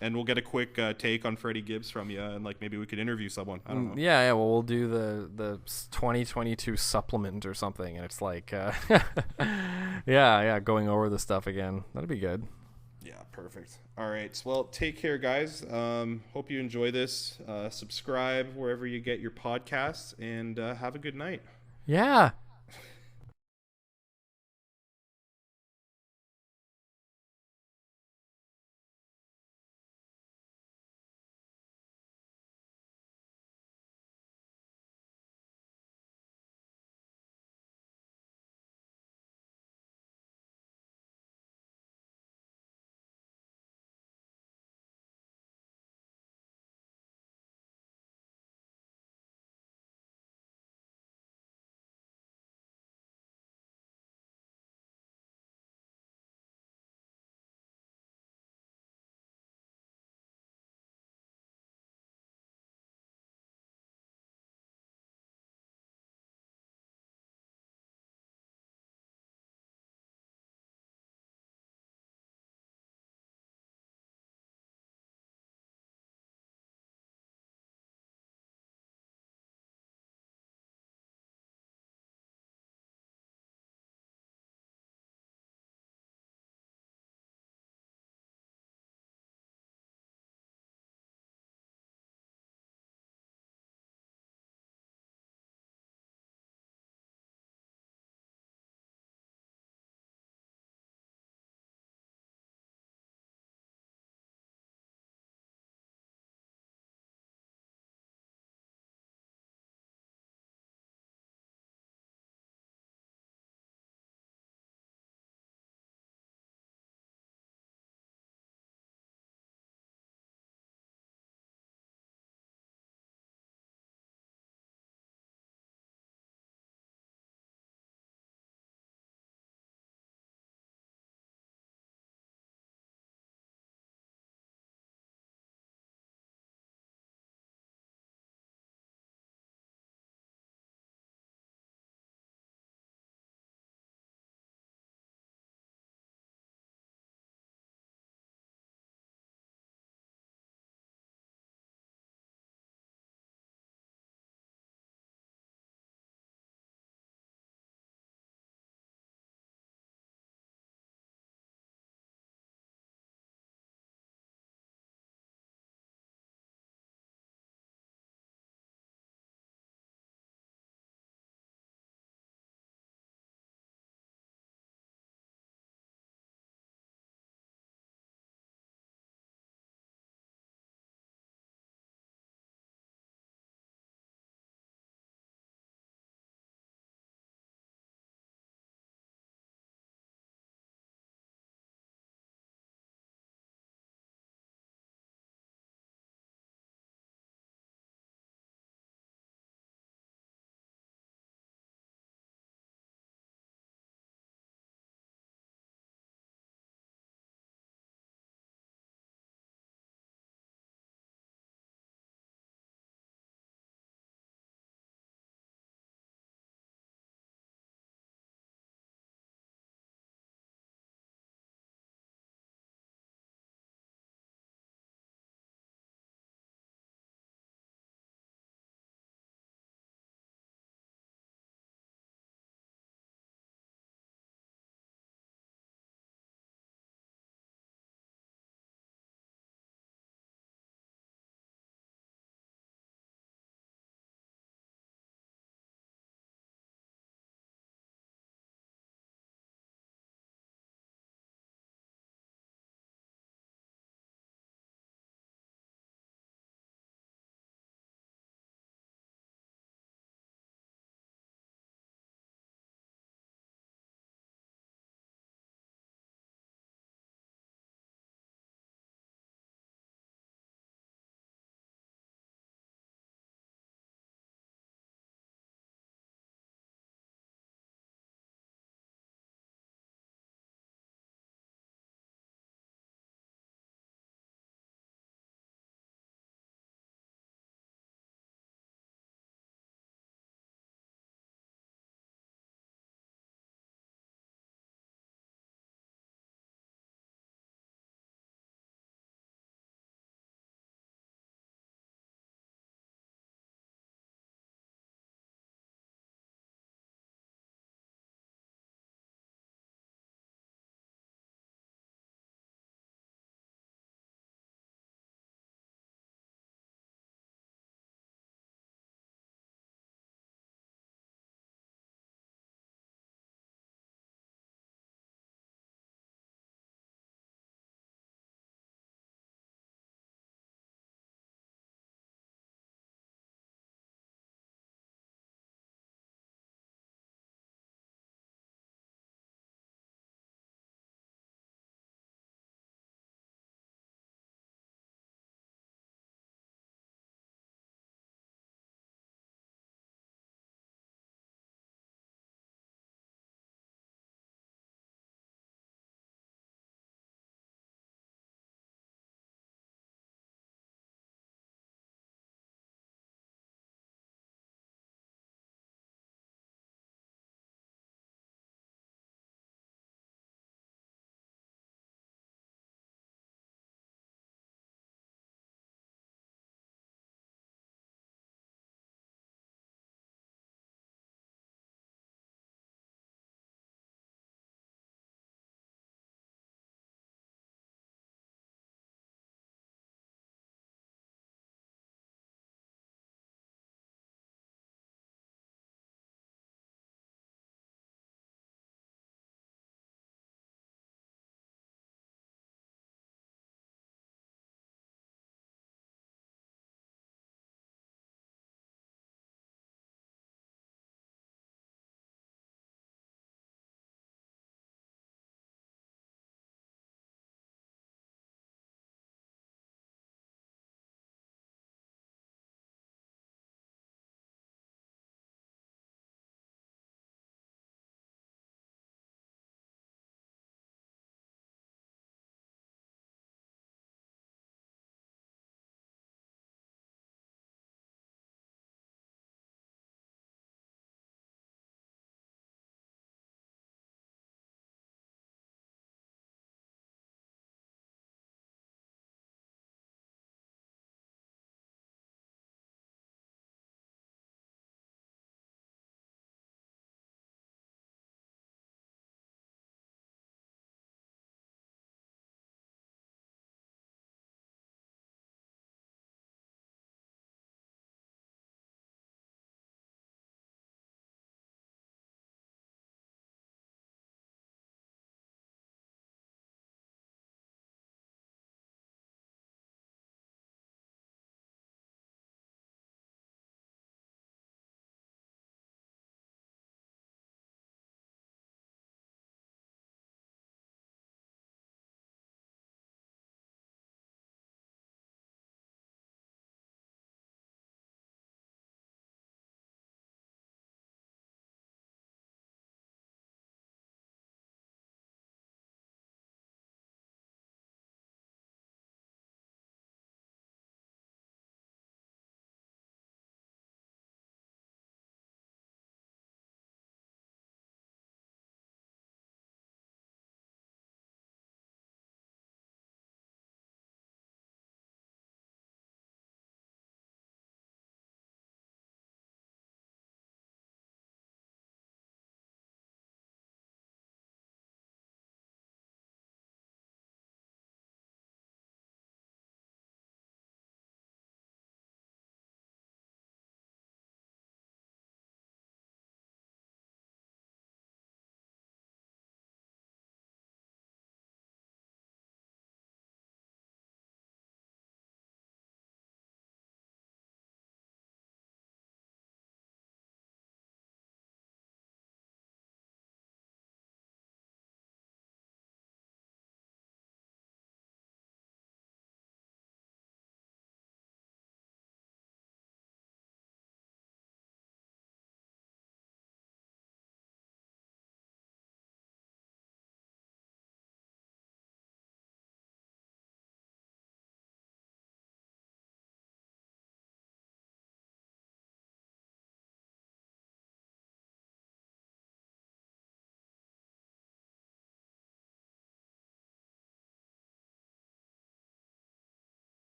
and we'll get a quick take on Freddie Gibbs from you, and like maybe we could interview someone. I don't know. Yeah. Well, we'll do the 2022 supplement or something, and it's like, yeah, going over the stuff again. That'd be good. Yeah, perfect. All right. Well, take care, guys. Hope you enjoy this. Subscribe wherever you get your podcasts, and have a good night. Yeah.